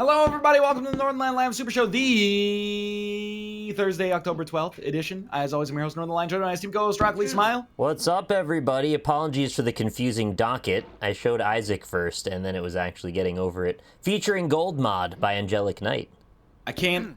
Hello, everybody. Welcome to the Northernlion Live Super Show, the Thursday, October 12th edition. As always, I'm your host, Northernlion, joined by my esteemed co-host, Rock Lee Smile. What's up, everybody? Apologies for the confusing Docket. I showed Isaac first, and then it was actually getting over it. Featuring Gold Mod by Angelic Knight. I can't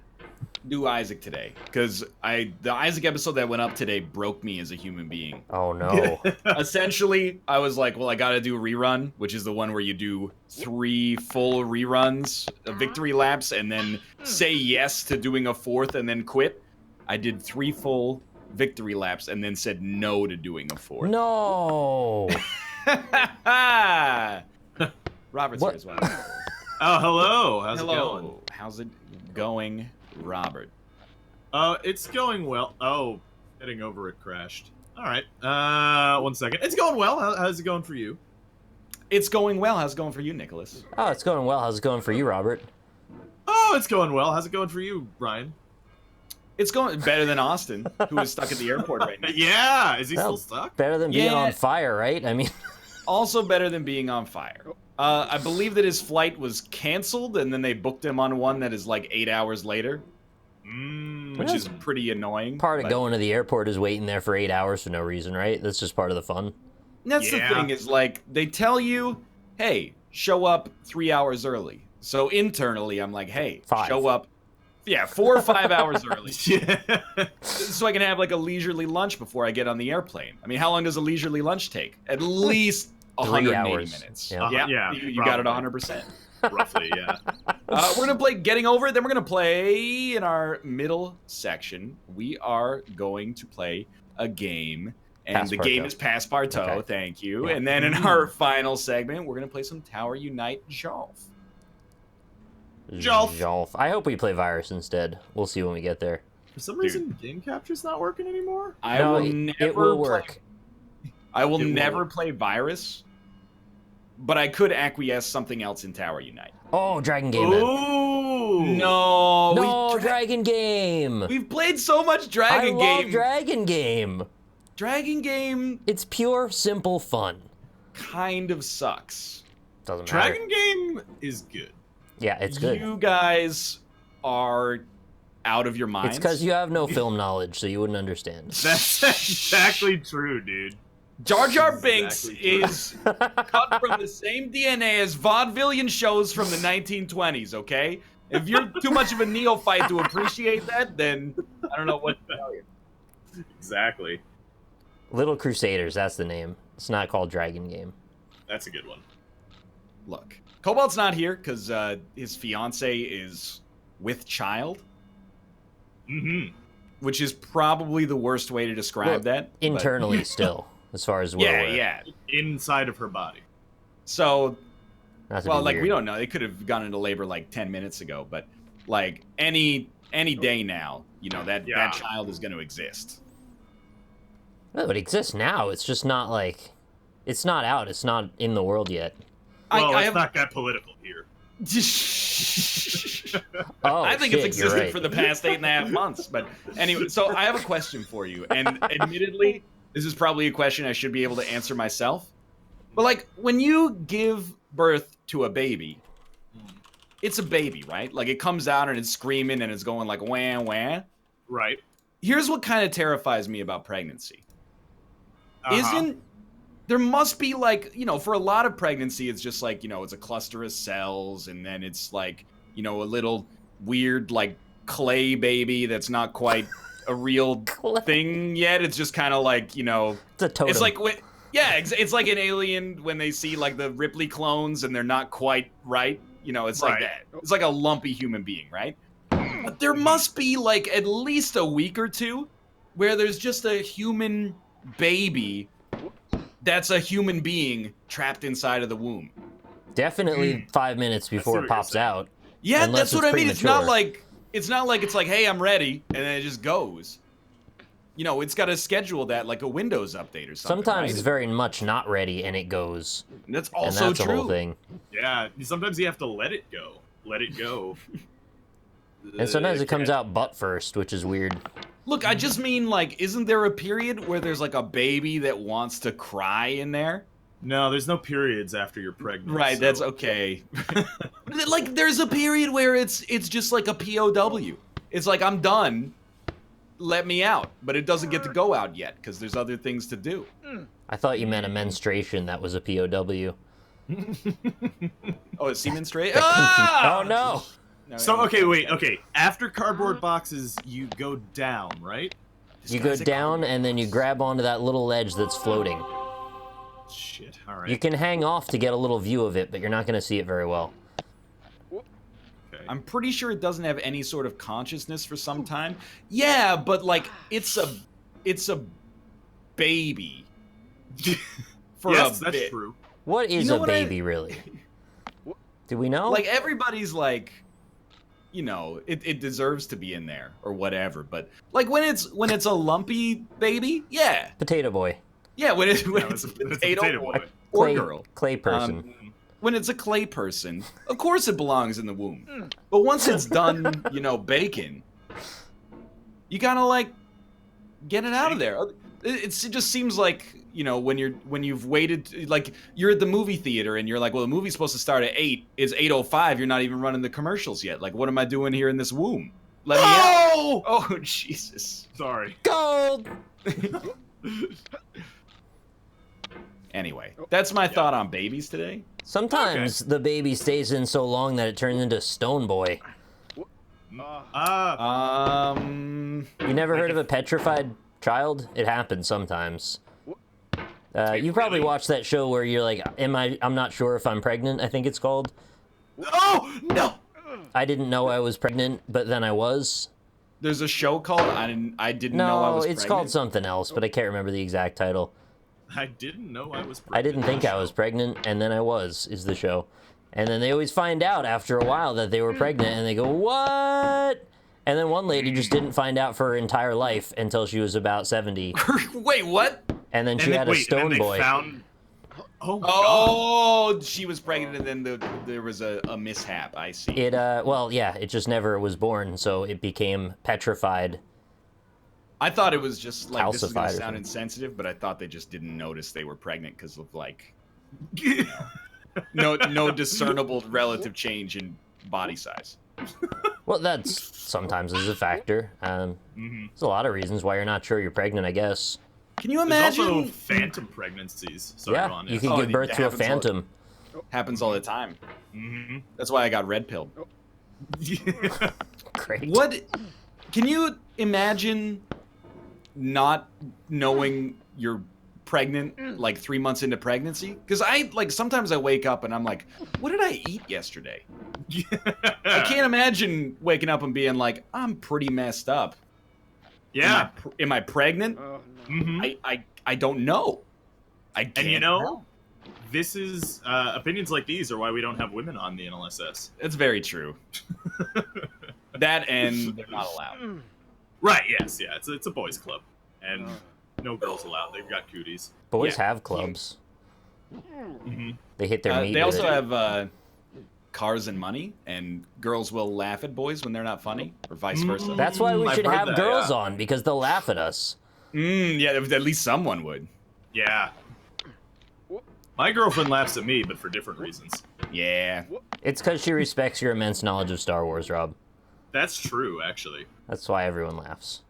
do Isaac today, because the Isaac episode that went up today broke me as a human being. Oh, no. Essentially, I was like, well, I gotta do a rerun, which is the one where you do 3 full reruns, victory laps, and then say yes to doing a 4th and then quit. I did 3 full victory laps and then said no to doing a 4th. No! Robert's What? here as well. Oh, hello. How's it going? How's it going, Robert? It's going well. Oh, getting over it crashed. All right. 1 second. It's going well. How's it going for you? It's going well. How's it going for you, Nicholas? Oh, it's going well. How's it going for you, Robert? Oh, it's going well. How's it going for you, Brian? It's going better than Austin, who is stuck at the airport right now. Yeah. Is he Well, still stuck? Better than being on fire, right? I mean... Also better than being on fire. I believe that his flight was canceled, and then they booked him on one that is like 8 hours later, which is pretty annoying. Part of going to the airport is waiting there for 8 hours for no reason, right? That's just part of the fun. That's the thing, is like, they tell you, hey, show up 3 hours early. So internally, I'm like, hey, 5. show up, 4 or 5 hours early. Yeah. So I can have like a leisurely lunch before I get on the airplane. I mean, how long does a leisurely lunch take? At least 3 180 hours. minutes. Yeah. You got it 100%. Roughly, yeah. We're going to play Getting Over It, then we're going to play in our middle section. We are going to play a game, and the game is Passpartout, Okay. thank you. Yeah. And then in our final segment, we're going to play some Tower Unite Jolf. Jolf. I hope we play Virus instead. We'll see when we get there. For some reason, game capture's not working anymore. I No, will it never will work. I will It will never work. play Virus, but I could acquiesce something else in Tower Unite. Oh, Dragon Game. then. Ooh. No, No, Dragon Game. we've played so much I Dragon love Game. Dragon Game. Dragon Game It's pure, simple fun. kind of sucks. Doesn't matter. Dragon Game is good. Yeah, it's good. You guys are out of your minds. It's because you have no film knowledge, so you wouldn't understand. That's exactly true, dude. Jar Jar Exactly Binks true. is cut from the same DNA as vaudevillian shows from the 1920s, okay? If you're too much of a neophyte to appreciate that, then I don't know what to tell you. Exactly. Little Crusaders, that's the name. It's not called Dragon Game. That's a good one. Look, Cobalt's not here because his fiance is with child, Mm-hmm. which is probably the worst way to describe Well, that. but- Internally, still, as far as we're aware. Yeah. Inside of her body. So, Not to well, be like, weird. we don't know. They could have gone into labor like 10 minutes ago, but like any day now, you know, that child is going to exist. No, it exists now. It's just not like... It's not out. It's not in the world yet. Well, I it's have- not that political here. Oh, I think shit, it's you're existed right. for the past 8.5 months. But anyway, so I have a question for you. And admittedly, this is probably a question I should be able to answer myself. But like, when you give birth to a baby, it's a baby, right? Like, it comes out and it's screaming and it's going like, wah, wah. Right. Here's what kind of terrifies me about pregnancy. Uh-huh. There must be like, you know, for a lot of pregnancy, it's just like, you know, it's a cluster of cells and then it's like, you know, a little weird like clay baby that's not quite a real thing yet. It's just kind of like, you know, It's a totem. it's like, it's like an Alien when they see like the Ripley clones and they're not quite right. You know, it's like Right. that. It's like a lumpy human being, right? But there must be like at least a week or two where there's just a human baby that's a human being trapped inside of the womb. Definitely 5 minutes before what it you're pops saying. out. Yeah, Unless that's what it's I mean. It's not premature. like it's like, hey, I'm ready, and then it just goes. You know, it's got to schedule that like a Windows update or something. Sometimes right? it's very much not ready, and it goes. That's And also that's the true. whole thing. Yeah. Sometimes you have to let it go. Let it go. And sometimes it comes out butt first, which is weird. Look, I just mean like, isn't there a period where there's like a baby that wants to cry in there? No, there's no periods after you're pregnant. Right, so- that's okay. Like, there's a period where it's just like a POW. It's like, I'm done. Let me out. But it doesn't get to go out yet because there's other things to do. I thought you meant a menstruation that was a POW. Oh, it's semen straight? Ah! Oh, no! So, okay, wait, okay. After cardboard boxes, you go down, right? You go down, and then you grab onto that little ledge that's floating. Shit, alright. You can hang off to get a little view of it, but you're not going to see it very well. Okay. I'm pretty sure it doesn't have any sort of consciousness for some time. Yeah, but like it's a baby. For yes, a that's bit. true. What is You know a what baby, really? Do we know? Like everybody's like, you know, it deserves to be in there or whatever. But like when it's a lumpy baby, yeah, Potato boy. yeah. When it's it's a a potato, potato boy boy. or Clay, girl. clay person. When it's a clay person, of course it belongs in the womb. But once it's done, you know, baking, you gotta like get it out of there. It just seems like, you know, when you've waited, like you're at the movie theater and you're like, well, the movie's supposed to start at 8. It's 8:05. You're not even running the commercials yet. Like, what am I doing here in this womb? Let me out. Oh, Jesus. Sorry. Gold! Anyway, that's my thought on babies today. Sometimes the baby stays in so long that it turns into Stone Boy. You never heard of a petrified child? It happens sometimes. You probably watched that show where you're like, I'm not sure if I'm pregnant, I think it's called. Oh, no. I didn't know I was pregnant, but then I was. There's a show called I didn't know I No, was it's pregnant. called something else, but I can't remember the exact title. I didn't know I was pregnant. I didn't think I was pregnant, and then I was, is the show. And then they always find out after a while that they were pregnant, and they go, what? And then one lady just didn't find out for her entire life until she was about 70. Wait, what? And then she had a Stone Boy. Found... Oh, God. Oh, she was pregnant and then there was a mishap. I see. It, well, yeah, it just never was born, so it became petrified. I thought it was just like, this is going Calcified to or sound something. insensitive, but I thought they just didn't notice they were pregnant because of like, you know, no discernible relative change in body size. Well, that's sometimes is a factor. There's a lot of reasons why you're not sure you're pregnant, I guess. Can you There's imagine? also phantom pregnancies. Sorry, Yeah, Ron, you yes. can Oh, give birth it to a happens all- phantom. Happens all the time. Mhm. That's why I got red pilled. Great. What? Can you imagine not knowing you're pregnant like 3 months into pregnancy? Because I like sometimes I wake up and I'm like, what did I eat yesterday? I can't imagine waking up and being like, I'm pretty messed up. Yeah. Am I pregnant? Mhm. I don't know. I can't And you know, tell. this is opinions like these are why we don't have women on the NLSS. It's very true. That and they're not allowed. Right? Yes. Yeah. It's a boys' club, and no girls allowed. They've got cooties. Boys Yeah. have clubs. Mm-hmm. They hit their meat They with also it. have cars and money, and girls will laugh at boys when they're not funny, or vice versa. That's why we I've should heard have that, girls yeah. on, because they'll laugh at us. Yeah, at least someone would. Yeah. My girlfriend laughs at me, but for different reasons. Yeah. It's because she respects your immense knowledge of Star Wars, Rob. That's true, actually. That's why everyone laughs.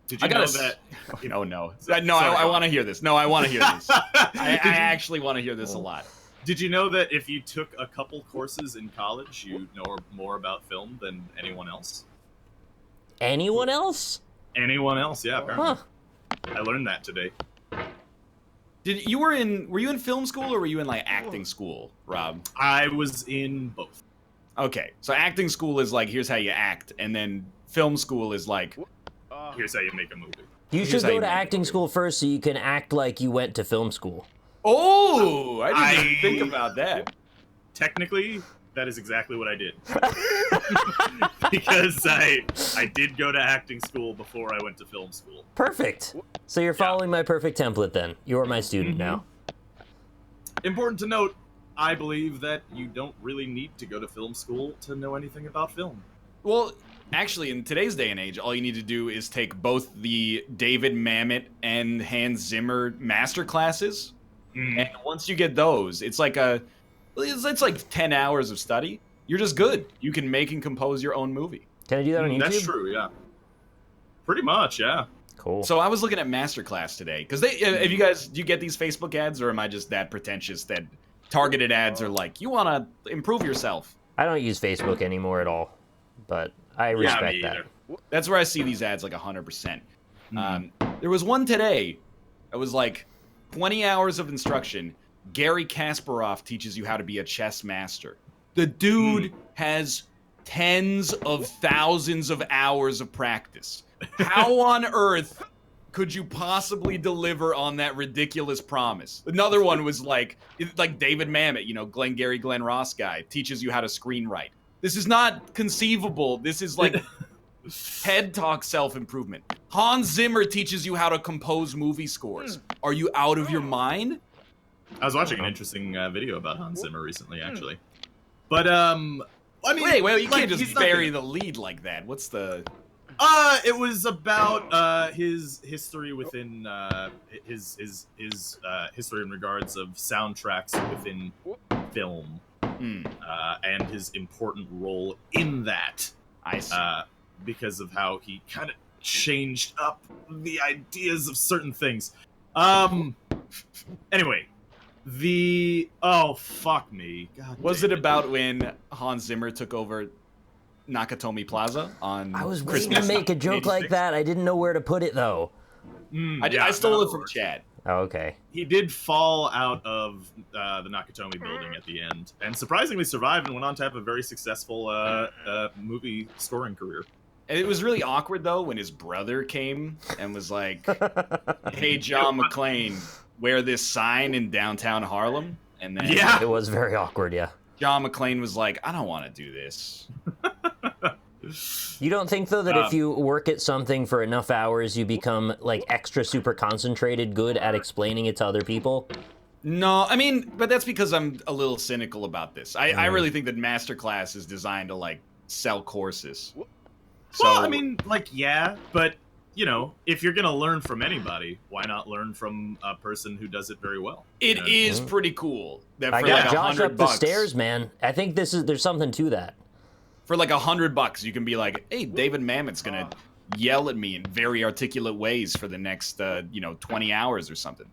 Did I you know gotta that? Oh no. No, Sorry, I Ron. want to hear this. No, I want to hear this. I Did you- actually want to hear this a lot. Did you know that if you took a couple courses in college, you know more about film than anyone else? Anyone else? Anyone else? Yeah, apparently. Huh. I learned that today. Were you in film school or were you in like acting school, Rob? I was in both. Okay. So acting school is like here's how you act, and then film school is like Here's how you make a movie. You Here's should how go you to make it. acting school first so you can act like you went to film school. oh, I didn't I- even think about that. Technically, that is exactly what I did. Because I did go to acting school before I went to film school. Perfect. So you're following my perfect template then. You're my student Mm-hmm. now. Important to note, I believe that you don't really need to go to film school to know anything about film. Well, actually, in today's day and age, all you need to do is take both the David Mamet and Hans Zimmer master classes, And once you get those, it's like it's like 10 hours of study. You're just good. You can make and compose your own movie. Can I do that on YouTube? That's true, yeah. Pretty much, yeah. Cool. So I was looking at masterclass today because if you guys, do you get these Facebook ads, or am I just that pretentious that targeted ads are like, you want to improve yourself? I don't use Facebook anymore at all, but I respect that. That's where I see these ads like 100%. There was one today. It was like 20 hours of instruction. Gary Kasparov teaches you how to be a chess master. The dude has tens of thousands of hours of practice. How on earth could you possibly deliver on that ridiculous promise? Another one was like David Mamet, you know, Glenn Ross guy, teaches you how to screenwrite. This is not conceivable. This is like TED Talk self-improvement. Hans Zimmer teaches you how to compose movie scores. Are you out of your mind? I was watching an interesting video about Hans Zimmer recently, actually. But, I mean... Wait, you can't just bury the lead like that. What's the... It was about his history within his history in regards of soundtracks within film, and his important role in that. I see. Because of how he kind of changed up the ideas of certain things. Anyway, oh fuck me. God was it about when Hans Zimmer took over Nakatomi Plaza on I was Christmas waiting to make a joke like that. I didn't know where to put it, though. I stole it from Chad. Oh, okay. He did fall out of the Nakatomi building at the end, and surprisingly survived and went on to have a very successful movie scoring career. And it was really awkward, though, when his brother came and was like, hey, John McClane, wear this sign in downtown Harlem. And then it was very awkward, yeah. John McClane was like, I don't want to do this. You don't think, though, that if you work at something for enough hours, you become, like, extra super concentrated good at explaining it to other people? No, I mean, but that's because I'm a little cynical about this. I really think that Masterclass is designed to, like, sell courses. So, well, I mean, like, yeah, but, you know, if you're going to learn from anybody, why not learn from a person who does it very well? It is pretty cool. That I for got like Josh up $100, the stairs, man. I think there's something to that. For like $100, you can be like, hey, David Mamet's going to yell at me in very articulate ways for the next, 20 hours or something.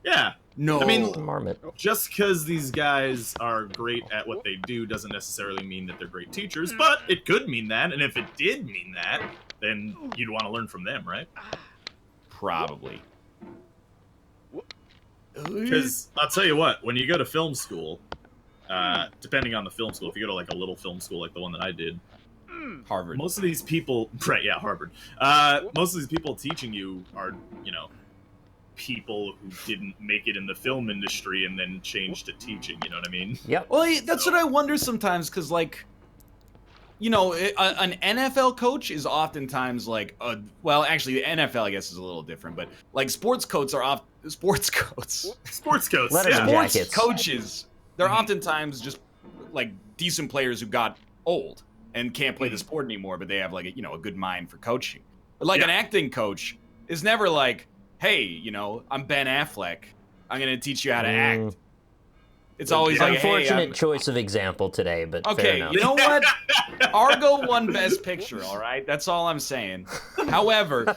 Yeah. No. I mean, Marmot. just because these guys are great at what they do doesn't necessarily mean that they're great teachers, but it could mean that, and if it did mean that, then you'd want to learn from them, right? Probably. Because I'll tell you what, when you go to film school, depending on the film school, if you go to like a little film school like the one that I did, Harvard. most of these people, right, yeah, Harvard. Most of these people teaching you are, people who didn't make it in the film industry and then changed to teaching, you know what I mean? Yep. Well, that's what I wonder sometimes, because, like, an NFL coach is oftentimes like, actually, the NFL, I guess, is a little different, but, like, sports coaches are sports coaches. Letterman jackets. Coaches, they're oftentimes just, like, decent players who got old and can't play the sport anymore, but they have, like, a good mind for coaching. But, like, an acting coach is never like, hey, I'm Ben Affleck. I'm going to teach you how to act. It's always like, unfortunate choice of example today, but fair okay, enough. you know what? Argo won Best Picture, all right? That's all I'm saying. However,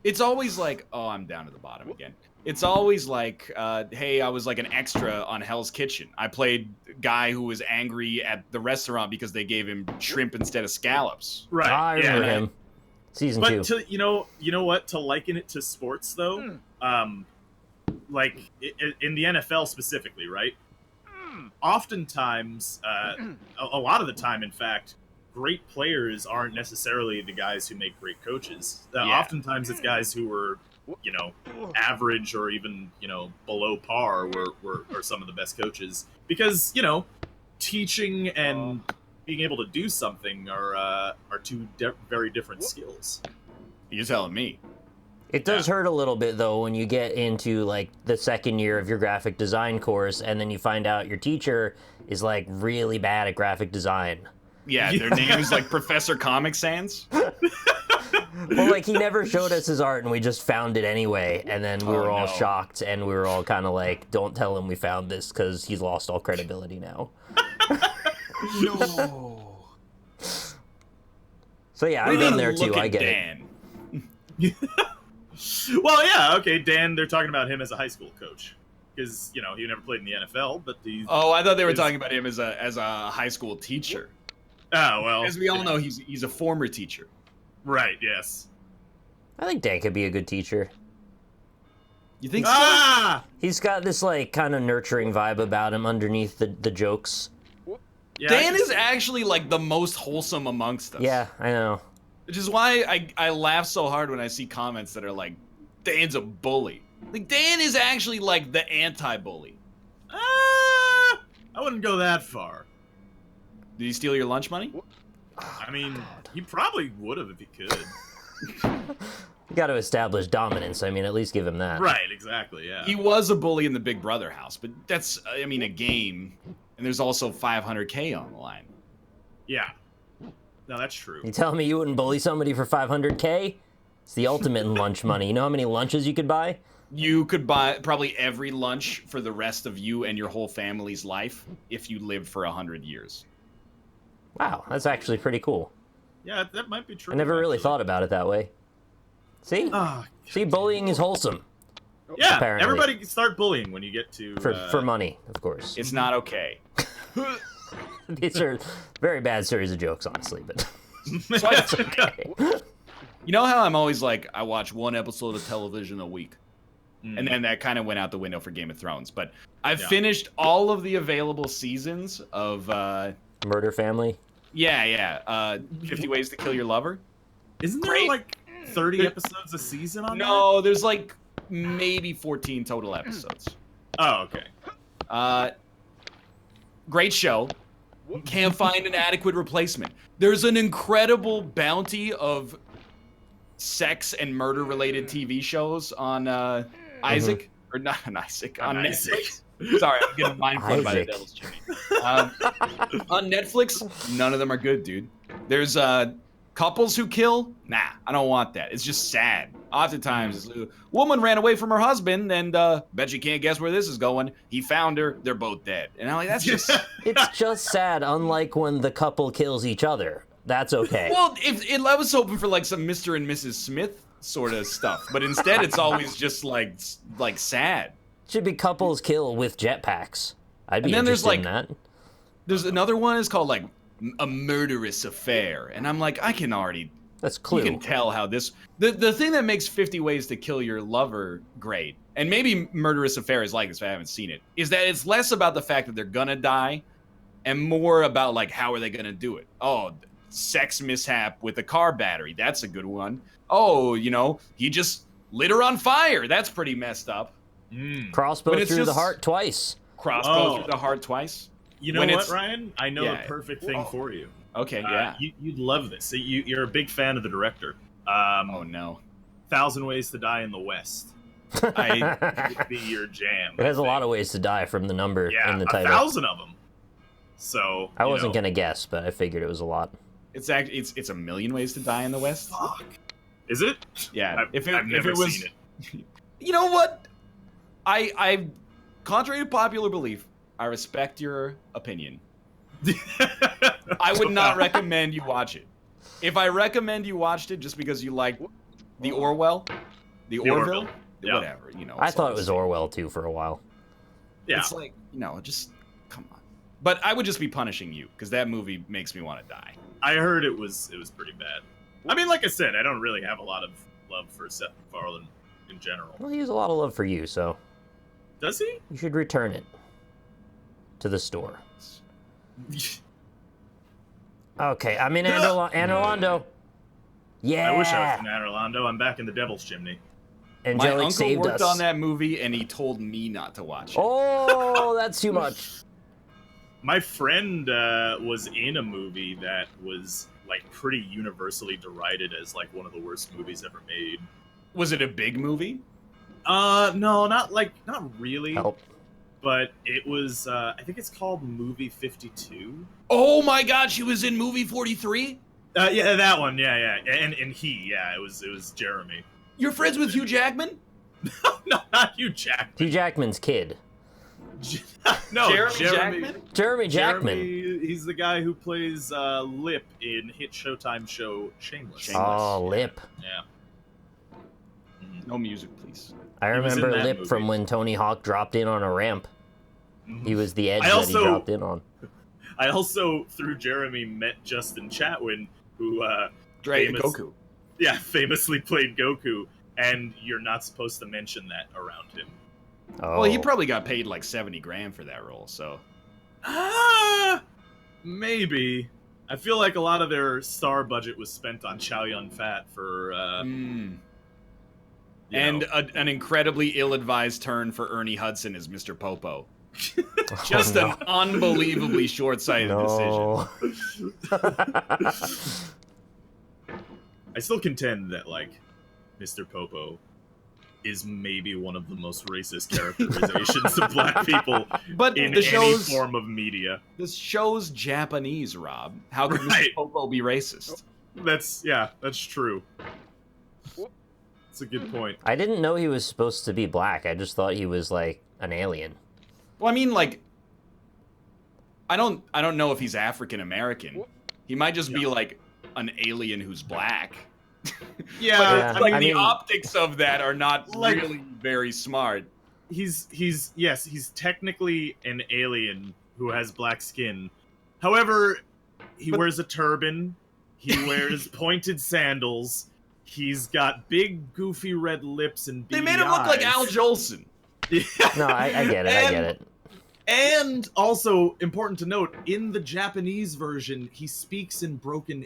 it's always like, oh, I'm down to the bottom again. It's always like, hey, I was like an extra on Hell's Kitchen. I played a guy who was angry at the restaurant because they gave him shrimp instead of scallops. Right. I remember him. Season 2. But you know what? To liken it to sports, though, like in the NFL specifically, right? Oftentimes, a lot of the time, in fact, great players aren't necessarily the guys who make great coaches. Oftentimes, it's guys who were, average or even below par were some of the best coaches, because teaching and being able to do something are two very different skills. You're telling me. It does hurt a little bit, though, when you get into, like, the second year of your graphic design course, and then you find out your teacher is, like, really bad at graphic design. Yeah, their name is, like, Professor Comic Sans. Well, like, he never showed us his art, and we just found it anyway, and then we were all no. shocked, and we were all kind of like, don't tell him we found this, because he's lost all credibility now. No. So yeah, I've been there too, I get Dan. it. Well, yeah, okay, Dan, they're talking about him as a high school coach. Because, you know, he never played in the NFL, but the... Oh, I thought they were talking about him as a high school teacher. Oh, well... As we all know, he's a former teacher. Right, yes. I think Dan could be a good teacher. You think so? Ah! He's got this, like, kind of nurturing vibe about him underneath the jokes. Yeah, Dan is actually, like, the most wholesome amongst us. Yeah, I know. Which is why I laugh so hard when I see comments that are like, Dan's a bully. Like, Dan is actually, like, the anti-bully. I wouldn't go that far. Did he steal your lunch money? I mean, he probably would have if he could. You got to establish dominance. I mean, at least give him that. Right, exactly, yeah. He was a bully in the Big Brother house, but that's, I mean, a game, and there's also $500K on the line. Yeah. No, that's true. You telling me you wouldn't bully somebody for $500K? It's the ultimate in lunch money. You know how many lunches you could buy? You could buy probably every lunch for the rest of you and your whole family's life if you lived for 100 years. Wow, that's actually pretty cool. Yeah, that might be true. I never really actually. thought about it that way. See? Ah, See, bullying is wholesome. yeah, Apparently. everybody can start bullying when you get to... For money, of course. It's not okay. These are very bad series of jokes, honestly, but So I- okay. you know how I'm always like, I watch one episode of television a week? Mm. And then that kind of went out the window for Game of Thrones. But I've Yeah. finished all of the available seasons of, Murder Family. 50 Ways to Kill Your Lover. Isn't there Great. like 30 episodes a season on No, there's like maybe 14 total episodes. that? Oh, okay. Great show. Can't find an adequate replacement. There's an incredible bounty of sex and murder related TV shows on Isaac. Or not on Isaac. On Isaac. Netflix. Sorry, I'm getting mind flooded by the Isaac. Devil's Chimney. On Netflix, none of them are good, dude. There's couples who kill. Nah, I don't want that. It's just sad. Oftentimes, it's, woman ran away from her husband, and bet you can't guess where this is going. He found her. They're both dead. And I'm like, that's just. It's just sad, unlike when the couple kills each other. That's okay. Well, I was hoping for like some Mr. and Mrs. Smith sort of stuff, but instead it's always just like sad. Should be couples kill with jetpacks. I'd be And then there's, interested in like, that. There's another one is called like A Murderous Affair, and I'm like, I can already. That's Clue. You can tell how this. The thing that makes 50 Ways to Kill Your Lover great, and maybe Murderous Affair is like this if I haven't seen it, is that it's less about the fact that they're gonna die, and more about like how are they gonna do it. Oh, sex mishap with a car battery. That's a good one. Oh, he just lit her on fire. That's pretty messed up. Crossbow But it's through the just- heart twice. Crossbow Oh. through the heart twice. You know When what, it's- Ryan? I know Yeah. the perfect thing for you. Okay, yeah. You'd love this. You're a big fan of the director. Oh no. 1,000 Ways to Die in the West I would be your jam. It has a I lot think. of ways to die from the number Yeah, in the title. 1,000 of them. So I wasn't gonna guess, but I figured it was a lot. it's actually it's a million ways to die in the West. Fuck. Is it? Yeah. I've never seen it. You know what? I contrary to popular belief, I respect your opinion. I would not recommend you watch it. If I recommend you watched it just because you like the Orwell, the Orville, Orville. Yeah. whatever, I it's thought all it was the same. Orwell too for a while. Yeah. It's like, just come on. But I would just be punishing you because that movie makes me want to die. I heard it was pretty bad. I mean, like I said, I don't really have a lot of love for Seth MacFarlane in general. Well, he has a lot of love for you, so Does he? you should return it to the store. Okay, I'm in Anne Orlando. Yeah. I wish I was in Anne Orlando. I'm back in the Devil's Chimney. My Angelic uncle saved worked us. on that movie and he told me not to watch it. Oh, that's too much. My friend was in a movie that was like pretty universally derided as like one of the worst movies ever made. Was it a big movie? No, not really. Help. But it was I think it's called Movie 52. Oh my god, she was in movie 43? Yeah, that one. Yeah. And it was Jeremy. You're friends with Hugh Jackman? No, not Hugh Jackman. Hugh Jackman's kid. No, Jeremy Jackman? Jeremy Jackman. He's the guy who plays Lip in hit Showtime show Shameless. Oh, Lip. Yeah. No music, please. I He was in remember that Lip movie. from when Tony Hawk dropped in on a ramp. He was the edge I that he also- dropped in on. I also, through Jeremy, met Justin Chatwin, who Goku. famously played Goku, and you're not supposed to mention that around him. Oh. Well, he probably got paid like 70 grand for that role, so. Maybe. I feel like a lot of their star budget was spent on Chow Yun Fat for. And you know. an incredibly ill-advised turn for Ernie Hudson as Mr. Popo. Just an unbelievably short-sighted decision. I still contend that, like, Mr. Popo is maybe one of the most racist characterizations of black people But in the any show's form of media. this show's Japanese, Rob. How could Right. Mr. Popo be racist? That's true. That's a good point. I didn't know he was supposed to be black. I just thought he was like an alien. Well, I mean, like, I don't know if he's African American. He might just be like an alien who's black. Yeah, I mean, I the mean- optics of that are not Like- really very smart. He's technically an alien who has black skin. However, he wears a turban. He wears pointed sandals. He's got big, goofy red lips and They beady made him look like eyes. Al Jolson. No, I get it. I get it. And also important to note, in the Japanese version, he speaks in broken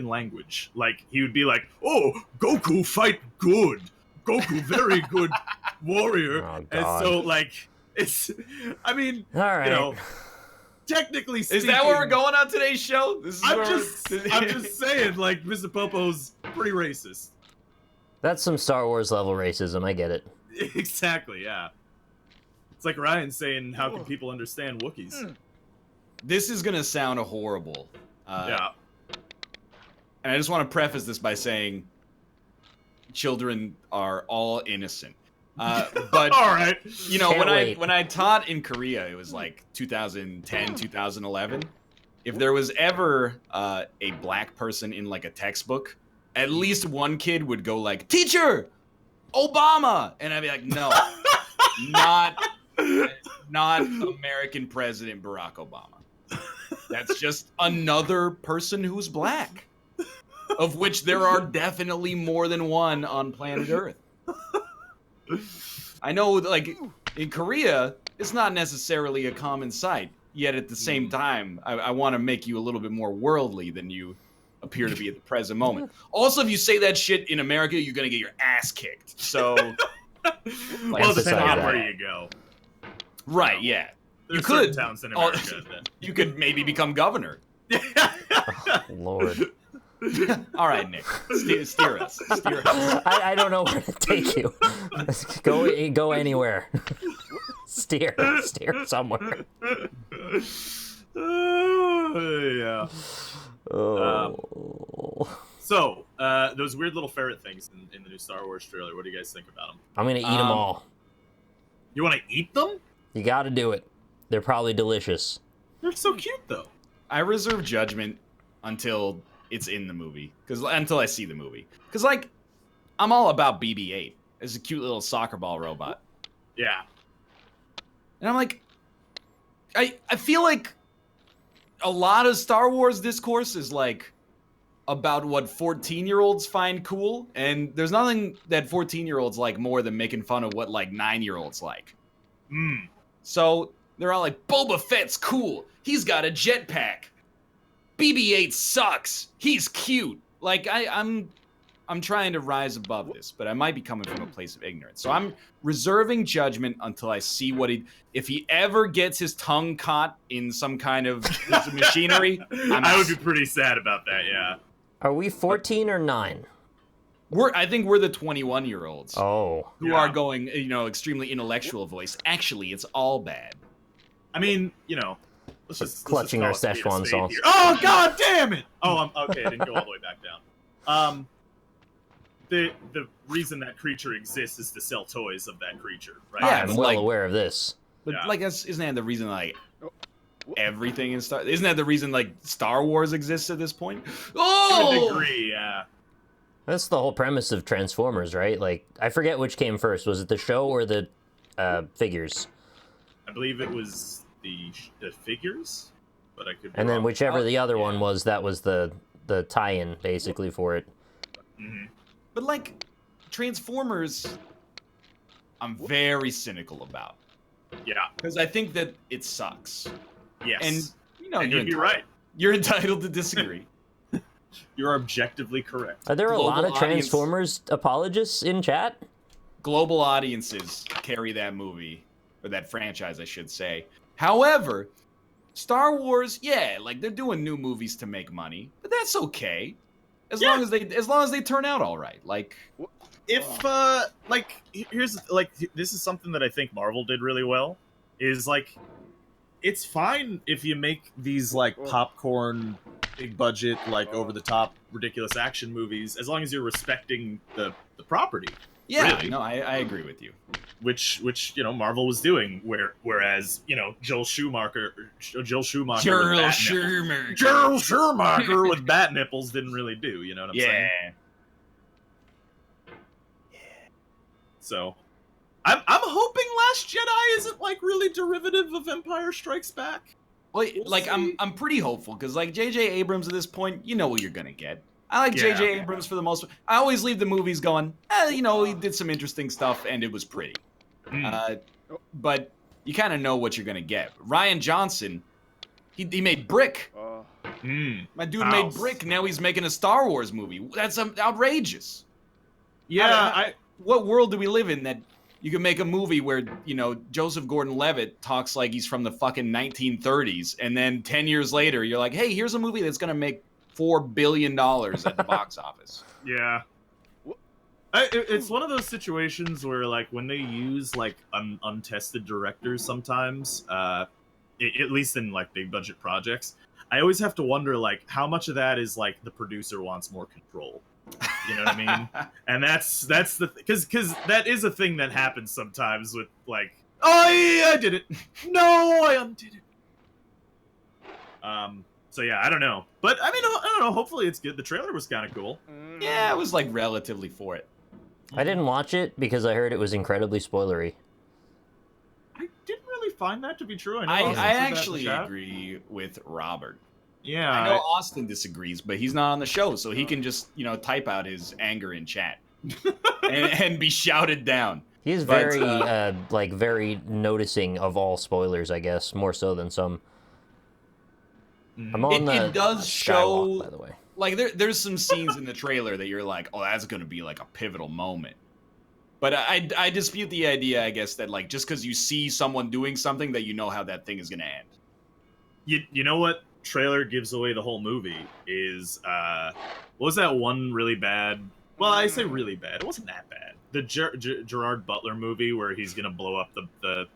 language. Like he would be like, "Oh, Goku fight good. Goku very good warrior." Oh, And God. so like it's, I mean, All right. you know, technically speaking, Is that where we're going on today's show? This is I'm where I'm just saying, like Mr. Popo's pretty racist. That's some Star Wars level racism. I get it. Exactly, yeah. It's like Ryan saying, "How can people understand Wookiees?" This is gonna sound horrible. Yeah. And I just want to preface this by saying, children are all innocent. But All right. you know, Can't wait. when I taught in Korea, it was like 2010, 2011. If there was ever a black person in like a textbook, at least one kid would go like, "Teacher, Obama," and I'd be like, "No, not American President Barack Obama. That's just another person who's black, of which there are definitely more than one on planet Earth." I know, like, in Korea, it's not necessarily a common sight, yet at the same time, I want to make you a little bit more worldly than you appear to be at the present moment. Also, if you say that shit in America, you're going to get your ass kicked. So, Well, depending on that. where you go. right, yeah. There's You certain could. towns in Oh, America that... You could maybe become governor. Lord. All right, Nick. Steer us. Steer us. I don't know where to take you. Go anywhere. Steer somewhere. Yeah. Oh. So, those weird little ferret things in the new Star Wars trailer, what do you guys think about them? I'm gonna eat them all. You want to eat them? You got to do it. They're probably delicious. They're so cute, though. I reserve judgment until it's in the movie, until I see the movie. Because, like, I'm all about BB-8 as a cute little soccer ball robot. Yeah. And I'm like, I feel like a lot of Star Wars discourse is, like, about what 14-year-olds find cool, and there's nothing that 14-year-olds like more than making fun of what, like, 9-year-olds like. So they're all like, "Boba Fett's cool. He's got a jetpack. BB-8 sucks. He's cute." Like, I'm trying to rise above this, but I might be coming from a place of ignorance. So I'm reserving judgment until I see if he ever gets his tongue caught in some kind of machinery. I would be pretty sad about that, yeah. Are we 14 or 9? I think we're the 21-year-olds Oh. who are going, extremely intellectual voice. Actually, it's all bad. I mean, clutching our Szechuan sauce. Oh, god damn it! Oh, okay, I didn't go all the way back down. The reason that creature exists is to sell toys of that creature, right? Yeah, I'm well aware of this. But like, isn't that the reason like everything in Star? Isn't that the reason like Star Wars exists at this point? Oh, to a degree, yeah. That's the whole premise of Transformers, right? Like, I forget which came first. Was it the show or the figures? I believe it was the figures, but I could. And then whichever the other one was, that was the tie-in basically for it. Mm-hmm. But like Transformers, I'm very cynical about. Yeah, because I think that it sucks. Yes, and you'd be right. You're entitled to disagree. You're objectively correct. Are there a lot of Transformers apologists in chat? Global audiences carry that movie, or that franchise, I should say. However, Star Wars, yeah, like they're doing new movies to make money, but that's okay, as long as they turn out all right. Like, if here's this is something that I think Marvel did really well. Is like, it's fine if you make these like popcorn, big budget, like over the top, ridiculous action movies, as long as you're respecting the property. Yeah, really. No, I agree with you. Which Marvel was doing, whereas Joel Schumacher with bat nipples didn't really do. You know what I'm saying? Yeah. So, I'm hoping Last Jedi isn't like really derivative of Empire Strikes Back. Well, like I'm pretty hopeful because like J.J. Abrams at this point, you know what you're gonna get. I like J.J. Abrams for the most part. I always leave the movies going, he did some interesting stuff and it was pretty. But you kind of know what you're gonna get. Rian Johnson, he made Brick. My dude made Brick. Now he's making a Star Wars movie. That's outrageous. Yeah, what world do we live in that you can make a movie where, Joseph Gordon-Levitt talks like he's from the fucking 1930s, and then 10 years later, you're like, hey, here's a movie that's going to make $4 billion at the box office. Yeah. It's one of those situations where, like, when they use, like, untested directors sometimes, at least in, like, big-budget projects, I always have to wonder, like, how much of that is, like, the producer wants more control. You know what I mean? And that's the because that is a thing that happens sometimes with like, oh yeah, I did it. No, I undid it. So yeah, I don't know, but I mean, I don't know. Hopefully, it's good. The trailer was kind of cool. Yeah, I was like relatively for it. I didn't watch it because I heard it was incredibly spoilery. I didn't really find that to be true. I actually agree with Robert. Yeah, I know Austin disagrees, but he's not on the show, so he can just, type out his anger in chat and be shouted down. He's very noticing of all spoilers, I guess, more so than some. I'm on it does show, Skywalk, by the way. Like there's some scenes in the trailer that you're like, oh, that's going to be like a pivotal moment. But I dispute the idea, I guess, that like just because you see someone doing something that you know how that thing is going to end. You know what? Trailer gives away the whole movie is what was that one really bad, well, I say really bad, it wasn't that bad, the Gerard Butler movie where he's gonna blow up the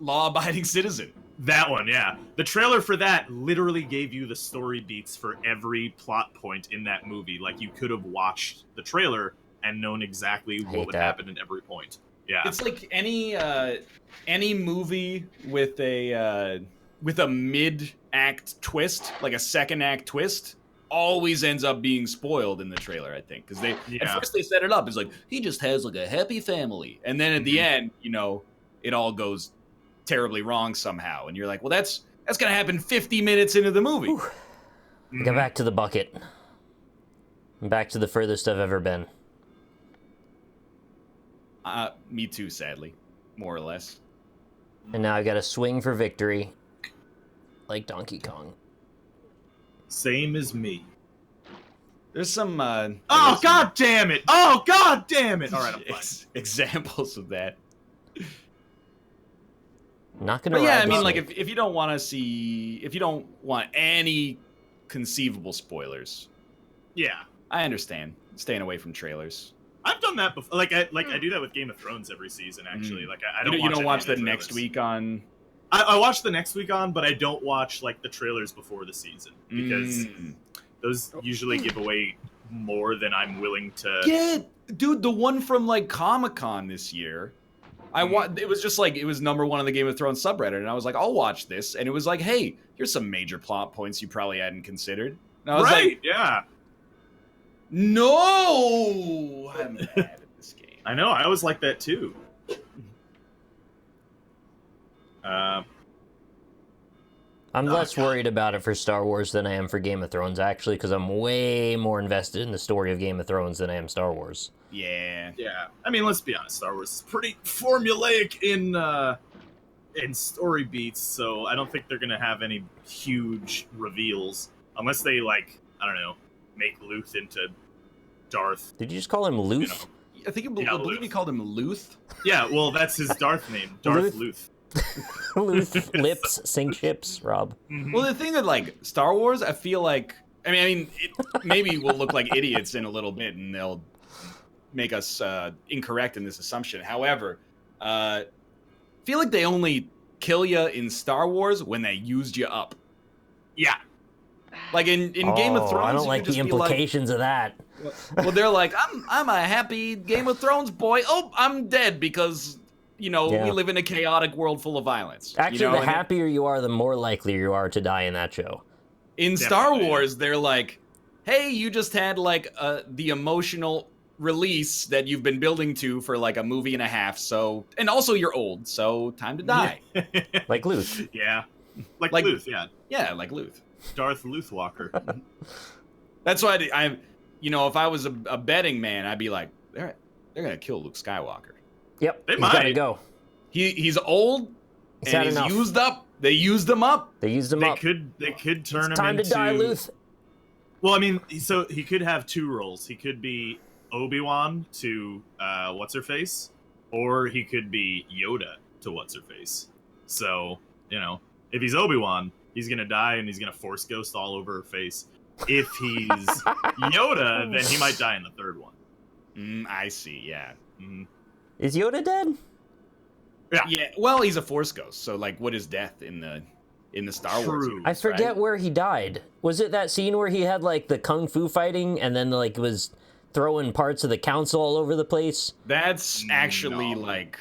Law-Abiding Citizen. That one, yeah. The trailer for that literally gave you the story beats for every plot point in that movie. Like, you could have watched the trailer and known exactly what would happen in every point. Yeah, it's like any movie with a mid-act twist, like a second-act twist, always ends up being spoiled in the trailer, I think. Because at first they set it up as like, he just has like a happy family. And then at the end, it all goes terribly wrong somehow. And you're like, well, that's going to happen 50 minutes into the movie. Get back to the bucket. Back to the furthest I've ever been. Me too, sadly. More or less. And now I got to swing for victory. Like Donkey Kong. Same as me. There's some God damn it! Oh god damn it! Alright, I'm fine. Examples of that. Not gonna I mean, like, if you don't want to see, if you don't want any conceivable spoilers, yeah, I understand staying away from trailers. I've done that before. I do that with Game of Thrones every season. Actually, like I don't. You don't watch the next week on. I watch the next week on, but I don't watch like the trailers before the season because those usually give away more than I'm willing to. Yeah, dude, the one from like Comic-Con this year. It was just like, it was #1 on the Game of Thrones subreddit, and I was like, I'll watch this, and it was like, hey, here's some major plot points you probably hadn't considered. And I was like, yeah. No, I'm mad at this game. I know, I always like that too. I'm less worried about it for Star Wars than I am for Game of Thrones, actually, because I'm way more invested in the story of Game of Thrones than I am Star Wars. Yeah. Yeah. I mean, let's be honest, Star Wars is pretty formulaic in story beats, so I don't think they're gonna have any huge reveals unless they like, I don't know, make Luth into Darth. Did you just call him Luth? I think I believe he called him Luth. Yeah, well, that's his Darth name, Darth Luth. Luth lips sink ships, Rob. Well, the thing that like Star Wars, I feel like, maybe we'll look like idiots in a little bit, and they'll make us incorrect in this assumption. However, I feel like they only kill you in Star Wars when they used you up. Yeah. Like in Game of Thrones, I don't like the implications of that. Well, they're like, I'm a happy Game of Thrones boy. Oh, I'm dead because, we live in a chaotic world full of violence. Actually, the happier you are, the more likely you are to die in that show. In Star Wars, they're like, hey, you just had like the emotional release that you've been building to for like a movie and a half. So, and also you're old, so time to die. Like Luth. Yeah. Like Luth, yeah. Yeah, like Luth. Darth Luthwalker. That's why I if I was a betting man, I'd be like, they're gonna kill Luke Skywalker. Yep, they he's might. gotta go. He's old, and he's used up. They used him up. They used him up. They could turn him time into... to die, Luth. Well, I mean, so he could have two roles. He could be Obi-Wan to What's-Her-Face, or he could be Yoda to What's-Her-Face. So, if he's Obi-Wan, he's going to die and he's going to Force Ghost all over her face. If he's Yoda, then he might die in the third one. I see, yeah. Mm. Is Yoda dead? Yeah, well, he's a Force Ghost, so, like, what is death in the Star Wars universe, I forget where he died. Was it that scene where he had, like, the kung fu fighting and then, like, was throwing parts of the council all over the place? That's actually, like,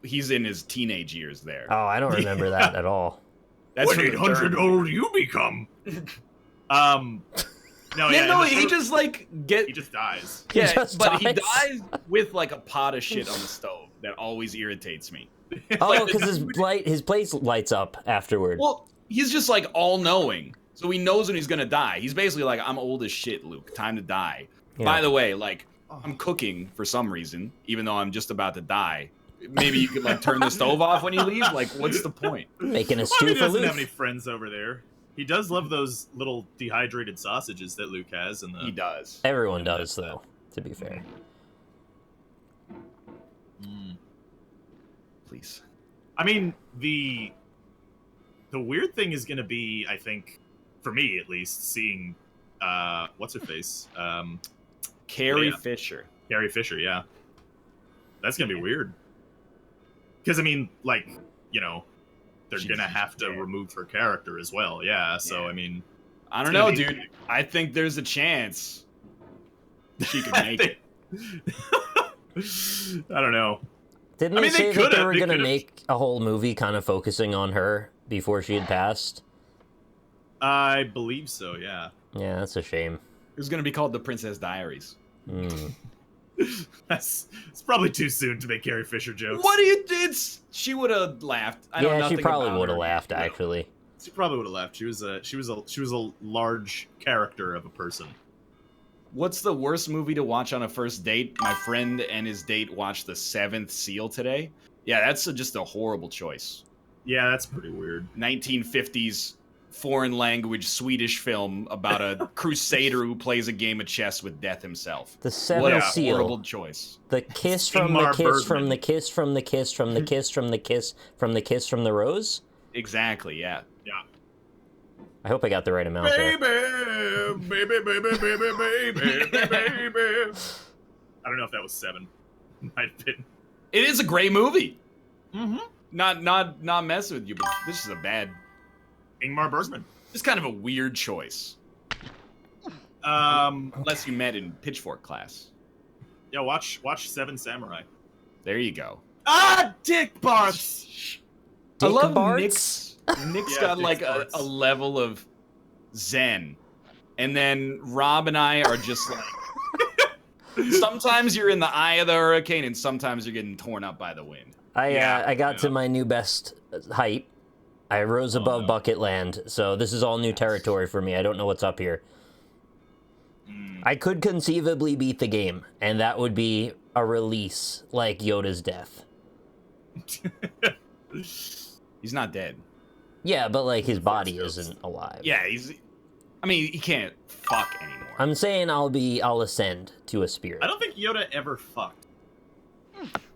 he's in his teenage years there. Oh, I don't remember that at all. That's what 800 old you become? He just dies. Yeah, he just but dies? he dies with like a pot of shit on the stove that always irritates me. Oh, because his place lights up afterward. Well, he's just like all knowing, so he knows when he's gonna die. He's basically like, I'm old as shit, Luke. Time to die. Yeah. By the way, like, I'm cooking for some reason, even though I'm just about to die. Maybe you could like turn the stove off when you leave. Like, what's the point? Making a stew he for doesn't Luke. have any friends over there. He does love those little dehydrated sausages that Luke has. He does. Everyone does, though, to be fair. Please. I mean, the weird thing is going to be, I think, for me at least, seeing what's her face, Carrie Fisher. Carrie Fisher, yeah. That's going to be weird. Because I mean, like, they're going to have to remove her character as well. Yeah. So I mean, I don't know, dude. I think there's a chance she could make it. I don't know. Didn't they say that they were going to make a whole movie kind of focusing on her before she had passed? I believe so, yeah. Yeah, that's a shame. It was going to be called The Princess Diaries. It's probably too soon to make Carrie Fisher jokes. What do you did? She would have laughed. I know nothing she probably about would have her. laughed, actually. She probably would have laughed. She was a large character of a person. What's the worst movie to watch on a first date? My friend and his date watched The Seventh Seal today. Yeah, that's just a horrible choice. Yeah, that's pretty weird. 1950s foreign language Swedish film about a crusader who plays a game of chess with death himself. The Seventh Seal. Horrible choice. The kiss from the kiss from the kiss from the kiss from the kiss from the kiss from the kiss from the rose? Exactly, yeah. Yeah. I hope I got the right amount there. Baby. I don't know if that was 7. Might have been. It is a great movie. Mm-hmm. not messing with you, but this is a bad. Ingmar Bergman. This is kind of a weird choice. Unless you met in Pitchfork class. Yeah, watch Seven Samurai. There you go. Ah, Dick Barts. I love Barts? Nick's got like a level of zen, and then Rob and I are just like. Sometimes you're in the eye of the hurricane, and sometimes you're getting torn up by the wind. I got to my new best height. I rose above bucket land, so this is all new territory for me. I don't know what's up here. I could conceivably beat the game, and that would be a release like Yoda's death. He's not dead. Yeah, but like his body isn't alive. Yeah, he can't fuck anymore. I'm saying I'll ascend to a spirit. I don't think Yoda ever fucked.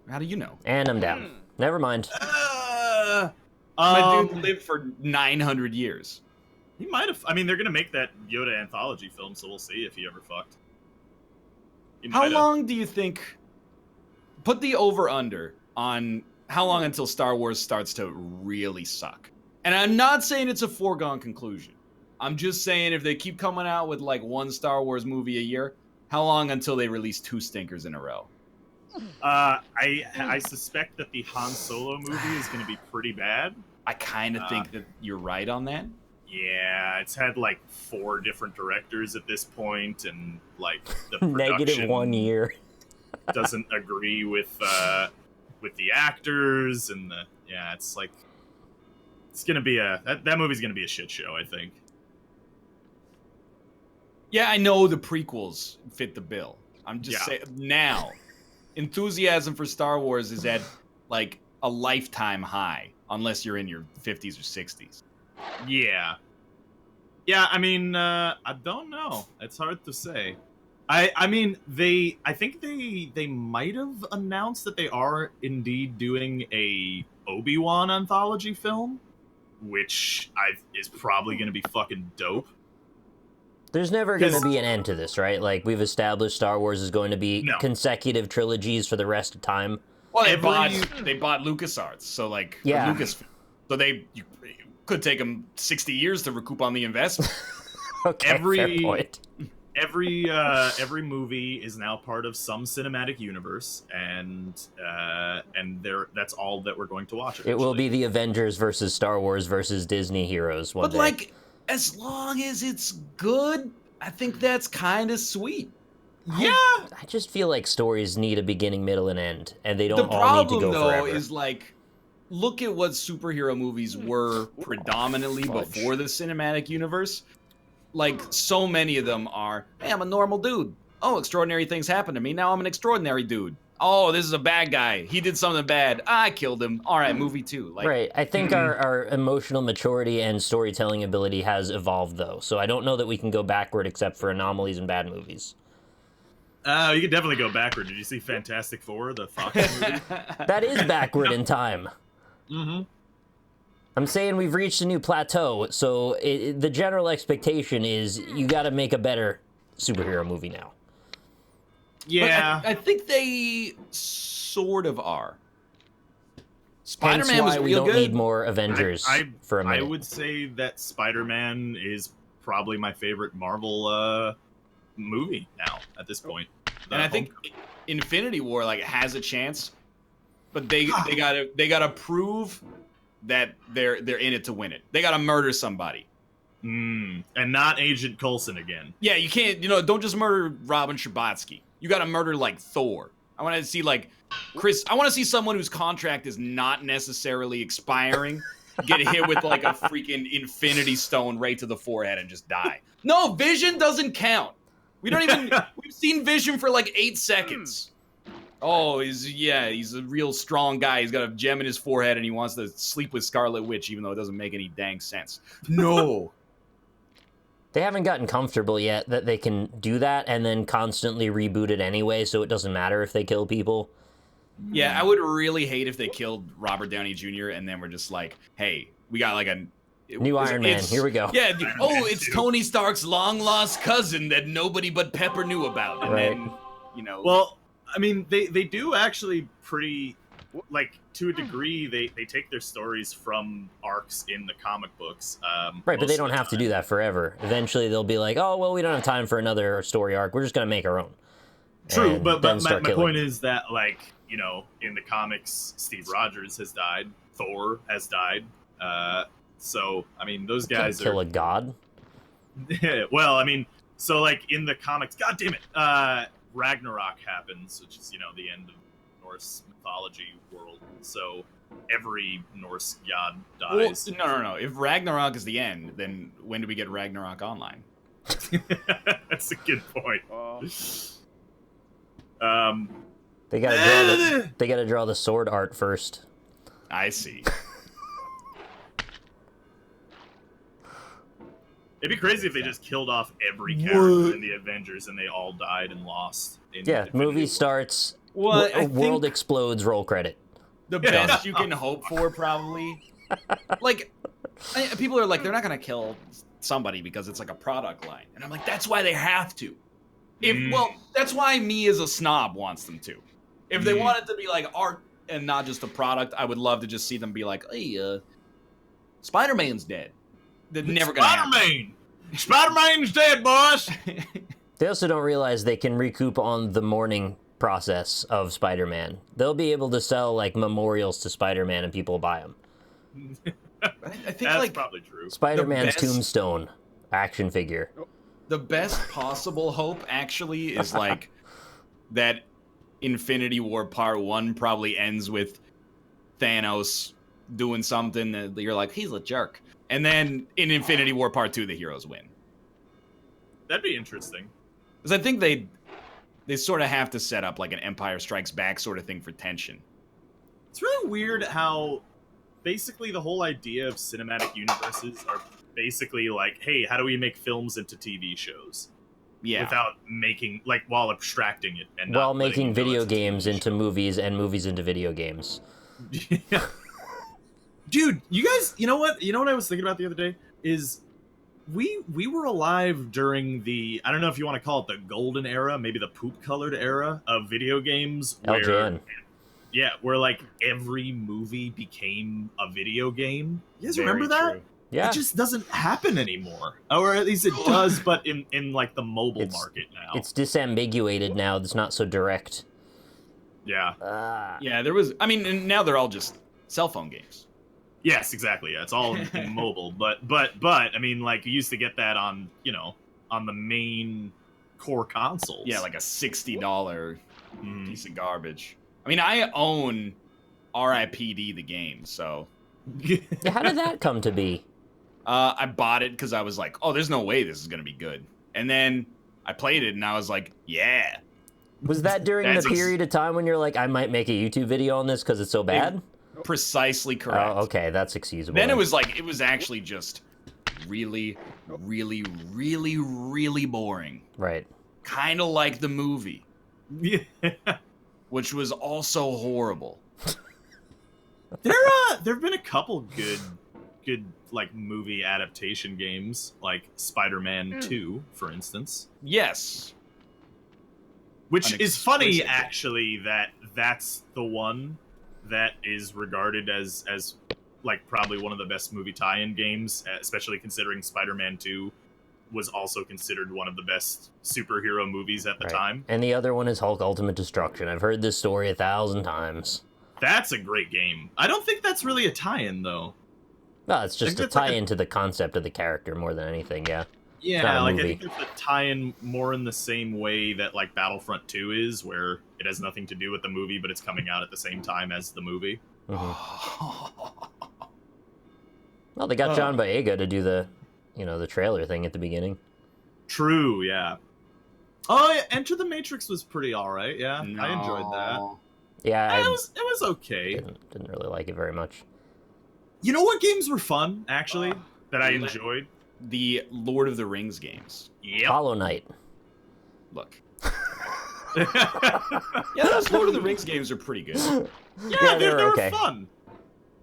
How do you know? And I'm down. Never mind. My dude lived for 900 years. He might have. I mean, they're gonna make that Yoda anthology film, so we'll see if he ever fucked. How long do you think? Put the over/under on how long until Star Wars starts to really suck. And I'm not saying it's a foregone conclusion. I'm just saying if they keep coming out with like one Star Wars movie a year, how long until they release 2 stinkers in a row? I suspect that the Han Solo movie is going to be pretty bad. I kind of think that you're right on that. Yeah, it's had like 4 different directors at this point, and like the production Negative 1 year. doesn't agree with the actors, and it's like it's gonna be that movie's gonna be a shit show, I think. Yeah, I know the prequels fit the bill. I'm just saying now, enthusiasm for Star Wars is at like a lifetime high, unless you're in your 50s or 60s. Yeah. I mean, I don't know. It's hard to say. I mean, I think they might have announced that they are indeed doing a Obi-Wan anthology film, which is probably going to be fucking dope. There's never going to be an end to this, right? Like, we've established Star Wars is going to be consecutive trilogies for the rest of time. Well, they bought LucasArts, so like Lucas, so you could take them 60 years to recoup on the investment. Okay, fair point. Every movie is now part of some cinematic universe, and that's all that we're going to watch. Eventually. It will be the Avengers versus Star Wars versus Disney heroes one day. Like, as long as it's good, I think that's kind of sweet. Yeah, I just feel like stories need a beginning, middle, and end, and they don't all need to go forever. The problem, though, is like, look at what superhero movies were predominantly before the cinematic universe. Like, so many of them are, hey, I'm a normal dude. Oh, extraordinary things happen to me. Now I'm an extraordinary dude. Oh, this is a bad guy. He did something bad. I killed him. All right, movie 2. Like, right. I think our emotional maturity and storytelling ability has evolved, though. So I don't know that we can go backward except for anomalies in bad movies. You could definitely go backward. Did you see Fantastic Four, the Fox movie? That is backward in time. Mm-hmm. I'm saying we've reached a new plateau, so the general expectation is you got to make a better superhero movie now. Yeah. I think they sort of are. Spider-Man was real good. We don't need more Avengers for a minute. I would say that Spider-Man is probably my favorite Marvel movie now at this point. And I think Infinity War has a chance, but they gotta prove that they're in it to win it. They gotta murder somebody. And not Agent Coulson again. Yeah, you can't, don't just murder Robin Scherbatsky. You gotta murder, Thor. I want to see, Chris, I want to see someone whose contract is not necessarily expiring get hit with, a freaking Infinity Stone right to the forehead and just die. No, Vision doesn't count. We've seen Vision for, 8 seconds. Oh, he's a real strong guy. He's got a gem in his forehead and he wants to sleep with Scarlet Witch, even though it doesn't make any dang sense. No. They haven't gotten comfortable yet that they can do that and then constantly reboot it anyway, so it doesn't matter if they kill people. Yeah, I would really hate if they killed Robert Downey Jr. and then we're just like, hey, we got a... New Iron Man, here we go. Yeah, it's Tony Stark's long-lost cousin that nobody but Pepper knew about. And then, Well, I mean, they do actually pretty like to a degree, they take their stories from arcs in the comic books. Right, but they don't have to do that forever. Eventually, they'll be like, oh, well, we don't have time for another story arc. We're just going to make our own. True, And but then my start point is that, like, you know, in the comics, Steve Rogers has died, Thor has died. So, I mean, those guys kill a god. well, I mean, so like in the comics, god damn it, Ragnarok happens, which is, you know, the end of Norse mythology world. So every Norse god dies. Well, no. If Ragnarok is the end, then when do we get Ragnarok Online? That's a good point. They gotta draw the sword art first. I see. It'd be crazy if they just killed off every character in the Avengers and they all died and lost. Yeah, movie starts. Well, world explodes. Roll credit. The best you can hope for, probably. Like, people are like, they're not gonna kill somebody because it's like a product line, and I'm like, that's why they have to. Well, that's why me as a snob wants them to. If they want it to be like art and not just a product, I would love to just see them be like, hey, Spider-Man's dead. They're never gonna happen. Spider-Man's dead, boss! They also don't realize they can recoup on the mourning process of Spider-Man. They'll be able to sell, like, memorials to Spider-Man and people buy them. I think That's like probably true. Spider-Man's best- tombstone action figure. the best possible hope actually is like that Infinity War Part 1 probably ends with Thanos doing something that you're like, he's a jerk. And then in Infinity War Part 2, the heroes win. That'd be interesting. Because I think they sort of have to set up like an Empire Strikes Back sort of thing for tension. It's really weird how basically the whole idea of cinematic universes are basically like, hey, how do we make films into TV shows? Yeah. Without making, like, while abstracting it and While not letting making you know video it's a TV games into show. movies and movies into video games. Yeah. Dude, you guys, you know what I was thinking about the other day is we were alive during the, I don't know if you want to call it the golden era, maybe the poop colored era of video games where LJN. yeah, where like every movie became a video game. You guys Very remember that? true. Yeah. It just doesn't happen anymore. Or at least it does, but in like the mobile It's- market now. It's disambiguated now. It's not so direct. Yeah. Yeah, there was, I mean, and now they're all just cell phone games. Yes, exactly. Yeah, it's all in mobile, but I mean, like you used to get that on, you know, on the main core consoles. Yeah, like a $60 piece of garbage. I mean, I own R.I.P.D. the game, so Yeah, how did that come to be? I bought it because I was like, oh, there's no way this is gonna be good. And then I played it, and I was like, yeah. Was that during That's the period of time when you're like, I might make a YouTube video on this because it's so bad? Precisely correct. Oh, okay, that's excusable. Then it was like, it was actually just really, really, really, really boring. right. Kind of like the movie, Yeah. which was also horrible. There've been a couple good like movie adaptation games, like Spider-Man 2, for instance. Yes. Which An is funny, exquisite- actually, that's the one that is regarded as like probably one of the best movie tie-in games, especially considering Spider-Man 2 was also considered one of the best superhero movies at the Right. time. And the other one is Hulk Ultimate Destruction. I've heard this story 1,000 times. That's a great game. I don't think that's really a tie-in, though. No, it's just a that's like tie-in to the concept of the character more than anything, yeah. not a Yeah, like I movie. think it's a tie-in more in the same way that like Battlefront 2 is, where it has nothing to do with the movie, but it's coming out at the same time as the movie. Well, they got John Boyega to do the trailer thing at the beginning. True, yeah. Oh, yeah, Enter the Matrix was pretty alright, yeah. I enjoyed that. Yeah, It I was okay. didn't really like it very much. You know what games were fun, actually, that I enjoyed? The Lord of the Rings games. Yep. Hollow Knight. Look. Yeah, those Lord of the Rings games are pretty good. Yeah, they they were were okay. fun.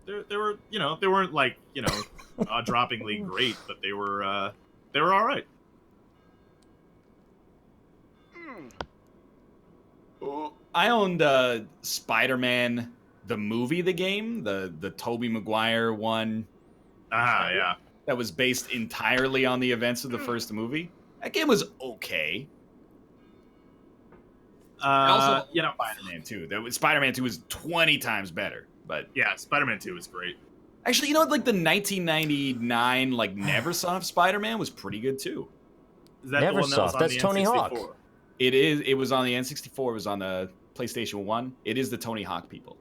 They were, they weren't like, droppingly great, but they were all right. I owned Spider-Man the movie, the game, the Tobey Maguire one. Yeah. That was based entirely on the events of the first movie. That game was okay. Also, Spider-Man 2. Spider-Man 2 was 20 times better. But yeah, Spider-Man 2 was great. Actually, like the 1999 like Neversoft Spider-Man was pretty good too. Is that the one that was on That's the Tony N64? Hawk. It is. It was on the N64. It was on the PlayStation 1. It is the Tony Hawk people.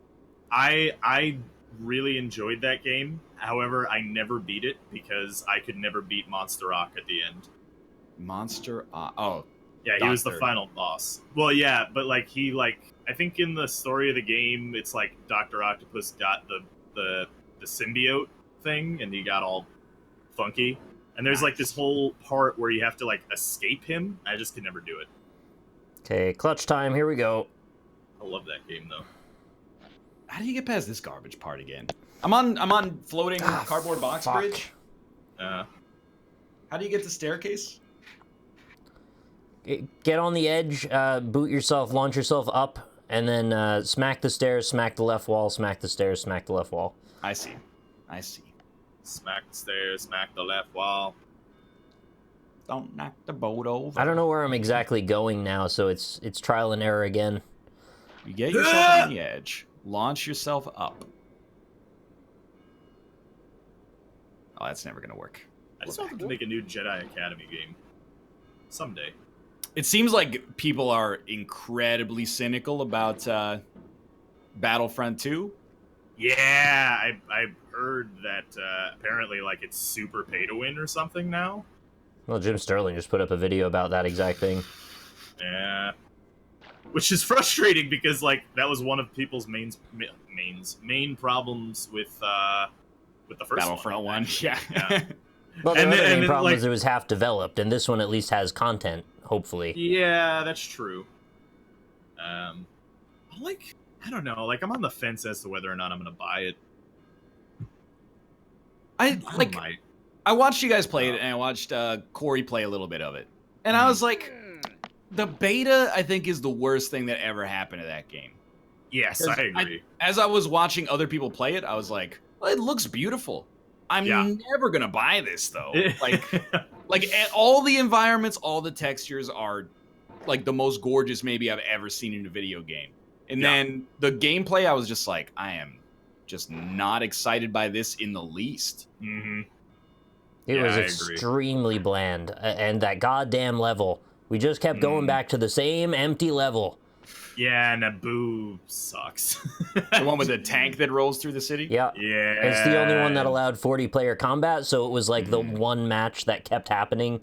I really enjoyed that game. However, I never beat it because I could never beat Monster Rock at the end. Yeah, he was the final boss. Well, yeah, but like I think in the story of the game, it's like Dr. Octopus got the symbiote thing, and he got all funky. And there's like this whole part where you have to like escape him. I just could never do it. Okay, clutch time. Here we go. I love that game though. How do you get past this garbage part again? I'm on floating cardboard box bridge. How do you get the staircase? Get on the edge, boot yourself, launch yourself up, and then smack the stairs, smack the left wall, smack the stairs, smack the left wall. I see. Smack the stairs, smack the left wall. Don't knock the boat over. I don't know where I'm exactly going now, so it's trial and error again. You get yourself on the edge, launch yourself up. Oh, that's never gonna work. I just want them to make a new Jedi Academy game. Someday. It seems like people are incredibly cynical about Battlefront 2. Yeah, I've heard that apparently like it's super pay to win or something now. Well, Jim Sterling just put up a video about that exact thing. Yeah. Which is frustrating because like that was one of people's main problems with the first Battlefront 1. Yeah. Well, the main problem is it was half developed, and this one at least has content, hopefully. Yeah, that's true. I don't know. Like, I'm on the fence as to whether or not I'm going to buy it. I watched you guys play it, and I watched Corey play a little bit of it. And I was like, the beta, I think, is the worst thing that ever happened to that game. Yes, I agree. As I was watching other people play it, I was like, well, it looks beautiful. I'm never gonna buy this though. Like all the environments, all the textures are like the most gorgeous maybe I've ever seen in a video game. And then the gameplay, I was just like, I am just not excited by this in the least. Mm-hmm. It was extremely bland, and that goddamn level. We just kept going back to the same empty level. Yeah, Naboo sucks. The one with the tank that rolls through the city? Yeah. It's the only one that allowed 40-player combat, so it was like the one match that kept happening.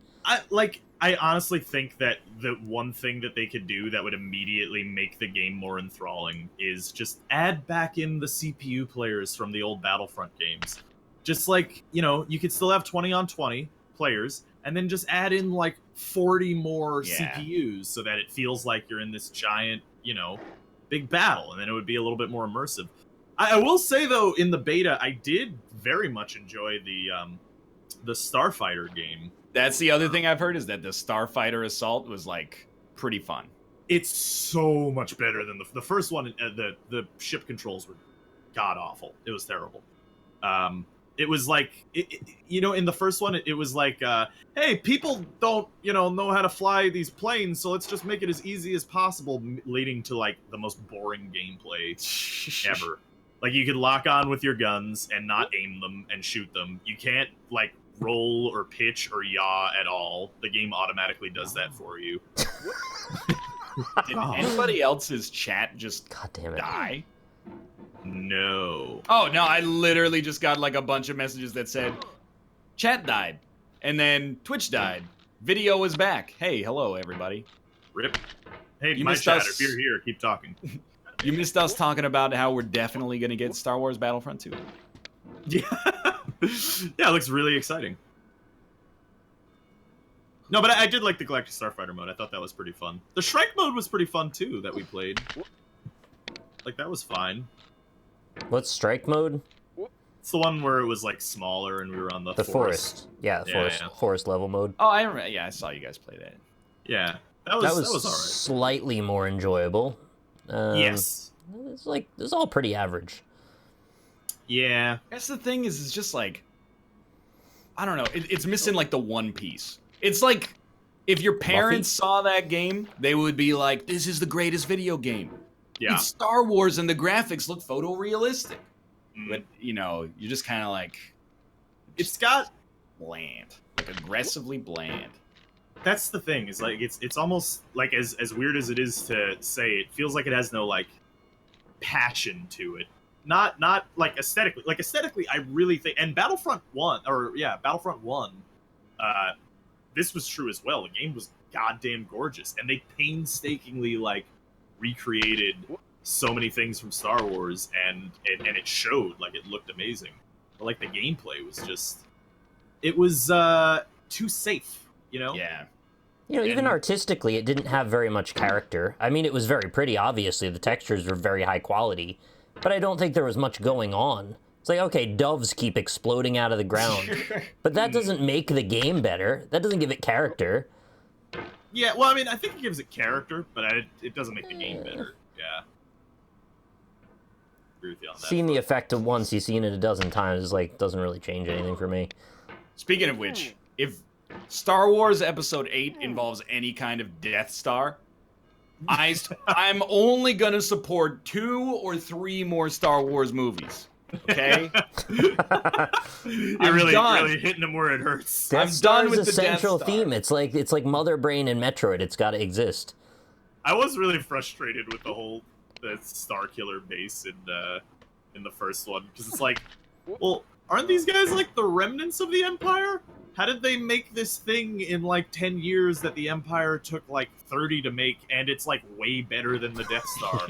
I honestly think that the one thing that they could do that would immediately make the game more enthralling is just add back in the CPU players from the old Battlefront games. Just like, you could still have 20 on 20 players, and then just add in like 40 more CPUs so that it feels like you're in this giant, big battle, and then it would be a little bit more immersive. I will say though, in the beta, I did very much enjoy the Starfighter game. That's the other thing I've heard, is that the Starfighter Assault was like pretty fun. It's so much better than the first one. The ship controls were god awful. It was terrible. It was like, in the first one, it was like, hey, people don't, know how to fly these planes, so let's just make it as easy as possible, leading to, like, the most boring gameplay ever. Like, you could lock on with your guns and not aim them and shoot them. You can't, like, roll or pitch or yaw at all. The game automatically does that for you. Did anybody else's chat just die? No. Oh, no, I literally just got like a bunch of messages that said, chat died, and then Twitch died. Video is back. Hey, hello, everybody. Rip. Hey, you my chat, if you're here, keep talking. You missed us talking about how we're definitely going to get Star Wars Battlefront 2. Yeah. Yeah, it looks really exciting. No, but I did like the Galactic Starfighter mode. I thought that was pretty fun. The Shrike mode was pretty fun, too, that we played. Like, that was fine. What's strike mode? It's the one where it was like smaller and we were on the forest. Yeah, forest level mode. Oh, I remember. Yeah, I saw you guys play that. Yeah, that was all right. Slightly more enjoyable. Yes. It's all pretty average. Yeah. That's the thing is, it's just like, I don't know. It's missing like the one piece. It's like if your parents saw that game, they would be like, "This is the greatest video game." Yeah. It's Star Wars and the graphics look photorealistic. But you're just kind of like, it's got bland, like aggressively bland. That's the thing. Is like it's almost like as weird as it is to say, it feels like it has no like passion to it. Not like aesthetically. Like aesthetically, I really think. And Battlefront 1, this was true as well. The game was goddamn gorgeous, and they painstakingly like recreated so many things from Star Wars, and it showed. Like it looked amazing, but like the gameplay was just, it was too safe. Yeah. Even artistically, it didn't have very much character. I mean, it was very pretty. Obviously, the textures were very high quality. But I don't think there was much going on. It's like, okay, doves keep exploding out of the ground. But that doesn't make the game better. That doesn't give it character. Yeah, well, I mean, I think it gives it character, but it doesn't make the game better. Yeah. Agree with you on that. Seeing the effect of once, you've seen it a dozen times, doesn't really change anything for me. Speaking of which, if Star Wars Episode 8 involves any kind of Death Star, I'm only gonna support 2 or 3 more Star Wars movies. Okay, you're really hitting them where it hurts. I'm done with the central theme. It's like Mother Brain and Metroid. It's got to exist. I was really frustrated with the Star Killer base in the first one, because it's like, well, aren't these guys like the remnants of the Empire? How did they make this thing in like 10 years that the Empire took like 30 to make, and it's like way better than the Death Star?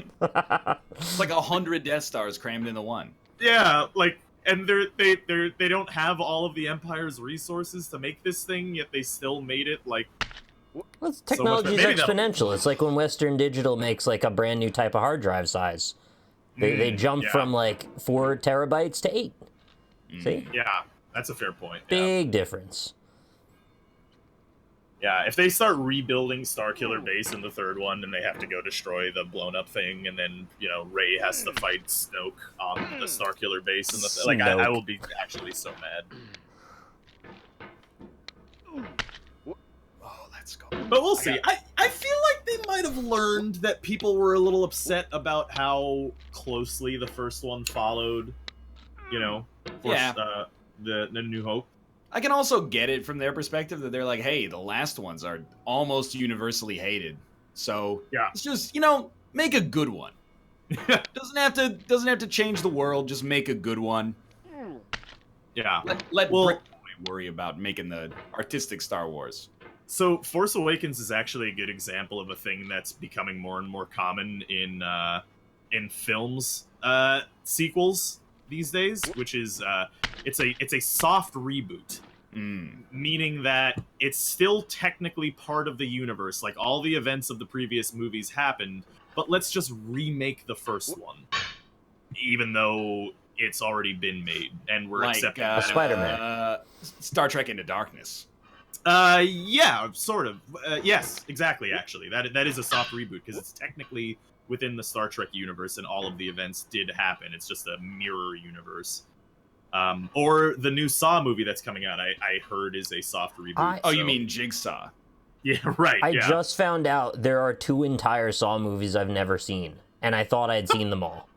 It's like 100 Death Stars crammed into one. Yeah, like, and they don't have all of the Empire's resources to make this thing, yet they still made it like. Well, technology is exponential. It's like when Western Digital makes like a brand new type of hard drive size. They jump from like 4 terabytes to 8. See? Yeah. That's a fair point. Big difference. Yeah, if they start rebuilding Starkiller Base in the third one, and they have to go destroy the blown up thing, and then Rey has to fight Snoke on the Starkiller Base, and I will be actually so mad. Oh, let's go. But we'll see. I feel like they might have learned that people were a little upset about how closely the first one followed. The New Hope. I can also get it from their perspective that they're like, hey, the last ones are almost universally hated. So it's just, make a good one. doesn't have to change the world, just make a good one. Yeah. Let Brick Boy worry about making the artistic Star Wars. So Force Awakens is actually a good example of a thing that's becoming more and more common in films sequels these days, which is it's a soft reboot, meaning that it's still technically part of the universe. Like all the events of the previous movies happened, but let's just remake the first one, even though it's already been made, and we're accepting Spider-Man, Star Trek Into Darkness. Yeah, sort of. Yes, exactly. Actually, that is a soft reboot because it's technically within the Star Trek universe, and all of the events did happen. It's just a mirror universe. Or the new Saw movie that's coming out, I heard is a soft reboot. You mean Jigsaw? Yeah, right. I just found out there are 2 entire Saw movies I've never seen, and I thought I'd seen them all.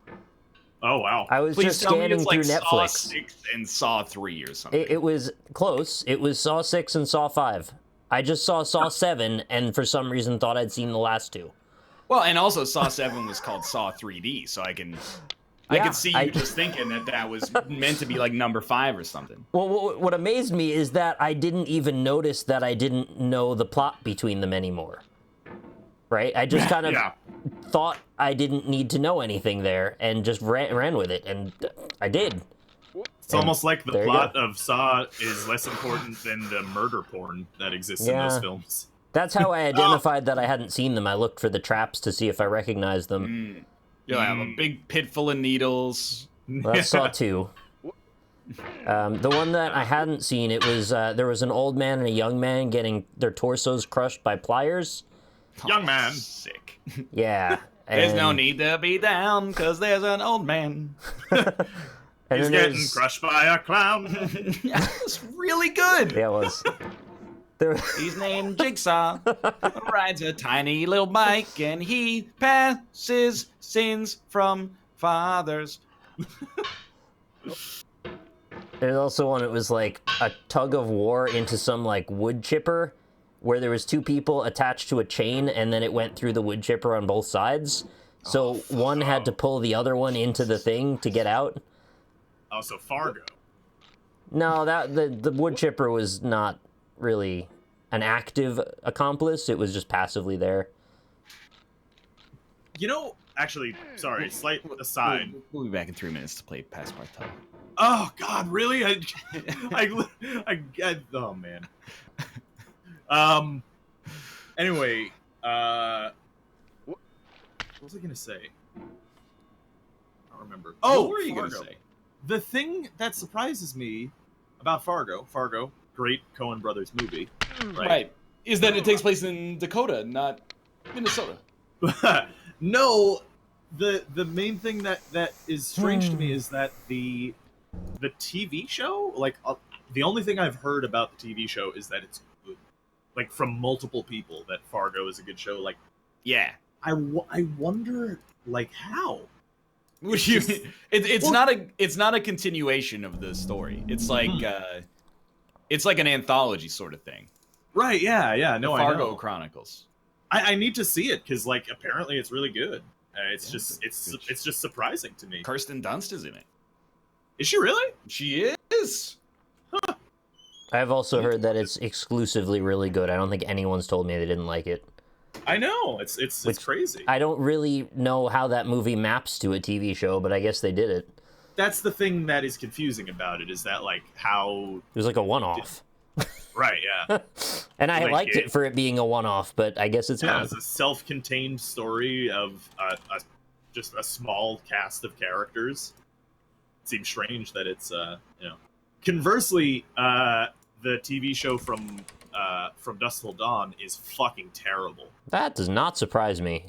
Oh, wow. I was just scanning through Netflix. Saw 6 and Saw 3 or something. It was close. It was Saw 6 and Saw 5. I just saw Saw 7, and for some reason thought I'd seen the last 2. Well, and also Saw 7 was called Saw 3D, so I can see you just thinking that was meant to be like number 5 or something. Well, what amazed me is that I didn't even notice that I didn't know the plot between them anymore. Right? I just kind of thought I didn't need to know anything there and just ran with it, and I did. It's almost like the plot of Saw is less important than the murder porn that exists in those films. That's how I identified that I hadn't seen them. I looked for the traps to see if I recognized them. You'll have a big pit full of needles. Well, I saw 2. The one that I hadn't seen, it was there was an old man and a young man getting their torsos crushed by pliers. Young man. Sick. Yeah, There's no need to be down, because there's an old man. He's getting crushed by a clown. Yeah, it's really good. Yeah, it was. He's named Jigsaw, rides a tiny little bike, and he passes sins from fathers. There's also one, it was like a tug of war into some like wood chipper where there was two people attached to a chain and then it went through the wood chipper on both sides. So one had to pull the other one into the thing to get out. Oh, so Fargo. No, the wood chipper was not really an active accomplice. It was just passively there. You know, actually, sorry, slight aside. We'll be back in 3 minutes to play Passpartout. Oh God, really? Oh man. Anyway, what was I gonna say? I don't remember. Oh, what were you Fargo. gonna say? The thing that surprises me about Fargo, great Coen Brothers movie, Right. Is that it takes place in Dakota, not Minnesota. No, the main thing that is strange to me is that the TV show, like the only thing I've heard about the TV show is that it's good, like from multiple people, that Fargo is a good show. Like, Yeah. I wonder, like, how. What do you mean? It's not a continuation of the story. It's like it's like an anthology sort of thing. Right? Yeah. No, the Fargo I know. Chronicles. I need to see it because, like, apparently it's really good. It's just surprising to me. Kirsten Dunst is in it. Is she really? She is. Huh. I've also heard that it's exclusively really good. I don't think anyone's told me they didn't like it. I know, it's crazy. I don't really know how that movie maps to a TV show, but I guess they did it. That's the thing that is confusing about it, is that, like, how... It was like a one-off. Right, yeah. And I Like liked it for it being a one-off, but I guess it's not. It's a self-contained story of just a small cast of characters. It seems strange that it's, Conversely, the TV show from Dusk Till Dawn is fucking terrible. That does not surprise me.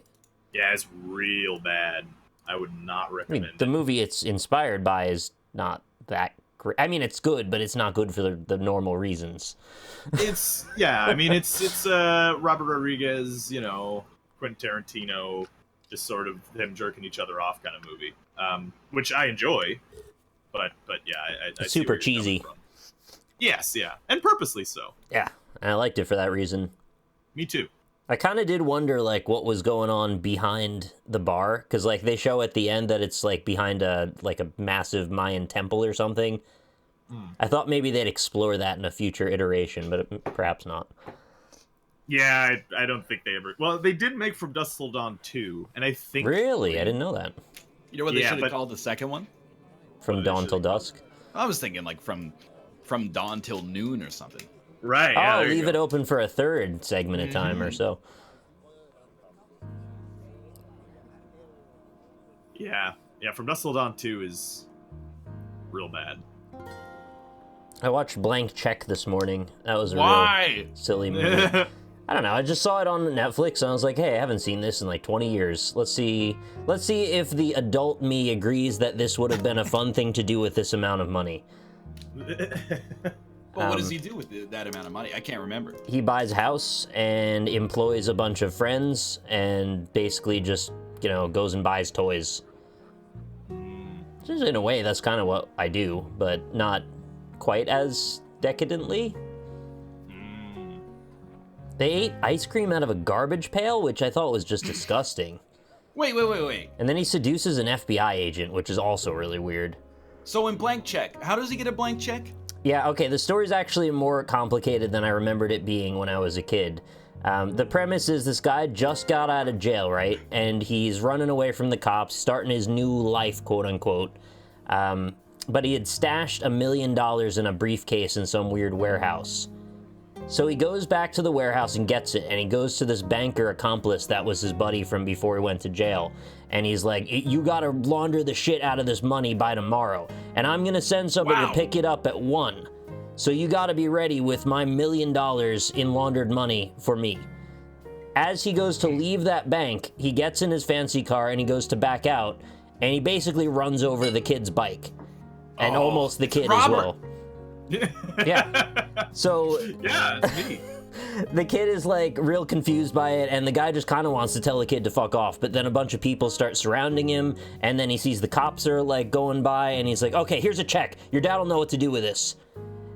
Yeah, it's real bad. I would not recommend the movie it's inspired by is not that great. I mean, it's good, but it's not good for the normal reasons. It's Robert Rodriguez, Quentin Tarantino, just sort of them jerking each other off kind of movie, which I enjoy, but yeah, I It's see super where you're coming cheesy. from. Yes, yeah, and purposely so. Yeah, and I liked it for that reason. Me too. I kind of did wonder, like, what was going on behind the bar, because, like, they show at the end that it's, like, behind a massive Mayan temple or something. I thought maybe they'd explore that in a future iteration, but perhaps not. Yeah, I don't think they ever... Well, they did make From Dusk Till Dawn 2, and I think... Really? I didn't know that. You know what they should have called the second one? From Dawn Till Dusk? I was thinking, like, from dawn till noon or something. Right, yeah, I'll leave it open for a third segment of time or so. Yeah, From Dusk Till Dawn 2 is real bad. I watched Blank Check this morning. That was a Why? real silly movie. I don't know. I just saw it on Netflix, and I was like, "Hey, I haven't seen this in like 20 years. Let's see if the adult me agrees that this would have been a fun thing to do with this amount of money." Well, what does he do with that amount of money? I can't remember. He buys a house and employs a bunch of friends, and basically just goes and buys toys. Just in a way, that's kind of what I do, but not quite as decadently. They ate ice cream out of a garbage pail, which I thought was just disgusting. Wait. And then he seduces an FBI agent, which is also really weird. So in Blank Check, how does he get a blank check? Yeah, okay, the story's actually more complicated than I remembered it being when I was a kid. The premise is this guy just got out of jail, right? And he's running away from the cops, starting his new life, quote unquote. But he had stashed $1 million in a briefcase in some weird warehouse. So he goes back to the warehouse and gets it, and he goes to this banker accomplice that was his buddy from before he went to jail. And he's like, "You gotta launder the shit out of this money by tomorrow, and I'm gonna send somebody to pick it up at 1. So you gotta be ready with my $1 million in laundered money for me." As he goes to leave that bank, he gets in his fancy car and he goes to back out, and he basically runs over the kid's bike. And almost the kid as well. Yeah. So... Yeah, it's me. The kid is like real confused by it, and the guy just kind of wants to tell the kid to fuck off, but then a bunch of people start surrounding him, and then he sees the cops are like going by, and he's like, okay, here's a check. Your dad will know what to do with this.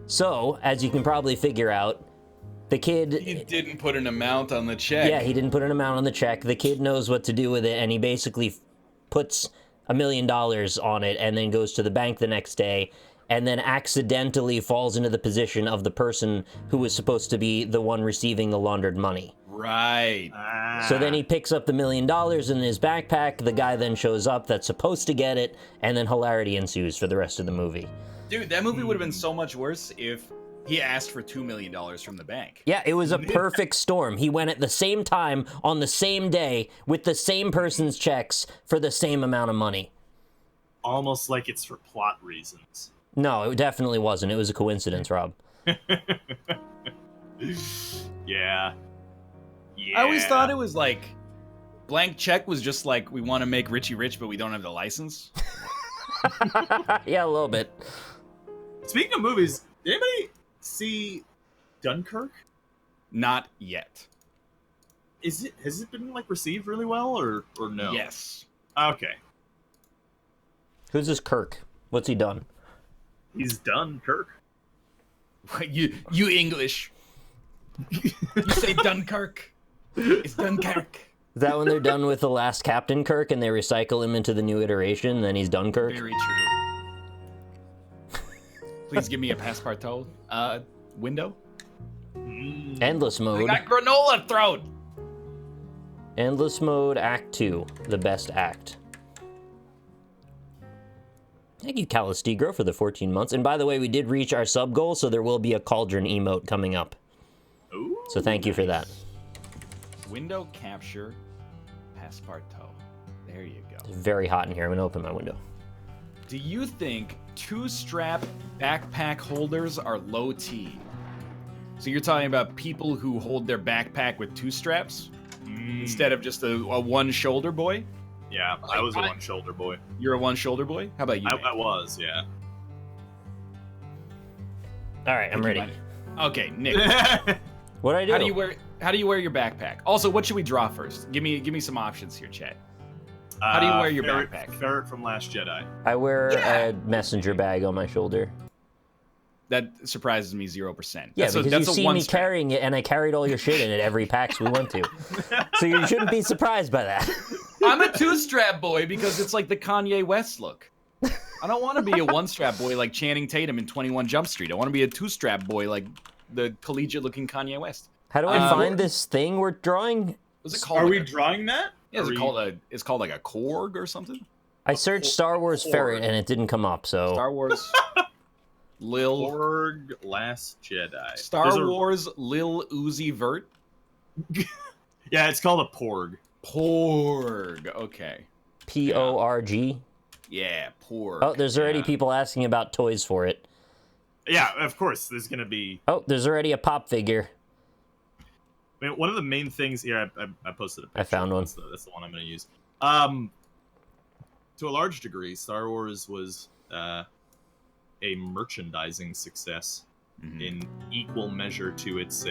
So, as you can probably figure out, the kid... He didn't put an amount on the check. Yeah, he didn't put an amount on the check. The kid knows what to do with it, and he basically puts $1 million on it, and then goes to the bank the next day, and then accidentally falls into the position of the person who was supposed to be the one receiving the laundered money. Right. So then he picks up the $1 million in his backpack, the guy then shows up that's supposed to get it, and then hilarity ensues for the rest of the movie. Dude, that movie would have been so much worse if he asked for $2 million from the bank. Yeah, it was a perfect storm. He went at the same time, on the same day, with the same person's checks for the same amount of money. Almost like it's for plot reasons. No, it definitely wasn't. It was a coincidence, Rob. Yeah. I always thought it was like, blank check was just like, we want to make Richie rich, but we don't have the license. Yeah, a little bit. Speaking of movies, did anybody see Dunkirk? Not yet. Has it been like received really well or no? Yes. Okay. Who's this Kirk? What's he done? He's done, Kirk. You English. You say Dunkirk. It's Dunkirk. Is that when they're done with the last Captain Kirk and they recycle him into the new iteration, and then he's Dunkirk? Very true. Please give me a Passpartout window. Endless I mode. got granola throat. Endless mode, Act 2. The best act. Thank you, Calistigro, for the 14 months. And by the way, we did reach our sub goal, so there will be a cauldron emote coming up. Ooh, So thank you for that. Window capture Passpartout. There you go. It's very hot in here. I'm going to open my window. Do you think two-strap backpack holders are low T? So you're talking about people who hold their backpack with two straps instead of just a one shoulder boy? Yeah, I was a one-shoulder boy. You're a one shoulder boy? How about you? I was, yeah. All right, I'm ready. Okay, Nick. What do I do? How do you wear your backpack? Also, what should we draw first? Give me some options here, Chat. How do you wear your backpack? Ferret from Last Jedi. I wear a messenger bag on my shoulder. That surprises me 0%. Yeah, because you see me carrying it, and I carried all your shit in at every PAX we went to. So you shouldn't be surprised by that. I'm a two-strap boy because it's like the Kanye West look. I don't want to be a one-strap boy like Channing Tatum in 21 Jump Street. I want to be a two-strap boy like the collegiate-looking Kanye West. How do I find this thing we're drawing? What's it called? Are we drawing that? Yeah, it's called like a Korg or something? I searched Star Wars Ferret, and it didn't come up, so... Star Wars... Korg Last Jedi. Star Wars Lil Uzi Vert? Yeah, it's called a Porg. Porg. Okay. P-O-R-G? Yeah, Porg. Oh, there's already people asking about toys for it. Yeah, of course. There's going to be... Oh, there's already a pop figure. I mean, one of the main things here, I posted a picture. I found one. That's the one I'm going to use. To a large degree, Star Wars was a merchandising success in equal measure to its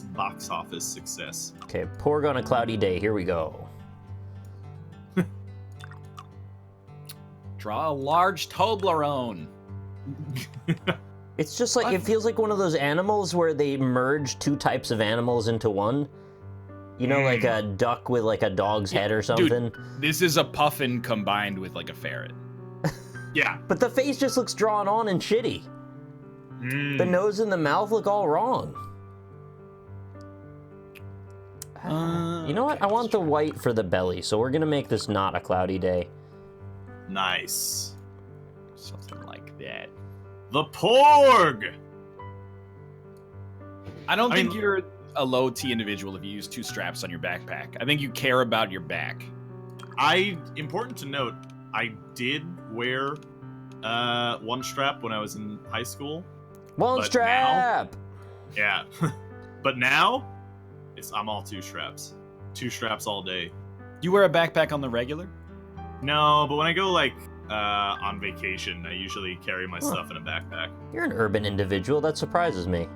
box office success. Okay, Porg on a cloudy day. Here we go. Draw a large Toblerone. It's just like, it feels like one of those animals where they merge two types of animals into one. You know, like a duck with like a dog's head or something. Dude, this is a puffin combined with like a ferret. Yeah. But the face just looks drawn on and shitty. The nose and the mouth look all wrong. You know what? I want the white for the belly, so we're gonna make this not a cloudy day. Nice. Something like that. The Porg! I don't think you're a low T individual if you use two straps on your backpack. I think you care about your back. Important to note, I did wear one strap when I was in high school. One strap! Yeah. But now, I'm all 2 straps. 2 straps all day. You wear a backpack on the regular? No, but when I go like on vacation, I usually carry my stuff in a backpack. You're an urban individual. That surprises me.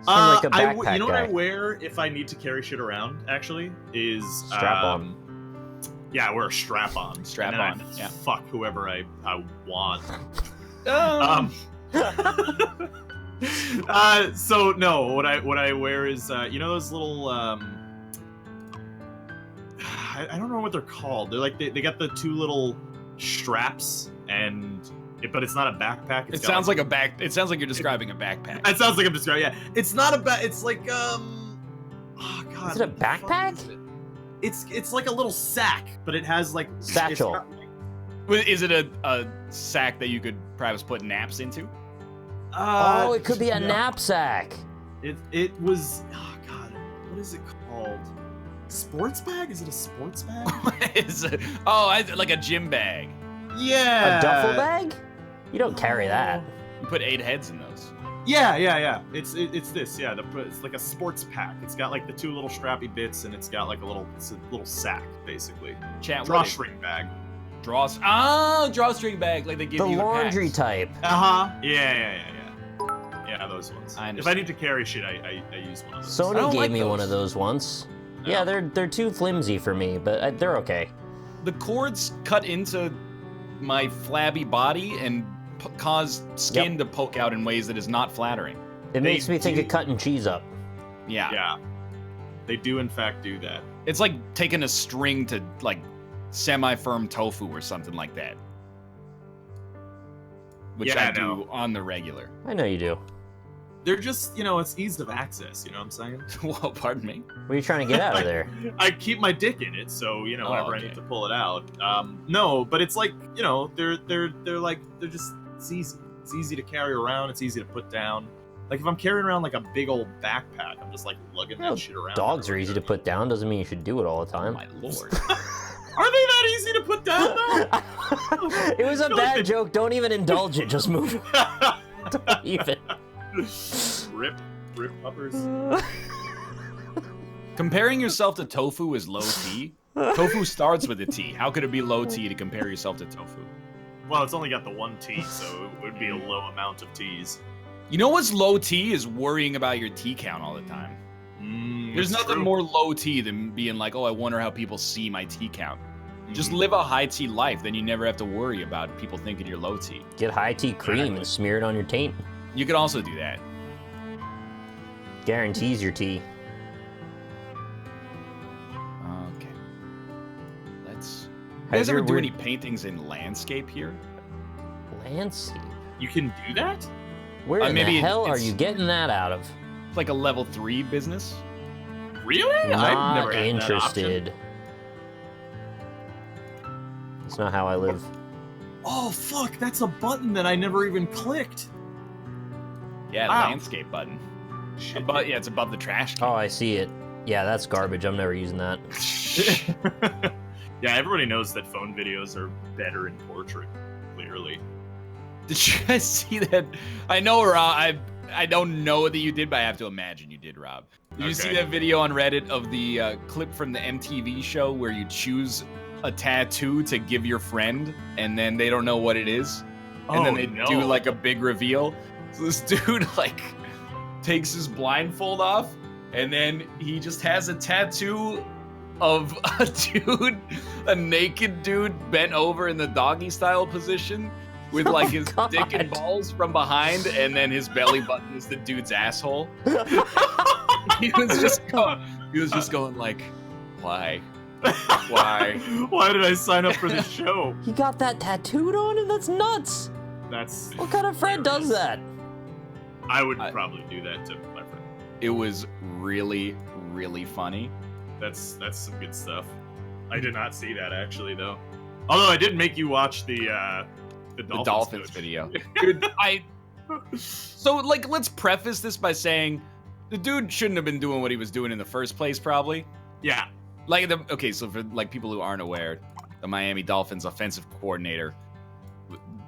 Seem like a backpack you know what guy. I wear if I need to carry shit around? Actually, is Strap on. Yeah, I wear a strap on. Strap and on. then I Yeah. Fuck whoever I want. So no, what I wear is you know those little I don't know what they're called. They're like they got the 2 little straps but it's not a backpack. It sounds like a back. It sounds like you're describing a backpack. It sounds like I'm describing. Yeah, it's not a it's like Oh god. Is it a backpack? It's like a little sack, but it has like Satchel. Is it a sack that you could perhaps put naps into? Oh, it could be a no. knapsack. It was. Oh god, what is it called? Sports bag? Is it a sports bag? Is it, like a gym bag. Yeah. A duffel bag? You don't carry that. You put 8 heads in those. Yeah. It's this. Yeah, it's like a sports pack. It's got like the 2 little strappy bits, and it's got like a little sack basically. Drawstring bag. Drawstring bag, like they give The you. laundry packs. type. Yeah, those ones. I If I need to carry shit, I use one of those. Sony don't gave like me one those. of those once. No. Yeah, they're too flimsy for me, but they're okay. The cords cut into my flabby body and cause skin to poke out in ways that is not flattering. It makes me think do- of cutting cheese up. Yeah. Yeah, they do in fact do that. It's like taking a string to like semi-firm tofu or something like that. Which Yeah, I I do know. on the regular. I know you do. They're just, it's ease of access. You know what I'm saying? Whoa, pardon me. What are you trying to get out of there? I keep my dick in it, so whenever I okay. need to pull it out. No, but it's like they're like it's easy. It's easy to carry around. It's easy to put down. Like if I'm carrying around like a big old backpack, I'm just like lugging Well, that shit around. Dogs are easy to put down. Doesn't mean you should do it all the Oh time. my lord. Are they that easy to put down though? It was a bad joke. Don't even indulge it. Just move. Don't even. Rip uppers. Comparing yourself to tofu is low T. Tofu starts with a T. How could it be low T to compare yourself to tofu? Well, it's only got the 1 T, so it would be a low amount of T's. You know what's low T is worrying about your T count all the time. There's It's nothing true. more low T than being like, oh, I wonder how people see my T count. Just live a high T life, then you never have to worry about people thinking you're low T. Get high tea cream Exactly. and smear it on your taint. You could also do that. Guarantees your tea. Okay. Let's. You How's guys ever your do weird- any paintings in landscape here? Landscape. You can do that? Where in maybe the hell are it's- you getting that out of? It's like a level 3 business. Really? I've Not never had that option. interested. That's not how I live. Oh fuck! That's a button that I never even clicked. Yeah, Wow. landscape button. Shit. Yeah, it's above the trash can. Oh, I see it. Yeah, that's garbage. I'm never using that. Yeah, everybody knows that phone videos are better in portrait. Clearly. Did you guys see that? I know, Rob. I don't know that you did, but I have to imagine you did, Rob. Did you see Okay. that video on Reddit of the clip from the MTV show where you choose a tattoo to give your friend, and then they don't know what it is, and then they do like a big reveal? So this dude like takes his blindfold off, and then he just has a tattoo of a naked dude bent over in the doggy style position with like his God. dick and balls from behind, and then his belly button is the dude's asshole. He was just going like, why? Why? Why did I sign up for this show? He got that tattooed on him? That's nuts! That's What kind of friend does that? I would probably do that to my friend. It was really, really funny. That's some good stuff. I did not see that actually though. Although I did make you watch the Dolphins coach. video. Dude, so like let's preface this by saying the dude shouldn't have been doing what he was doing in the first place, probably. Yeah. Okay, so for like people who aren't aware, the Miami Dolphins offensive coordinator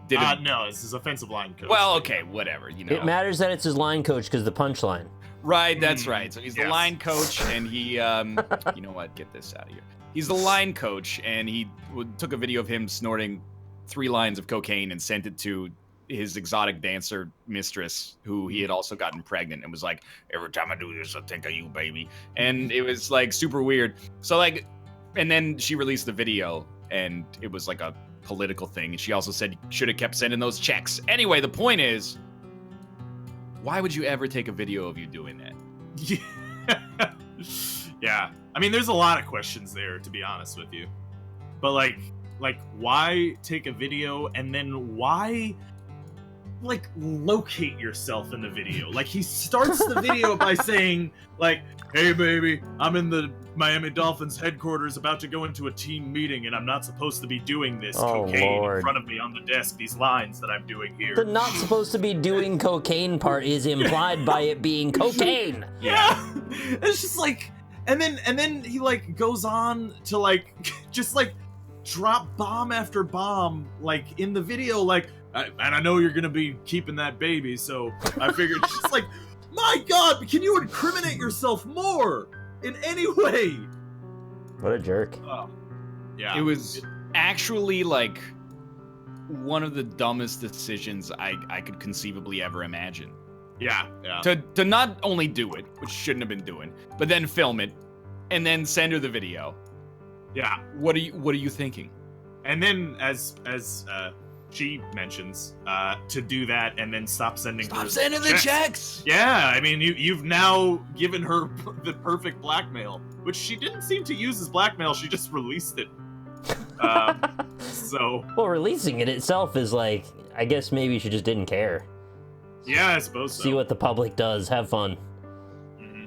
did No, this is offensive line coach. well, okay, whatever, you know. It matters that it's his line coach because the punchline. Right, that's right. So he's the Yes. line coach, and he, you know what? Get this out of here. He's the line coach, and he took a video of him snorting 3 lines of cocaine and sent it to his exotic dancer mistress, who he had also gotten pregnant, and was like, every time I do this, I think of you, baby. And it was like super weird. So like, and then she released the video, and it was like a political thing. And she also said, should have kept sending those checks. Anyway, the point is, why would you ever take a video of you doing that? Yeah. I mean, there's a lot of questions there, to be honest with you. But like why take a video, and then why like locate yourself in the video? Like, he starts the video by saying like, hey baby, I'm in the Miami Dolphins headquarters about to go into a team meeting, and I'm not supposed to be doing this cocaine in front of me on the desk, these lines that I'm doing here. The not supposed to be doing cocaine part is implied by it being cocaine. Yeah. It's just like, and then he like goes on to like just like drop bomb after bomb like in the video, like, and I know you're gonna be keeping that baby, so I figured just like, my God, can you incriminate yourself more in any way? What a jerk. Yeah. It was actually like one of the dumbest decisions I could conceivably ever imagine. Yeah. To not only do it, which shouldn't have been doing, but then film it and then send her the video. Yeah. What are you thinking? And then as she mentions, to do that and then stop sending the checks. Yeah, I mean, you've now given her the perfect blackmail, which she didn't seem to use as blackmail. She just released it. So. Well, releasing it itself is like, I guess maybe she just didn't care. Yeah, I suppose so. See what the public does. Have fun. Mm-hmm.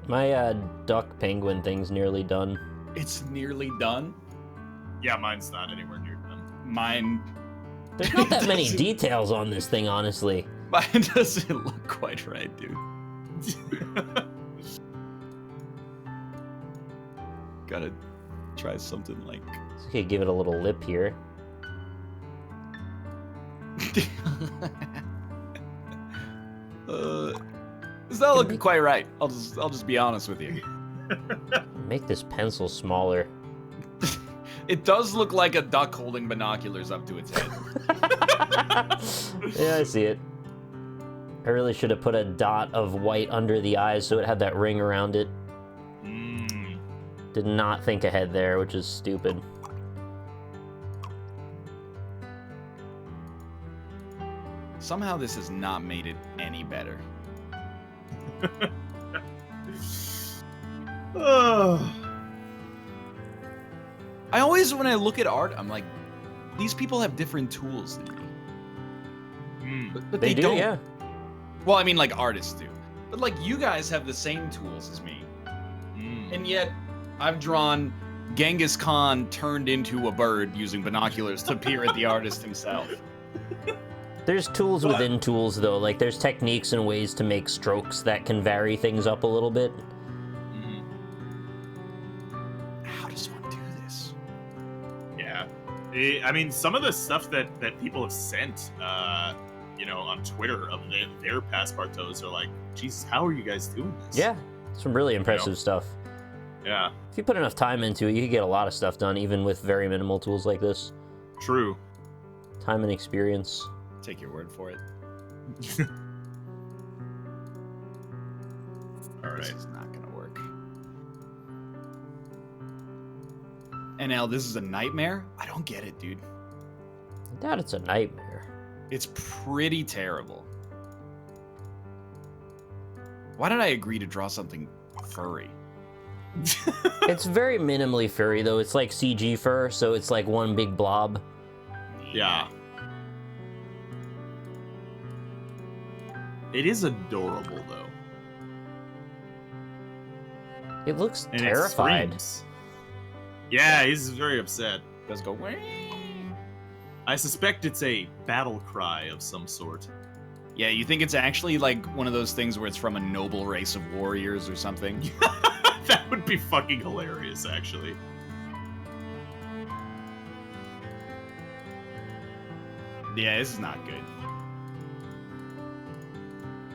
My duck penguin thing's nearly done. It's nearly done. Yeah, mine's not anywhere near done. Mine. There's not that many details on this thing, honestly. Mine doesn't look quite right, dude. Gotta try something like. Okay, give it a little lip here. It's not looking quite right. I'll just be honest with you. Make this pencil smaller. It does look like a duck holding binoculars up to its head. Yeah, I see it. I really should have put a dot of white under the eyes so it had that ring around it. Did not think ahead there, which is stupid. Somehow this has not made it any better. I always, when I look at art, I'm like, these people have different tools than me. But they do, don't. yeah. Well, I mean, like artists do. But like, you guys have the same tools as me. And yet, I've drawn Genghis Khan turned into a bird using binoculars to peer at the artist himself. There's tools within tools, though. Like, there's techniques and ways to make strokes that can vary things up a little bit. How does one do this? Yeah. I mean, some of the stuff that people have sent, on Twitter of their Passpartouts are like, Jesus, how are you guys doing this? Yeah, some really impressive stuff. Yeah. If you put enough time into it, you could get a lot of stuff done, even with very minimal tools like this. True. Time and experience. Take your word for it. All right. This is not gonna work. NL, this is a nightmare? I don't get it, dude. I doubt it's a nightmare. It's pretty terrible. Why did I agree to draw something furry? It's very minimally furry, though. It's like CG fur, so it's like one big blob. Yeah. It is adorable, though. It looks And terrified. It screams. Yeah, he's very upset. It does go. I suspect it's a battle cry of some sort. Yeah, you think it's actually like one of those things where it's from a noble race of warriors or something? That would be fucking hilarious, actually. Yeah, this is not good.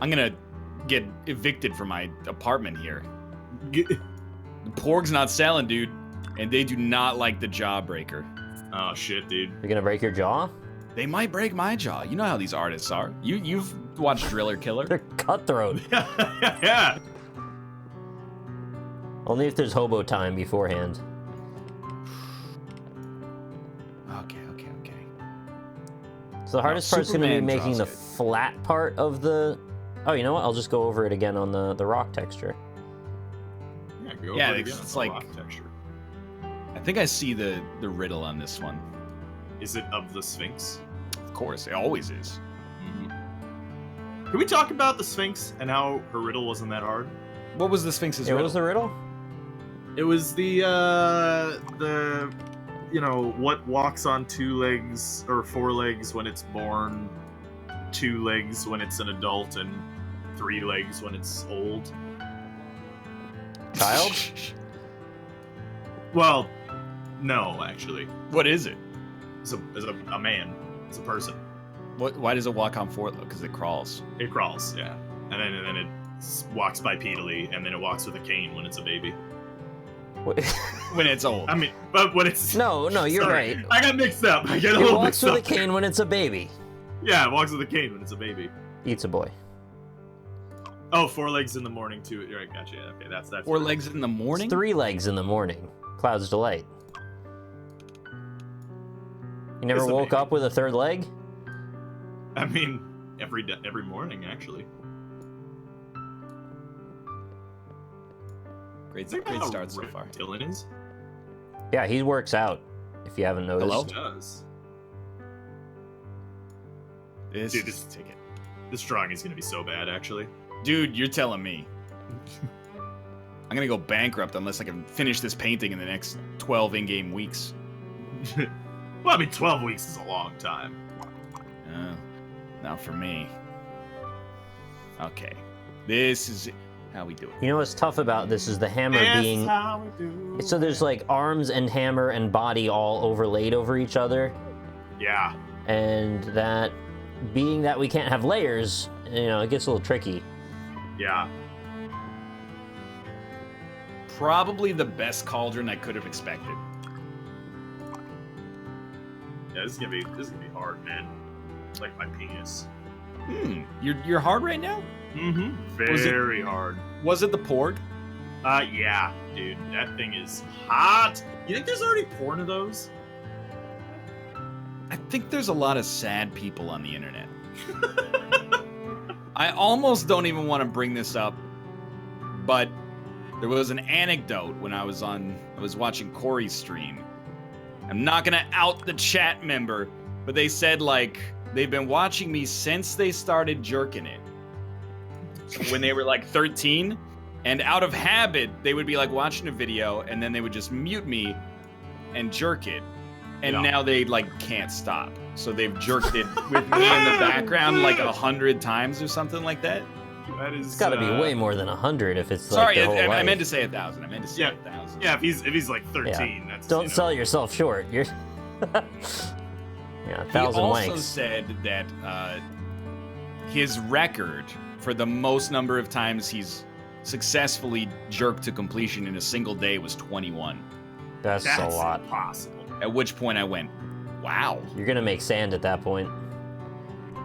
I'm gonna get evicted from my apartment here. The porg's not selling, dude, and they do not like the jawbreaker. Oh shit, dude. You're gonna break your jaw? They might break my jaw. You know how these artists are. You've watched Driller Killer. They're cutthroat. Yeah. Only if there's hobo time beforehand. Okay. So the hardest part's gonna be Superman making the draws good. flat part of the... Oh, you know what? I'll just go over it again on the rock texture. Yeah, it's like rock texture. I think I see the riddle on this one. Is it of the Sphinx? Of course, it always is. Can we talk about the Sphinx and how her riddle wasn't that hard? What was the Sphinx's It riddle? was the riddle? It was the what walks on 2 legs or 4 legs when it's born, 2 legs when it's an adult, and 3 legs when it's old. Child? Well, no, actually. What is it? It's a man. It's a person. Why does it walk on 4 though? Because it crawls. It crawls, yeah. And then it walks bipedally, and then it walks with a cane when it's a baby. When it's old. I mean, but when it's... No, you're Sorry, right. I got mixed up. I get a It little walks mixed with a up. cane when it's a baby. Yeah, it walks with a cane when it's a baby. Eats a boy. Oh, 4 legs in the morning, too. Right, gotcha. Yeah, okay, that's 4 legs in the morning? It's 3 legs in the morning. Cloud's delight. You never It's a woke baby. up with a 3rd leg? I mean, every morning, actually. Great Think about how start so ripped far. Dylan is. Yeah, he works out, if you haven't noticed. Hello? He does. This Dude, is a ticket. This drawing is gonna be so bad, actually. Dude, you're telling me. I'm gonna go bankrupt unless I can finish this painting in the next 12 in-game weeks. Well, I mean, 12 weeks is a long time. Not for me. Okay. This is how we do it. You know what's tough about this is the hammer being... how we do So there's like arms and hammer and body all overlaid over each other. Yeah. And that, being that we can't have layers, it gets a little tricky. Yeah. Probably the best cauldron I could have expected. Yeah, this is gonna be hard, man. It's like my penis. You're hard right now? Mm-hmm. Was it- Very hard. Was it the porg? Yeah, dude. That thing is hot. You think there's already porn of those? I think there's a lot of sad people on the internet. I almost don't even want to bring this up, but there was an anecdote when I was watching Corey's stream. I'm not gonna out the chat member, but they said like they've been watching me since they started jerking it. When they were like 13, and out of habit, they would be like watching a video and then they would just mute me and jerk it. And Yeah. now they like can't stop. So they've jerked it with me in the background like 100 times or something like that. That is. It's got to be way more than 100 if it's like Sorry, the whole I life. meant to say 1,000. I meant to say Yeah. 1,000. Yeah, if he's like 13, that's. Don't sell yourself short. You're... Yeah, 1,000 He also wanks. said that his record for the most number of times he's successfully jerked to completion in a single day was 21. That's a lot. Impossible. At which point I went, wow. You're gonna make sand at that point.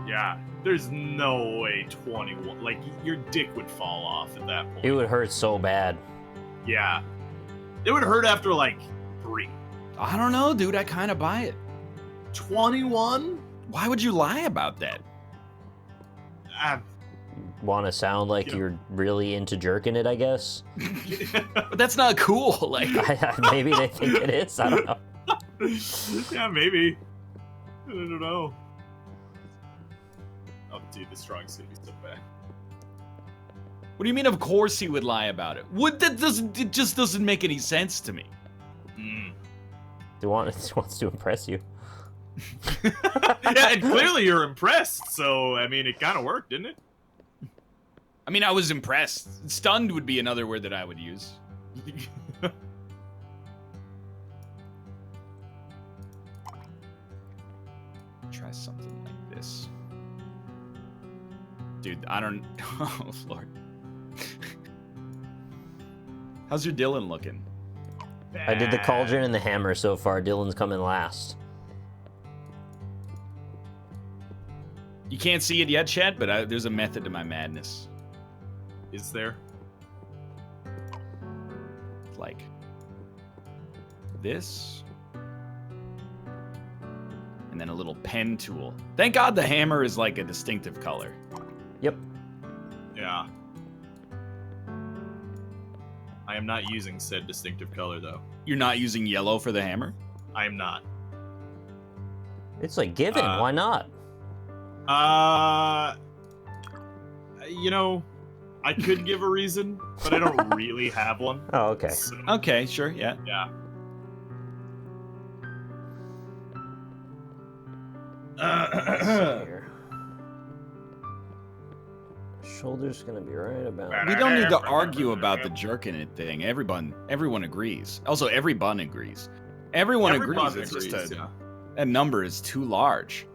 Yeah, there's no way 21. Like your dick would fall off at that point. It would hurt so bad. Yeah, it would hurt after like 3. I don't know, dude. I kind of buy it. 21? Why would you lie about that? Want to sound like Yeah. you're really into jerking it, I guess. But that's not cool. Like, Maybe they think it is. I don't know. Yeah, maybe. I don't know. Oh, dude, this drawing's gonna be so bad. what do you mean? Of course he would lie about it. It just doesn't make any sense to me. He wants to impress you. Yeah, and clearly you're impressed. So I mean, it kind of worked, didn't it? I mean, I was impressed. Stunned would be another word that I would use. Try something like this. Dude, I don't... Oh, Lord. How's your Dylan looking? I did the cauldron and the hammer so far. Dylan's coming last. You can't see it yet, Chet, but there's a method to my madness. Is there? Like this. And then a little pen tool. Thank God the hammer is like a distinctive color. Yep. Yeah. I am not using said distinctive color, though. You're not using yellow for the hammer? I am not. It's like given. Why not? You know, I could give a reason, but I don't really have one. Oh, okay. So, Okay, sure, yeah. yeah. Here. Shoulder's gonna be right about. We don't need to argue about the jerking it thing. Everyone agrees. Also, every bun agrees. Everyone agrees. It's just that number is too large.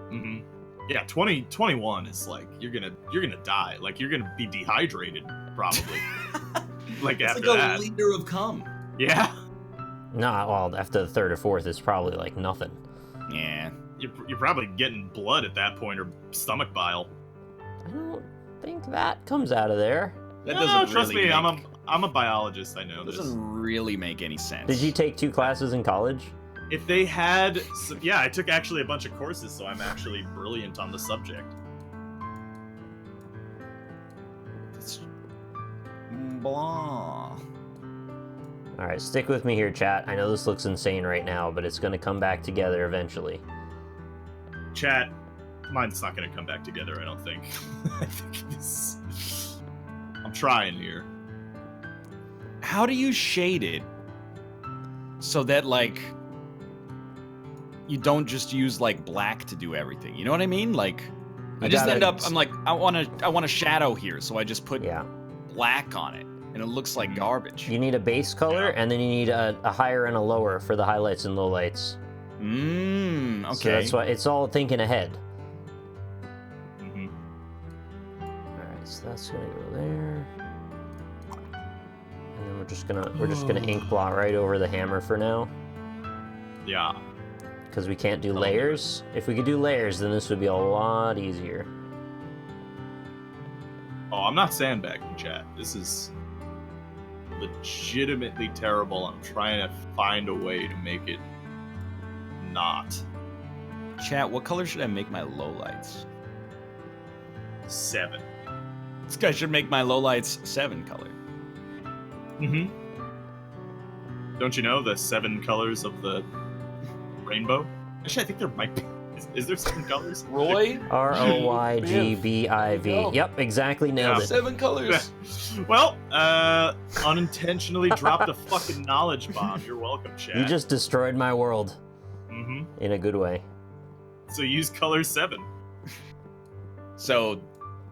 Mm-hmm. Yeah, 21 is like you're gonna die. Like you're gonna be dehydrated probably. Like it's after like that. a liter of cum. Yeah. Nah, well, after the third or fourth, it's probably like nothing. Yeah. You're probably getting blood at that point or stomach bile. I don't think that comes out of there. That doesn't trust really me. make, I'm a biologist. I know this. Doesn't really make any sense. Did you take 2 classes in college? If they had, yeah, I took actually a bunch of courses, so I'm actually brilliant on the subject. It's blah. All right, stick with me here, chat. I know this looks insane right now, but it's going to come back together eventually. Chat, mine's not going to come back together, I don't think. I think this... I'm trying here. How do you shade it so that, like, you don't just use, like, black to do everything? You know what I mean? Like, I just end up, I'm like, I want a shadow here, so I just put black on it, and it looks like garbage. You need a base color, and then you need a higher and a lower for the highlights and lowlights. Okay. So that's why it's all thinking ahead. Mm-hmm. Alright, so that's gonna go there. And then we're just gonna ink blot right over the hammer for now. Yeah. Because we can't do layers. If we could do layers, then this would be a lot easier. Oh, I'm not sandbagging, chat. This is legitimately terrible. I'm trying to find a way to make it not. Chat, what color should I make my lowlights? 7. This guy should make my lowlights 7 color. Mm-hmm. Don't you know the 7 colors of the rainbow? Actually, I think there might be. Is there 7 colors? Roy? ROYGBIV. Yep, exactly nailed it. 7 colors. Well, unintentionally dropped a fucking knowledge bomb. You're welcome, chat. You just destroyed my world. Mm-hmm. In a good way. So use color 7. So,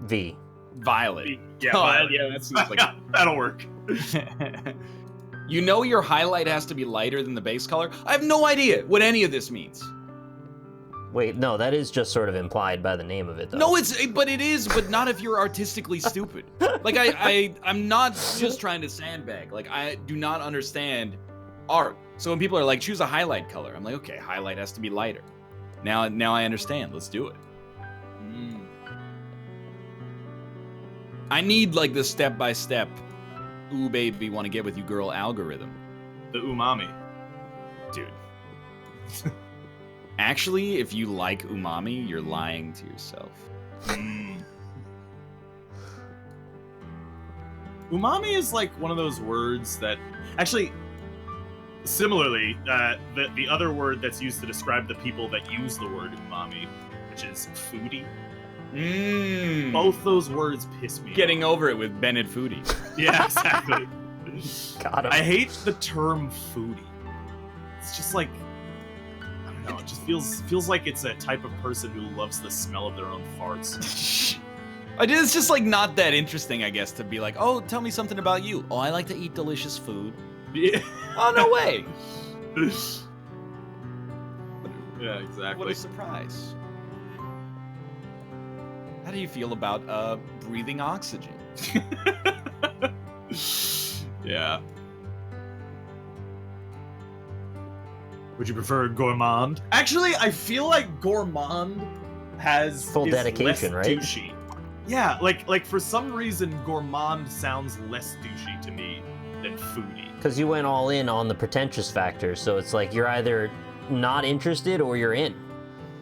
V. Violet. Yeah, violet. Yeah, that seems like that'll work. You know your highlight has to be lighter than the base color? I have no idea what any of this means. Wait, no, that is just sort of implied by the name of it, though. No, but not if you're artistically stupid. Like, I'm not just trying to sandbag. Like, I do not understand art. So when people are like, choose a highlight color, I'm like, okay, highlight has to be lighter. Now I understand. Let's do it. I need, like, the step-by-step, ooh, baby, want to get with you, girl algorithm. The umami. Dude. Actually, if you like umami, you're lying to yourself. Umami is like one of those words that... Actually, similarly, the other word that's used to describe the people that use the word umami, which is foodie. Both those words piss me Getting off. over it with Bennett Foodie. Yeah, exactly. Got him. I hate the term foodie. It's just like... I don't know, it just feels like it's a type of person who loves the smell of their own farts. It's just, like, not that interesting, I guess, to be like, oh, tell me something about you. Oh, I like to eat delicious food. Yeah. Oh, no way. Yeah, exactly. What a surprise. How do you feel about breathing oxygen? Yeah. Would you prefer gourmand? Actually, I feel like gourmand has Full is dedication, less right? douchey. Yeah, like for some reason, gourmand sounds less douchey to me than foodie. Because you went all in on the pretentious factor, so it's like you're either not interested or you're in.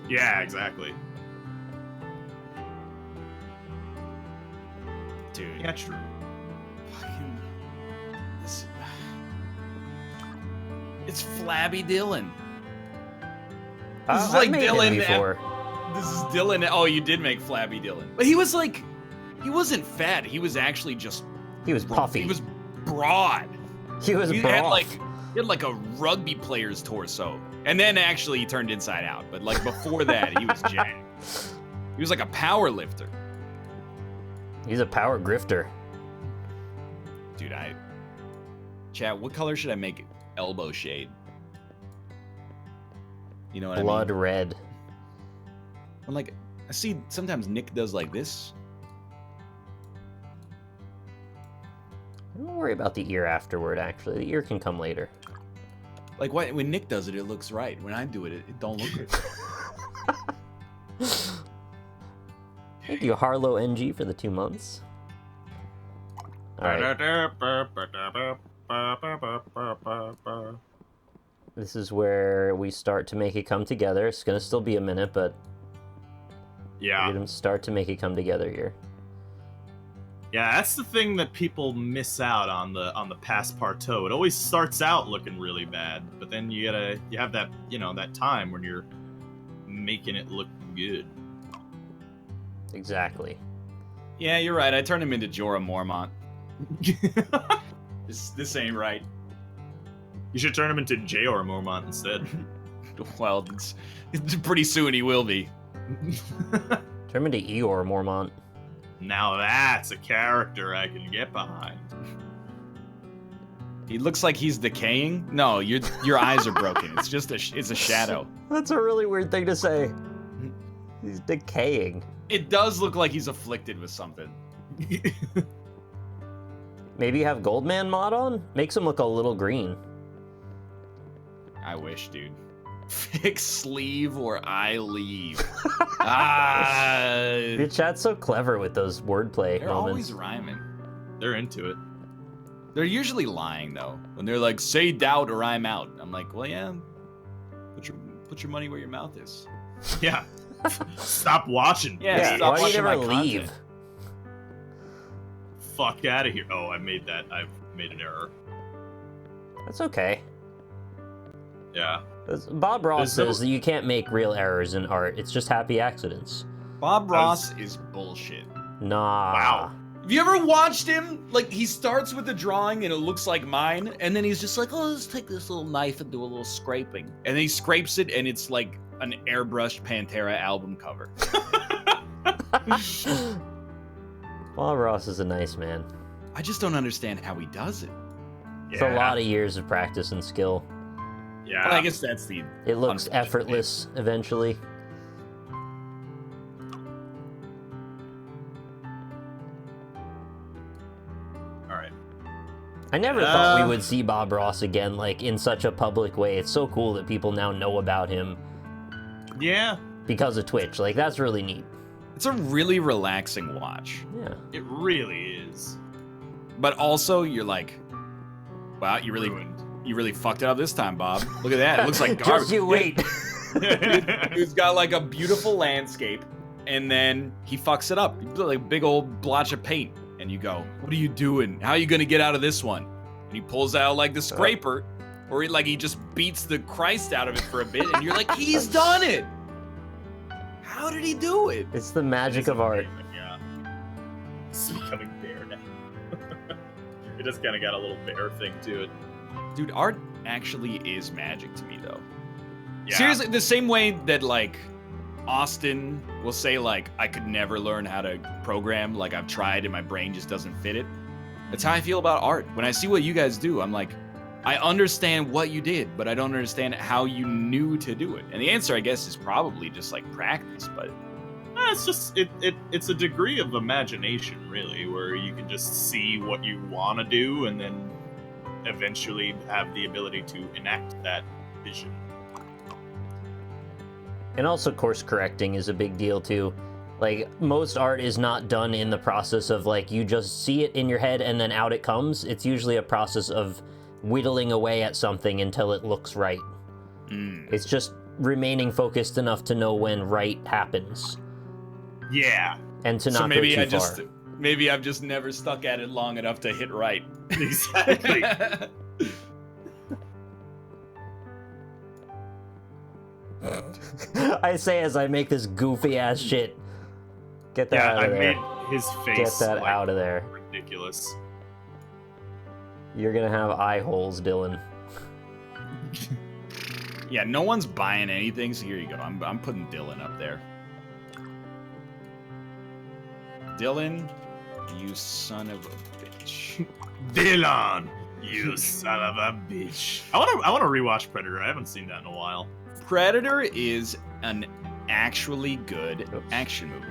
Yeah, exactly. Dude. Yeah, true. Fucking... It's Flabby Dylan. This is I've like made him Dylan before. This is Dylan. Oh, you did make Flabby Dylan. But he was like... He wasn't fat. He was actually just... He was puffy. He was broad. He was He broad. had like a rugby player's torso. And then actually he turned inside out. But like before that, he was jacked. He was like a power lifter. He's a power grifter. Dude, Chat, what color should I make elbow shade? You know what Blood I mean? red. I'm like, I see sometimes Nick does like this. Don't worry about the ear afterward, actually. The ear can come later. Like when Nick does it, it looks right. When I do it, it don't look good. Thank you, Harlow NG, for the 2 months. Alright. This is where we start to make it come together. It's gonna still be a minute, but Yeah. we're gonna start to make it come together here. Yeah, that's the thing that people miss out on the Passpartout. It always starts out looking really bad, but then you have that that time when you're making it look good. Exactly. Yeah, you're right. I turned him into Jorah Mormont. This ain't right. You should turn him into J.R. Mormont instead. Well, it's pretty soon he will be. Turn him into Eeyore Mormont. Now that's a character I can get behind. He looks like he's decaying. No, your eyes are broken. It's just it's a shadow. That's a really weird thing to say. He's decaying. It does look like he's afflicted with something. Maybe you have Goldman mod on? Makes him look a little green. I wish, dude. Fix sleeve or I leave. Your chat's so clever with those wordplay They're moments. always rhyming. They're into it. They're usually lying though. When they're like, "Say doubt or I'm out." I'm like, "Well, yeah. Put your money where your mouth is." Yeah. Stop watching. Yeah. Yeah, Stop why do you watching never my leave? content. Fuck out of here. Oh, I've made an error. That's okay. Yeah. Bob Ross There's no- says that you can't make real errors in art. It's just happy accidents. Bob Ross is bullshit. Nah. Wow. Have you ever watched him? Like, he starts with a drawing and it looks like mine, and then he's just like, "Oh, let's take this little knife and do a little scraping." And then he scrapes it, and it's like an airbrushed Pantera album cover. Bob Ross is a nice man. I just don't understand how he does it. It's a lot of years of practice and skill. Yeah. But I guess that's the... It looks unfortunate effortless eventually. All right. I never thought we would see Bob Ross again, like, in such a public way. It's so cool that people now know about him Yeah. because of Twitch. Like, that's really neat. It's a really relaxing watch. Yeah. It really is. But also, you're like, wow, you really fucked it up this time, Bob. Look at that. It looks like garbage. Just you wait. Dude's got like a beautiful landscape, and then he fucks it up. He put like a big old blotch of paint, and you go, "What are you doing? How are you gonna get out of this one?" And he pulls out like the scraper, or he just beats the Christ out of it for a bit, and you're like, "He's done it! How did he do it?" It's the magic of art. Yeah. It's becoming bear now. It just kind of got a little bear thing to it. Dude, art actually is magic to me, though. Yeah. Seriously, the same way that, like, Austin will say, like, "I could never learn how to program, like, I've tried and my brain just doesn't fit it." That's how I feel about art. When I see what you guys do, I'm like, I understand what you did, but I don't understand how you knew to do it. And the answer, I guess, is probably just, like, practice, but It's just it's a degree of imagination, really, where you can just see what you want to do and then eventually have the ability to enact that vision. And also course correcting is a big deal too. Like, most art is not done in the process of, like, you just see it in your head and then out it comes. It's usually a process of whittling away at something until it looks right. It's just remaining focused enough to know when right happens. Yeah. And to not So maybe go too far. Maybe I've just never stuck at it long enough to hit right. Exactly. I say as I make this goofy ass shit. Get that Yeah, out I of there. made his face Get that like, out of there. ridiculous. You're gonna have eye holes, Dylan. Yeah, no one's buying anything, so here you go. I'm putting Dylan up there. Dylan, you son of a bitch. Dylan, you son of a bitch. I want to rewatch Predator. I haven't seen that in a while. Predator is an actually good action movie.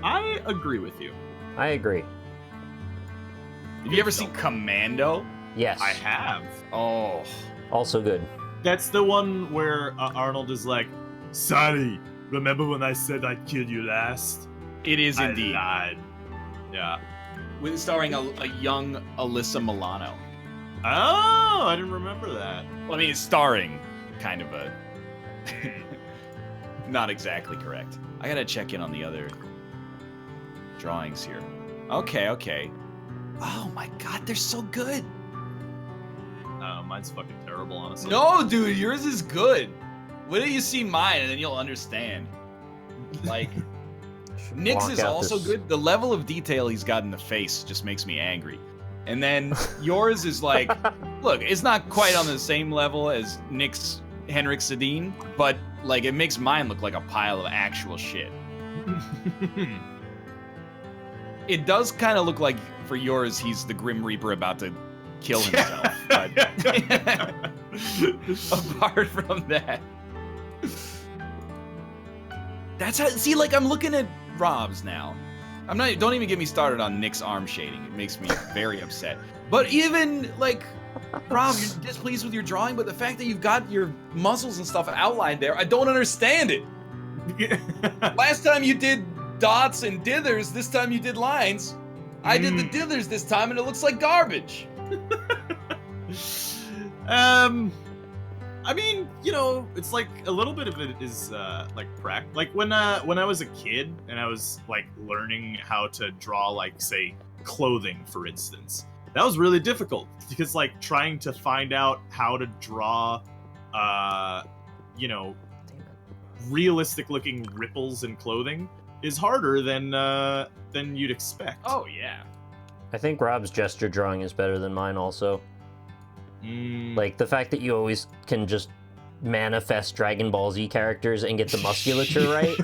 I agree with you. I agree. Have you ever seen Commando? Yes. I have. Oh, Also good. That's the one where Arnold is like, Sally, remember when I said I'd kill you last? it is I indeed. lied. Yeah. With starring a young Alyssa Milano. Oh, I didn't remember that. Well, I mean, starring, kind of a... Not exactly correct. I gotta check in on the other drawings here. Okay. Oh my god, they're so good. Mine's fucking terrible, honestly. No, dude, yours is good. Wait till you see mine, and then you'll understand. Like, Nick's Block is out also this- good. The level of detail he's got in the face just makes me angry. And then yours is like, look, it's not quite on the same level as Nick's Henrik Sedin, but like it makes mine look like a pile of actual shit. It does kind of look like for yours, he's the Grim Reaper about to kill himself. But apart from that, that's how. See, like I'm looking at Rob's now. I'm not. Don't even get me started on Nick's arm shading. It makes me very upset. But even like, Rob, you're displeased with your drawing, but the fact that you've got your muscles and stuff outlined there, I don't understand it. Last time you did dots and dithers. This time you did lines. I did the dithers this time, and it looks like garbage. I mean, you know, it's like a little bit of it is like like when I was a kid and I was like learning how to draw, like, say, clothing, for instance. That was really difficult because like trying to find out how to draw you know, realistic looking ripples in clothing is harder than you'd expect. Oh yeah. I think Rob's gesture drawing is better than mine also. Like, the fact that you always can just manifest Dragon Ball Z characters and get the musculature right.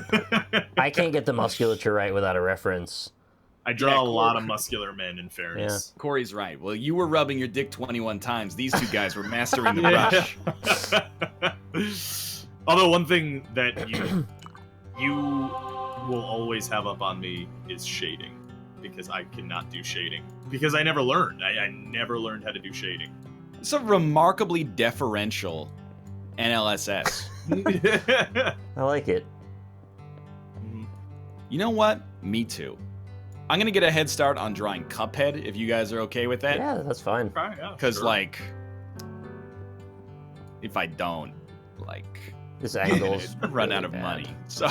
I can't get the musculature right without a reference. I draw a Corey. lot of muscular men, in fairness. Corey's right. Well, you were rubbing your dick 21 times. These two guys were mastering the brush. Although one thing that you will always have up on me is shading, because I cannot do shading because I never learned. I never learned how to do shading. It's a remarkably deferential NLSS. I like it. You know what? Me too. I'm gonna get a head start on drawing Cuphead if you guys are okay with that. Yeah, that's fine. Because like, if I don't, like, This angle's run out of money. So,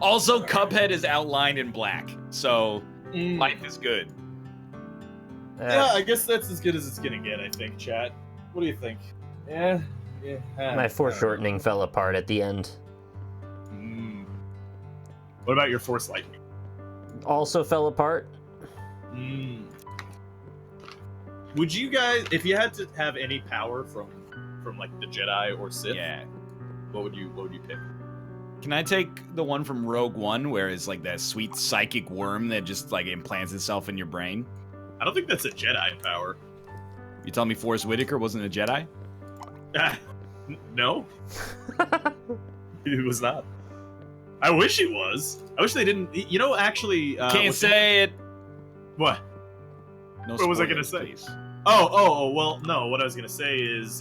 also Cuphead is outlined in black. So life is good. Yeah, I guess that's as good as it's gonna get, I think, chat. What do you think? Yeah. My foreshortening fell apart at the end. What about your Force Lightning? Also fell apart. Would you guys, if you had to have any power from like the Jedi or Sith, Yeah. what would you pick? Can I take the one from Rogue One where it's like that sweet psychic worm that just like implants itself in your brain? I don't think that's a Jedi power. You tell me Forrest Whitaker wasn't a Jedi? No. It was not. I wish he was. I wish they didn't. You know, actually, Can't say it. What? No What was I gonna spoilers, say? please. Oh, well, no. What I was gonna say is,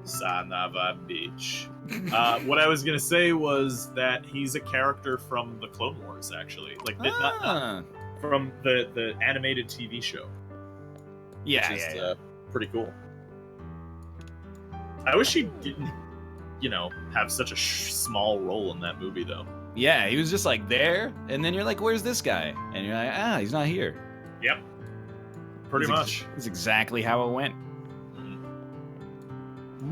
son of a bitch. What I was gonna say was that he's a character from the Clone Wars, actually, like not from the animated TV show. Yeah, Which is, yeah. pretty cool. I wish he didn't, have such a small role in that movie, though. Yeah, he was just like there, and then you're like, "Where's this guy?" And you're like, he's not here. Yep. Pretty much. That's exactly how it went.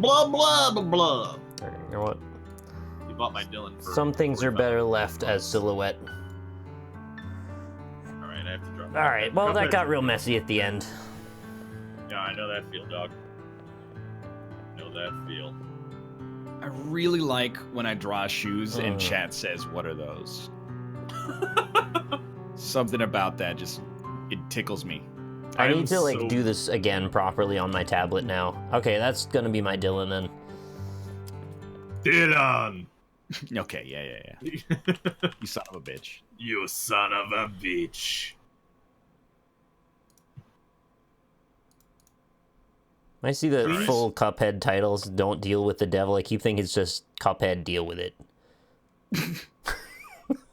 Blah blah blah blah. You know what? You bought my Dylan for Some things are better left as silhouette. All right, I have to drop. All right. Well, that got real messy at the end. Yeah, I know that feel, dog. I know that feel. I really like when I draw shoes and chat says, "What are those?" Something about that it tickles me. I need to do this again properly on my tablet now. Okay, that's gonna be my Dylan then. Dylan. Okay, yeah. You son of a bitch. You son of a bitch. I see the full Cuphead titles don't deal with the devil. I keep thinking it's just Cuphead, deal with it.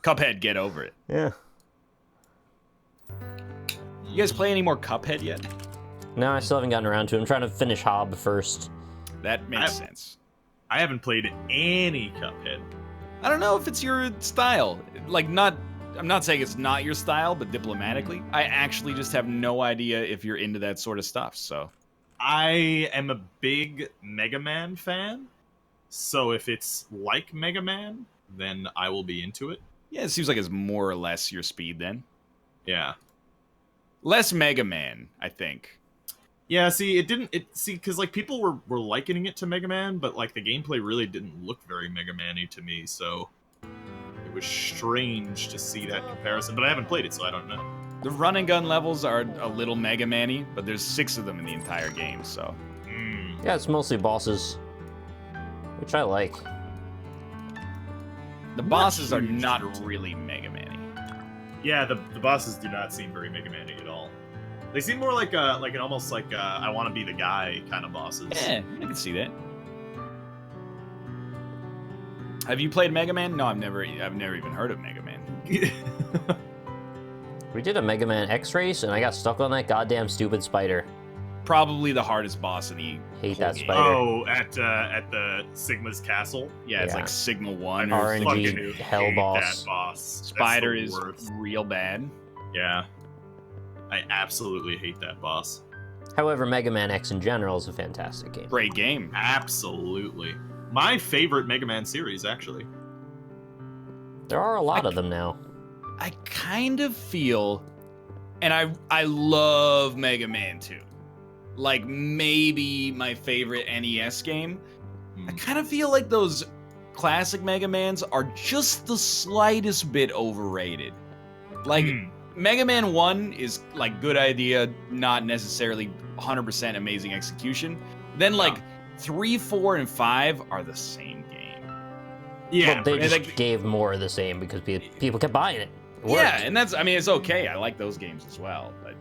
Cuphead, get over it. Yeah. You guys play any more Cuphead yet? No, I still haven't gotten around to it. I'm trying to finish Hob first. That makes sense. I haven't played any Cuphead. I don't know if it's your style. I'm not saying it's not your style, but diplomatically, I actually just have no idea if you're into that sort of stuff, so. I am a big Mega Man fan, so if it's like Mega Man, then I will be into it. Yeah, it seems like it's more or less your speed then. Yeah. Less Mega Man, I think. Yeah, see, because, like, people were likening it to Mega Man, but, like, the gameplay really didn't look very Mega Man-y to me, so it was strange to see that comparison, but I haven't played it, so I don't know. The run and gun levels are a little Mega Man-y, but there's 6 of them in the entire game, so. Yeah, it's mostly bosses, which I like. The bosses are not really Mega Man-y. Yeah, the bosses do not seem very Mega Man-y at all. They seem more like almost like I want to be the guy kind of bosses. Yeah, I can see that. Have you played Mega Man? No, I've never even heard of Mega Man. We did a Mega Man X race, and I got stuck on that goddamn stupid spider. Probably the hardest boss in the Hate whole that game. spider. Oh, at the Sigma's castle. Yeah, it's Yeah. like Sigma 1 RNG or Fucking hell hate boss. That boss. Spider That's is the worst. real bad. Yeah. I absolutely hate that boss. However, Mega Man X in general is a fantastic game. Great game. Absolutely. My favorite Mega Man series, actually. There are a lot of them now. I kind of feel, and I love Mega Man 2. Like, maybe my favorite NES game. I kind of feel like those classic Mega Mans are just the slightest bit overrated. Like, Mega Man 1 is, like, good idea, not necessarily 100% amazing execution. Then, like, 3, 4, and 5 are the same game. Yeah, Well, they just like- gave more of the same because people kept buying it. It Yeah, worked. and it's okay. I like those games as well, but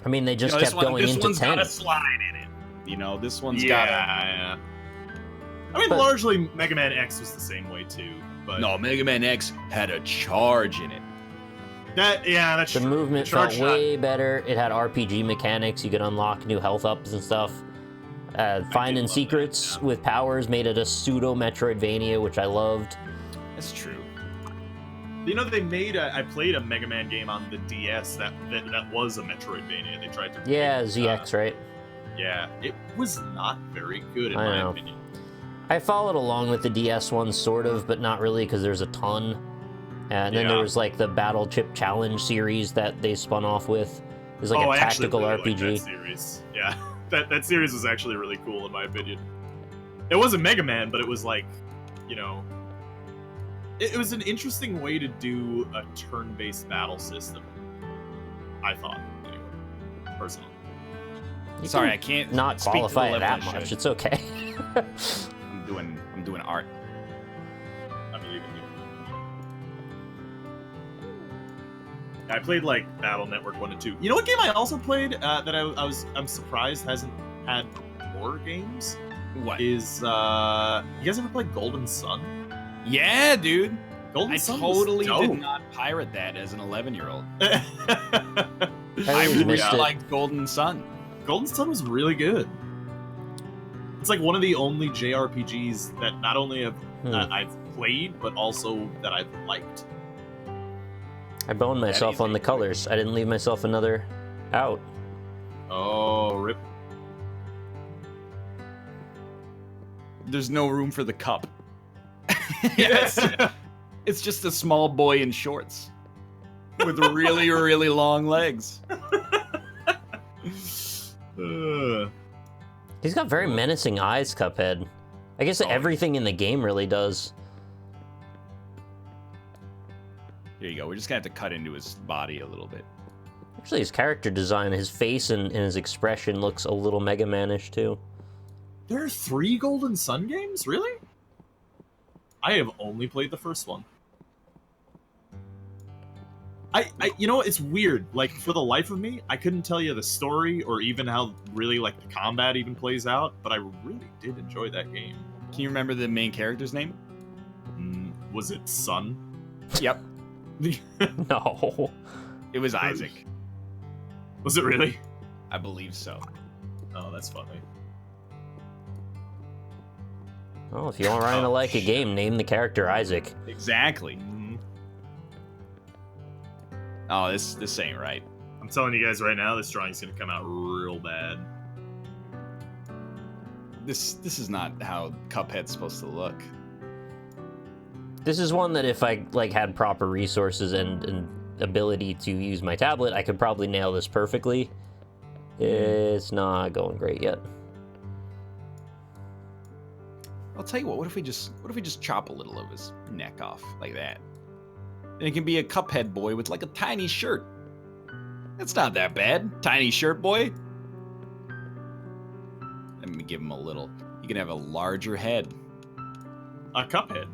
I mean, they just this kept going this into one's 10. got a slide in it. This one's yeah, got a... yeah. I mean, But- largely Mega Man X was the same way too, but No, Mega Man X had a charge in it. that's The true. movement Charge felt way better. It had RPG mechanics. You could unlock new health ups and stuff. Finding love secrets that, yeah. with powers made it a pseudo Metroidvania, which I loved. That's true. They made I played a Mega Man game on the DS that was a Metroidvania. They tried to Yeah, make, ZX, right? Yeah, it was not very good in I my know. opinion. I followed along with the DS one, sort of, but not really, because there's a ton. And then Yeah. there was like the Battle Chip Challenge series that they spun off with. It was like a I actually tactical really RPG. liked that series. Yeah, that series was actually really cool in my opinion. It wasn't Mega Man, but it was like, it was an interesting way to do a turn-based battle system. I thought, anyway, personally. You Sorry, can I can't not speak to the qualify it level that I much. should. It's okay. I'm doing art. I mean, I played like Battle Network 1 and 2. You know what game I also played that I'm surprised hasn't had more games? What? Is you guys ever played Golden Sun? Yeah, dude. Golden I Sun totally was did dope. not pirate that as an 11-year-old. I I always really missed it. liked Golden Sun. Golden Sun was really good. It's like one of the only JRPGs that not only have I've played, but also that I've liked. I boned myself on the colors. I didn't leave myself another out. Oh, rip. There's no room for the cup. Yes. It's just a small boy in shorts with really, really long legs. He's got very menacing eyes, Cuphead. I guess everything in the game really does. Here you go. We're just gonna have to cut into his body a little bit. Actually, his character design, his face and his expression looks a little Mega Man-ish too. There are 3 Golden Sun games? Really? I have only played the first one. You know, it's weird. Like, for the life of me, I couldn't tell you the story or even how really, like, the combat even plays out, but I really did enjoy that game. Can you remember the main character's name? Was it Sun? Yep. No. It was Isaac. Was it really? I believe so. Oh, that's funny. Well, if you want Ryan to like a game, name the character Isaac. Exactly. Oh, this ain't right. I'm telling you guys right now, this drawing's gonna come out real bad. This is not how Cuphead's supposed to look. This is one that if I like had proper resources and ability to use my tablet, I could probably nail this perfectly. It's not going great yet. I'll tell you what if we just chop a little of his neck off like that? And it can be a Cuphead boy with like a tiny shirt. That's not that bad. Tiny shirt boy. Let me give him a little. You can have a larger head. A Cuphead,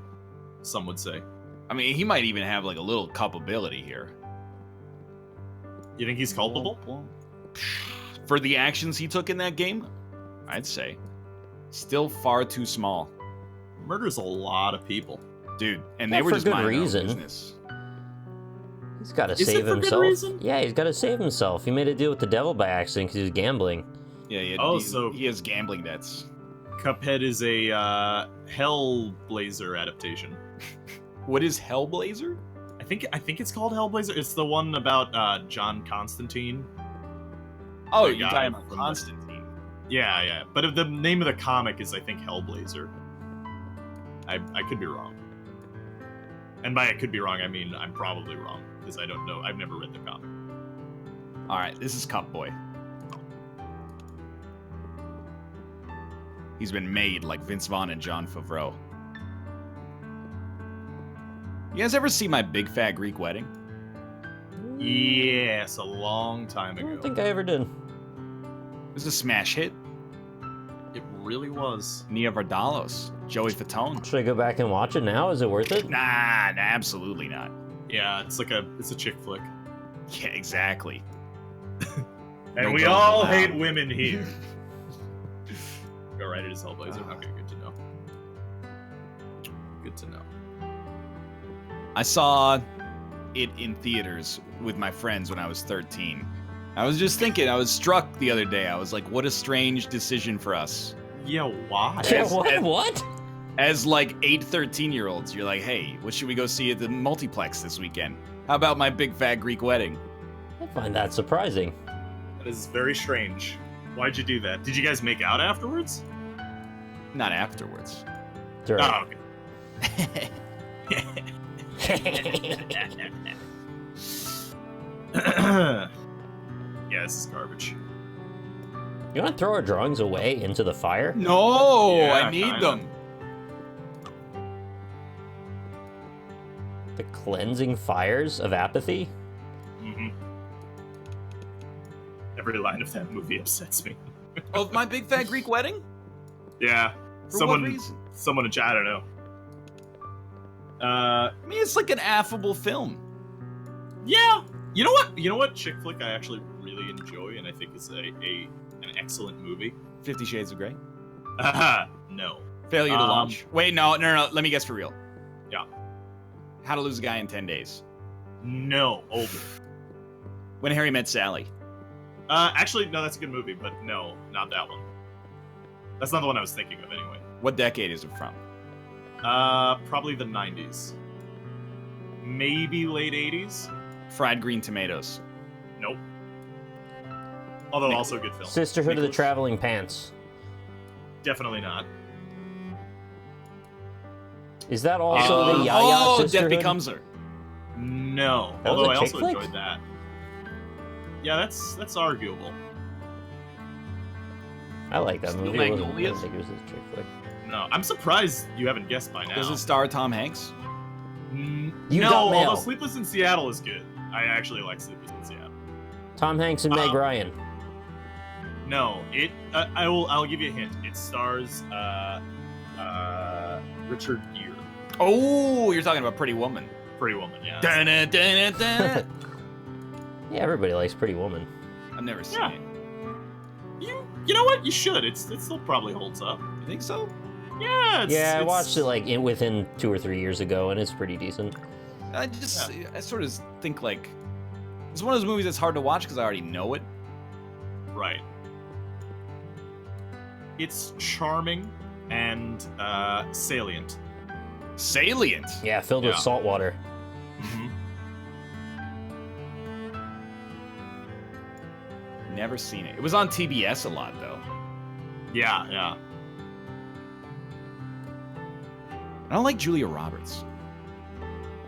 some would say. I mean, he might even have like a little cup-ability here. You think he's culpable? For the actions he took in that game, I'd say. Still far too small. Murders a lot of people. Dude, and Yeah, they were for just good minding their own reason. business. He's got to Is it save for good himself. reason? Yeah, he's got to save himself. He made a deal with the devil by accident because he was gambling. Yeah, So he has gambling debts. Cuphead is a Hellblazer adaptation. What is Hellblazer? I think it's called Hellblazer. It's the one about John Constantine. Oh, The you're guy talking about from Constantine. Yeah. But the name of the comic is, I think, Hellblazer. I could be wrong. And by I could be wrong, I mean I'm probably wrong, because I don't know. I've never read the comic. Alright, this is Cup Boy. He's been made like Vince Vaughn and Jon Favreau. You guys ever see My Big Fat Greek Wedding? Yes, a long time I ago. don't think I ever did. It was a smash hit. It really was. Nia Vardalos, Joey Fatone. Should I go back and watch it now? Is it worth it? Nah, absolutely not. Yeah, it's a chick flick. Yeah, exactly. And No we girls all allowed. hate women here. Go right, it is Hellblazer. Okay, good to know. Good to know. I saw it in theaters with my friends when I was 13. I was just thinking, I was struck the other day. I was like, what a strange decision for us. Yeah, why? Yeah, As- what? as- What? As like 8 13-year-olds, you're like, hey, what should we go see at the multiplex this weekend? How about My Big Fat Greek Wedding? I find that surprising. That is very strange. Why'd you do that? Did you guys make out afterwards? Not afterwards. Sure. Oh, okay. Yeah, this is garbage. You want to throw our drawings away into the fire? No, Yeah, I need kinda. them. The cleansing fires of apathy? Mm-hmm. Every line of that movie upsets me. Of My Big Fat Greek Wedding? Yeah, For what reason? someone in chat, I don't know. I mean, it's like an affable film. Yeah, You know what? You know what chick flick I actually really enjoy and I think is an excellent movie? 50 Shades of Grey? No. Failure to launch. Wait, no. Let me guess for real. Yeah. How to Lose a Guy in 10 Days. No. Older. When Harry Met Sally. Actually, no, that's a good movie, but no, not that one. That's not the one I was thinking of anyway. What decade is it from? Probably the 90s. Maybe late 80s? Fried Green Tomatoes. Nope. Although also a good film. Sisterhood of the Traveling Pants. Definitely not. Is that also the Yaya Sisterhood? Death Becomes Her. No. That was Although a I chick also flick? enjoyed that. Yeah, that's arguable. I like that Still movie. I didn't Magnolias? think it was a chick flick. No, I'm surprised you haven't guessed by now. Does it star Tom Hanks? You no, Got Mail. although Sleepless in Seattle is good. I actually like Sleepless in Seattle. Tom Hanks and Meg Ryan. No, it. I'll give you a hint. It stars Richard Gere. Oh, you're talking about Pretty Woman. Pretty Woman, yeah. Dun-dun-dun-dun-dun. Yeah, everybody likes Pretty Woman. I've never seen Yeah. it. You know what? You should. It still probably holds up. You think so? Yeah. I watched it like within 2 or 3 years ago, and it's pretty decent. I sort of think like it's one of those movies that's hard to watch because I already know it. Right. It's charming and salient. Salient. Yeah, filled with Yeah. salt water. Mm-hmm. Never seen it. It was on TBS a lot though. Yeah. I don't like Julia Roberts.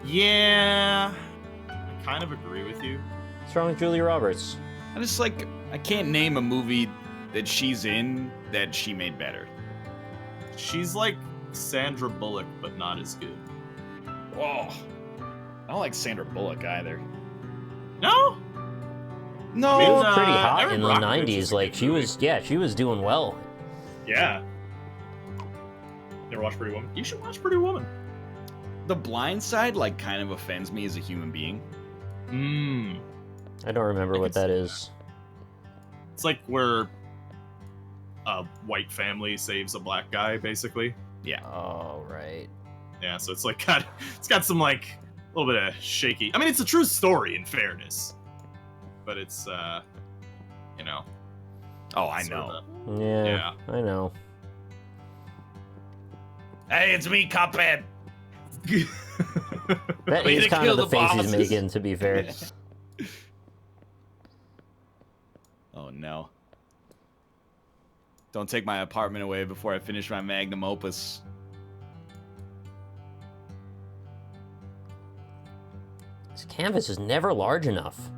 Yeah. I kind of agree with you. What's wrong with Julia Roberts? I just like I can't name a movie that she's in that she made better. She's like Sandra Bullock, but not as good. Whoa. I don't like Sandra Bullock either. No? No. She was Uh, pretty hot Erin in the Brockovich is 90s. a Like, good she movie. was doing well. Yeah. Never watched Pretty Woman? You should watch Pretty Woman. The Blind Side like kind of offends me as a human being. I don't remember I what can that see is. It's like where a white family saves a black guy, basically. Yeah. Oh, right. Yeah, so it's like it's got some like a little bit of shaky. I mean, it's a true story in fairness, but it's you know. Oh, I sort know. of Yeah, I know. Hey, it's me, Cuphead. That Way is to kind kill of the the face he's bosses. making, to be fair. Oh no. Don't take my apartment away before I finish my magnum opus. This canvas is never large enough.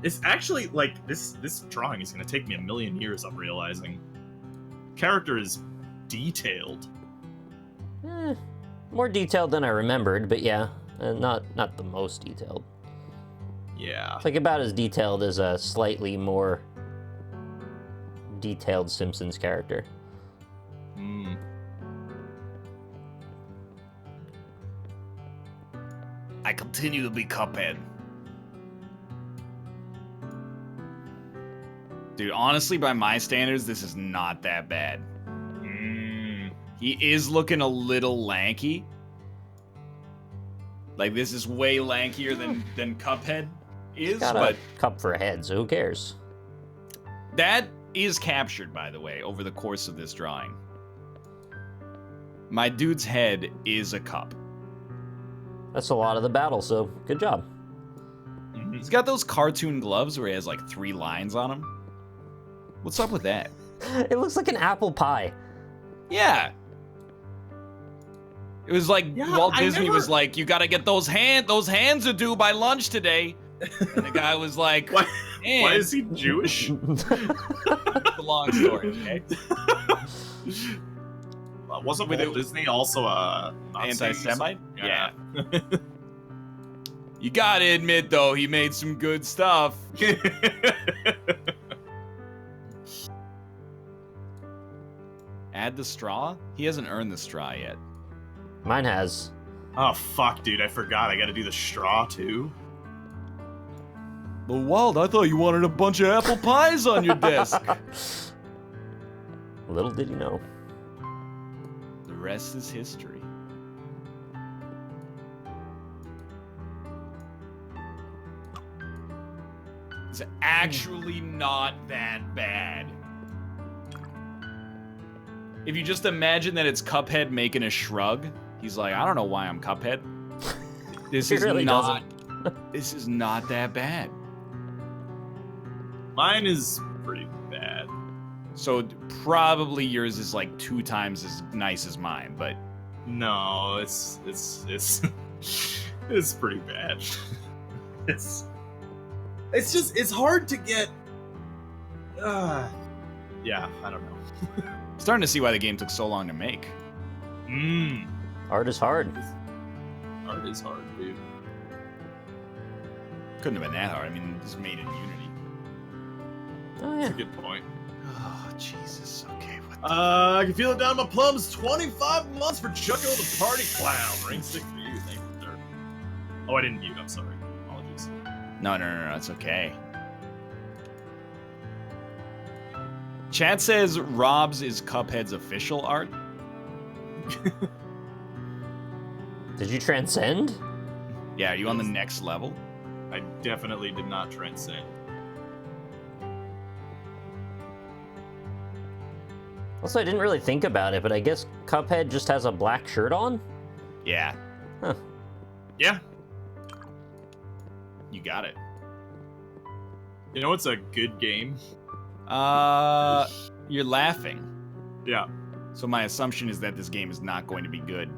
It's actually like this drawing is going to take me a million years. I'm realizing. Character is detailed. More detailed than I remembered, but yeah, not the most detailed. Yeah. It's like about as detailed as a slightly more detailed Simpsons character. I continue to be Cuphead. Dude, honestly, by my standards, this is not that bad. He is looking a little lanky. Like, this is way lankier than Cuphead is, Got but a cup for a head, so who cares? that is captured, by the way, over the course of this drawing. My dude's head is a cup. That's a lot of the battle, so good job. He's got those cartoon gloves where he has like 3 lines on them. What's up with that? It looks like an apple pie. Yeah. It was like Yeah, Walt I Disney never- was like, "You gotta get those hands are due by lunch today." And the guy was like, Why "And is he Jewish? it's a long story, okay? Wasn't With Walt Disney also a Nazi? Anti-Semite? Yeah. You gotta admit though, he made some good stuff. Add the straw? He hasn't earned the straw yet. Mine has. Oh fuck, dude! I forgot. I got to do the straw too. But Wild, I thought you wanted a bunch of apple pies on your desk. Little did you know. The rest is history. It's actually not that bad. If you just imagine that it's Cuphead making a shrug, he's like, I don't know why I'm Cuphead. This is really not. This is not that bad. Mine is pretty bad. So probably yours is like 2 times as nice as mine, but No, it's it's pretty bad. It's just it's hard to get. Yeah, I don't know. starting to see why the game took so long to make. Art is hard. Art is hard, dude. Couldn't have been that hard. I mean, this is made in Unity. Oh, That's yeah. a good point. Oh, Jesus. Okay, what the... I can feel it down my plums. 25 months for Chucko the Party Clown. Ring stick for you. Thank you, sir. Oh, I didn't mute. I'm sorry. Apologies. No, it's okay. Chat says Rob's is Cuphead's official art. Did you transcend? Yeah, are you on the next level? I definitely did not transcend. Also, I didn't really think about it, but I guess Cuphead just has a black shirt on? Yeah, Huh. Yeah. you got it. You know what's a good game? You're laughing. Yeah. So my assumption is that this game is not going to be good.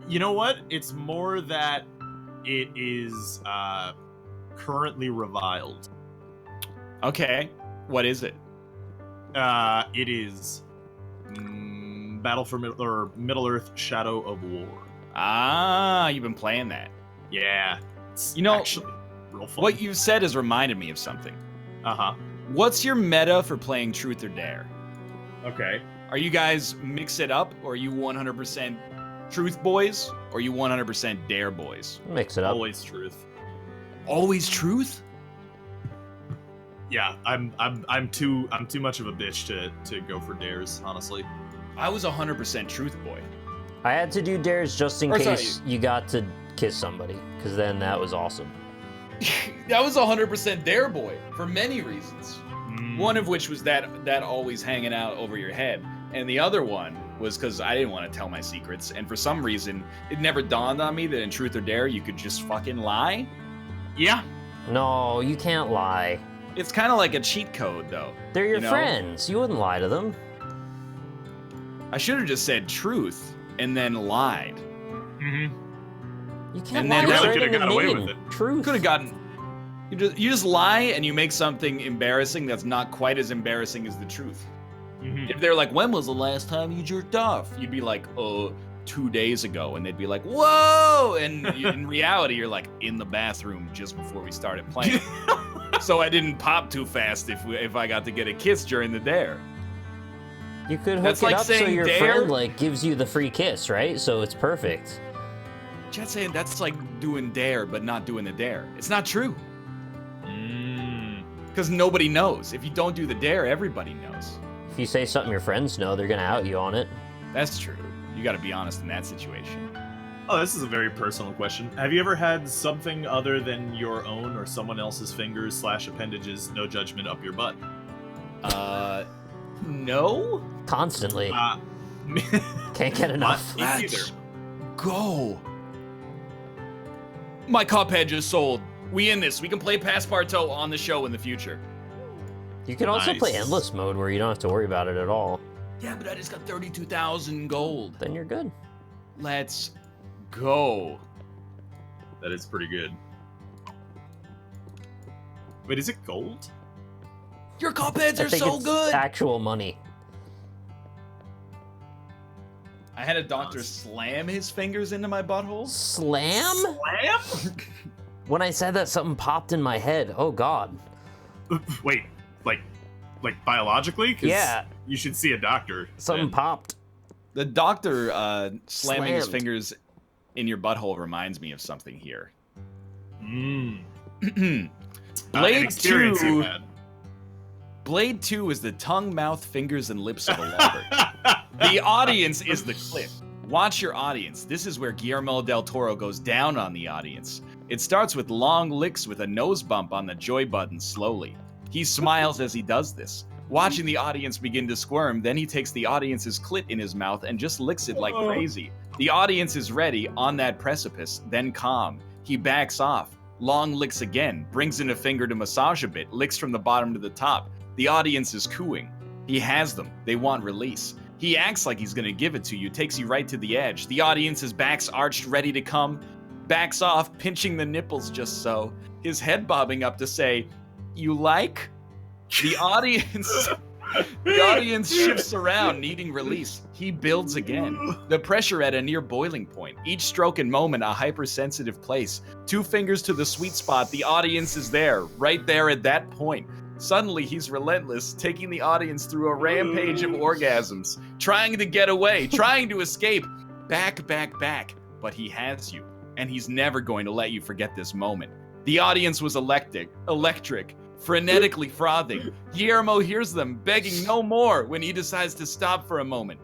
You know what? It's more that it is currently reviled. Okay, what is it? It is Battle for Middle Earth: Shadow of War. Ah, you've been playing that. Yeah, it's You know, actually real fun. What you've said has reminded me of something. Uh-huh. What's your meta for playing Truth or Dare? Okay. Are you guys mix it up, or are you 100% Truth boys, or are you 100% Dare boys? Mix it up. Always truth. Always Truth? Yeah, I'm too much of a bitch to go for dares, honestly. I was 100% Truth boy. I had to do dares just in Or case sorry. you got to kiss somebody, because then that was awesome. That was 100% Dare boy for many reasons. One of which was that always hanging out over your head, and the other one was because I didn't want to tell my secrets, and for some reason it never dawned on me that in Truth or Dare you could just fucking lie. Yeah. No, you can't lie. It's kind of like a cheat code, though. They're your You know? friends. You wouldn't lie to them. I should have just said truth and then lied. Mm-hmm. You can't And lie. then It's really right coulda in the got away name. with it. Truth. Could have gotten. You just lie and you make something embarrassing that's not quite as embarrassing as the truth. Mm-hmm. If they're like, "When was the last time you jerked off?" You'd be like, "Oh, 2 days ago," and they'd be like, "Whoa!" And in reality, you're like in the bathroom just before we started playing. So I didn't pop too fast if I got to get a kiss during the dare. You could hook That's it like up so saying your dare. friend like gives you the free kiss, right? So it's perfect. Chat's saying that's like doing dare but not doing the dare. It's not true because nobody knows. If you don't do the dare, everybody knows. If you say something your friends know, they're gonna out you on it. That's true. You got to be honest in that situation. Oh, this is a very personal question. Have you ever had something other than your own or someone else's fingers / appendages, no judgment, up your butt? No. Constantly. Can't get enough. Me either. Go. My Cuphead just sold. We in this. We can play Passpartout on the show in the future. You can also play Nice. endless mode where you don't have to worry about it at all. Yeah, but I just got 32,000 gold. Then you're good. Let's go. That is pretty good. Wait, is it gold? Your Cupheads I are think so it's good. actual money. I had a doctor slam his fingers into my butthole. Slam? Slam? When I said that, something popped in my head. Oh God. Wait, like biologically? 'Cause Yeah. You should see a doctor. Something then. popped. The doctor slamming his Slammed. fingers in your butthole reminds me of something here. Blade experience 2. you've had. Blade 2 is the tongue, mouth, fingers, and lips of a lover. The audience is the clip. Watch your audience. This is where Guillermo del Toro goes down on the audience. It starts with long licks with a nose bump on the joy button slowly. He smiles as he does this, watching the audience begin to squirm. Then he takes the audience's clit in his mouth and just licks it like crazy. The audience is ready, on that precipice, then calm. He backs off. Long licks again, brings in a finger to massage a bit, licks from the bottom to the top. The audience is cooing. He has them. They want release. He acts like he's gonna give it to you, takes you right to the edge. The audience's back's arched, ready to come. Backs off, pinching the nipples just so. His head bobbing up to say, "You like?" The audience shifts around, needing release. He builds again. The pressure at a near boiling point. Each stroke and moment a hypersensitive place. 2 fingers to the sweet spot. The audience is there, right there at that point. Suddenly, he's relentless, taking the audience through a rampage of orgasms, trying to get away, trying to escape. Back, back, back. But he has you, and he's never going to let you forget this moment. The audience was electric, frenetically frothing. Guillermo hears them, begging no more when he decides to stop for a moment.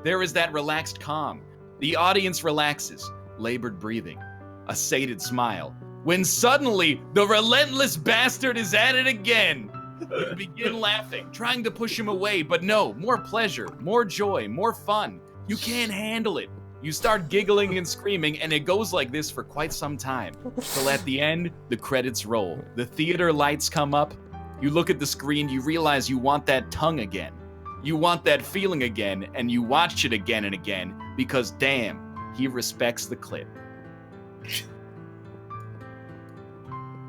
There is that relaxed calm. The audience relaxes, labored breathing, a sated smile. When suddenly, the relentless bastard is at it again. You begin laughing, trying to push him away, but no, more pleasure, more joy, more fun. You can't handle it. You start giggling and screaming, and it goes like this for quite some time. Till at the end, the credits roll. The theater lights come up. You look at the screen, you realize you want that tongue again. You want that feeling again, and you watch it again and again, because damn, he respects the clip.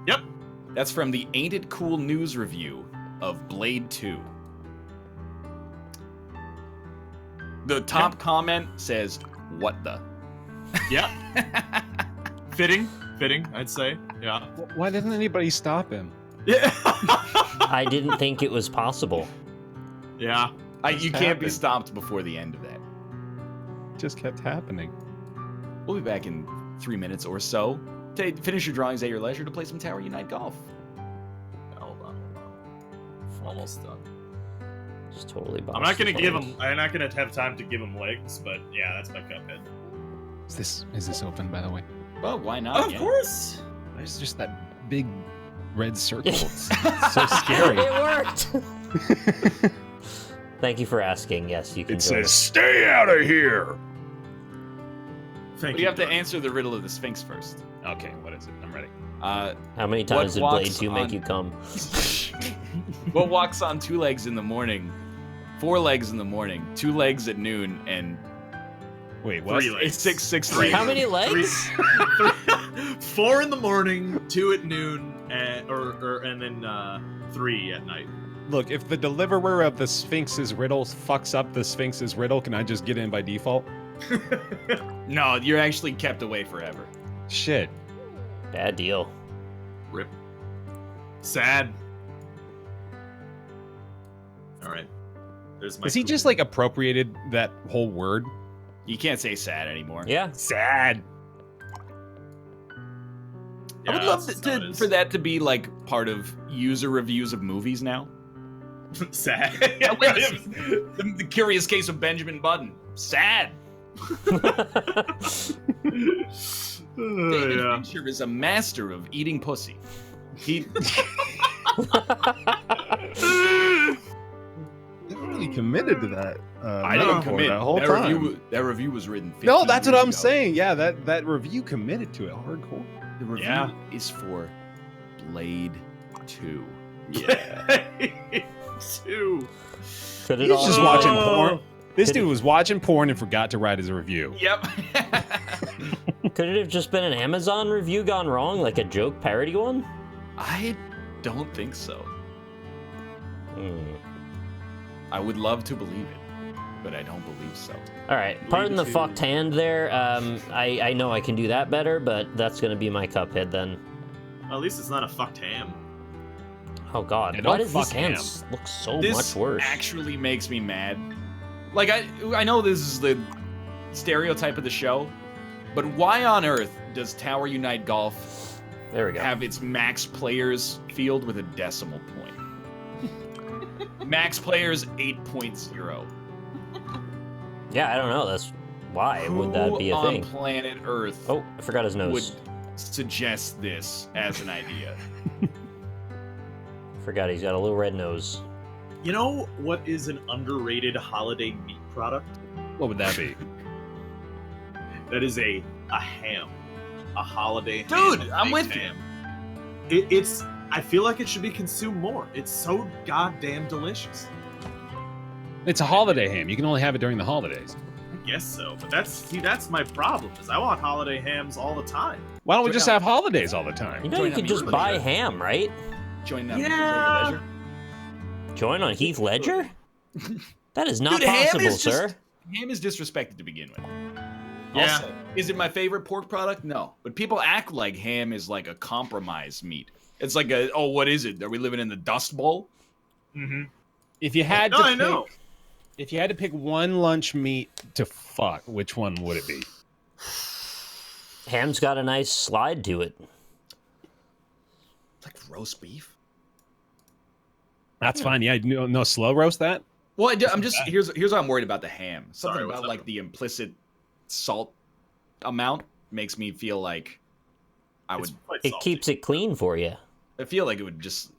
Yep. That's from the Ain't It Cool news review of Blade 2. The top comment says, "What the?" Yeah. Fitting, I'd say. Yeah. Why didn't anybody stop him? Yeah. I didn't think it was possible. Yeah. You can't be stopped before the end of that. It just kept happening. We'll be back in 3 minutes or so. Finish your drawings at your leisure to play some Tower Unite Golf. Hold on. Almost done. Just totally. I'm not gonna give him. I'm not gonna have time to give him legs, but yeah, that's my Cuphead. Is this open, by the way? Well, why not? Of course. There's just that big red circle. It's so scary. It worked. Thank you for asking. Yes, you can. It go. says, "Stay out of here." Thank But you have to answer the riddle of the Sphinx first. Okay, what is it? I'm ready. How many times did what Blade walks 2 make on- you come? What walks on 2 legs in the morning, 4 legs in the morning, 2 legs at noon, and Wait, what? 3 legs. 6 Three. How many legs? 4 in the morning, 2 at noon, and then 3 at night. Look, if the deliverer of the Sphinx's riddle fucks up the Sphinx's riddle, can I just get in by default? No, you're actually kept away forever. Shit. Bad deal. Rip. Sad. All right. There's my. Has he just like appropriated that whole word? You can't say sad anymore. Yeah. Sad. I would love for that to be like part of user reviews of movies now. Sad. The Curious Case of Benjamin Button. Sad. David Fincher is a master of eating pussy. He Never really committed to that. I didn't commit. that whole that time. That review was written 15 No, that's what years I'm ago. saying. Yeah, that review committed to it hardcore. The review Yeah. is for Blade 2. Yeah. 2. Could it He's all just Oh. watching porn. This Could dude was watching porn and forgot to write his review. Yep. Could it have just been an Amazon review gone wrong, like a joke parody one? I don't think so. Hmm. I would love to believe it, but I don't believe so. All right, pardon the too. fucked hand there. I know I can do that better, but that's gonna be my Cuphead then. Well, at least it's not a fucked ham. Oh God, Yeah, why don't does this fuck hand him. look so This much worse? actually makes me mad. Like, I know this is the stereotype of the show, but why on earth does Tower Unite Golf There we go. have its max players field with a decimal point. Max players 8.0. Yeah, I don't know. That's why would that be a Who thing? on planet Earth Oh, I forgot his would nose. suggest this as an idea? Forgot he's got a little red nose. You know what is an underrated holiday meat product? What would that be? That is a ham. A holiday Dude, ham. I'm with you. ham. It's. I feel like it should be consumed more. It's so goddamn delicious. It's a holiday ham. You can only have it during the holidays. I guess so, but that's my problem. Is I want holiday hams all the time. Why don't we just have holidays all the You time? know, Join you up could your just buy leisure. ham, right? Join them. Yeah. Leisure. Join on Heath Ledger? That is not Dude, ham possible, is just- sir. Ham is disrespected to begin with. Yeah. Also, is it my favorite pork product? No. But people act like ham is like a compromise meat. It's like what is it? Are we living in the Dust Bowl? Mm-hmm. If you had No, to I know. if you had to pick one lunch meat to fuck, which one would it be? Ham's got a nice slide to it. Like roast beef? That's fine. Yeah, no slow roast that. Well, I'm just here's what I'm worried about the ham. Something Sorry, what's about up? like the implicit salt amount makes me feel like It keeps it clean for you. I feel like it would just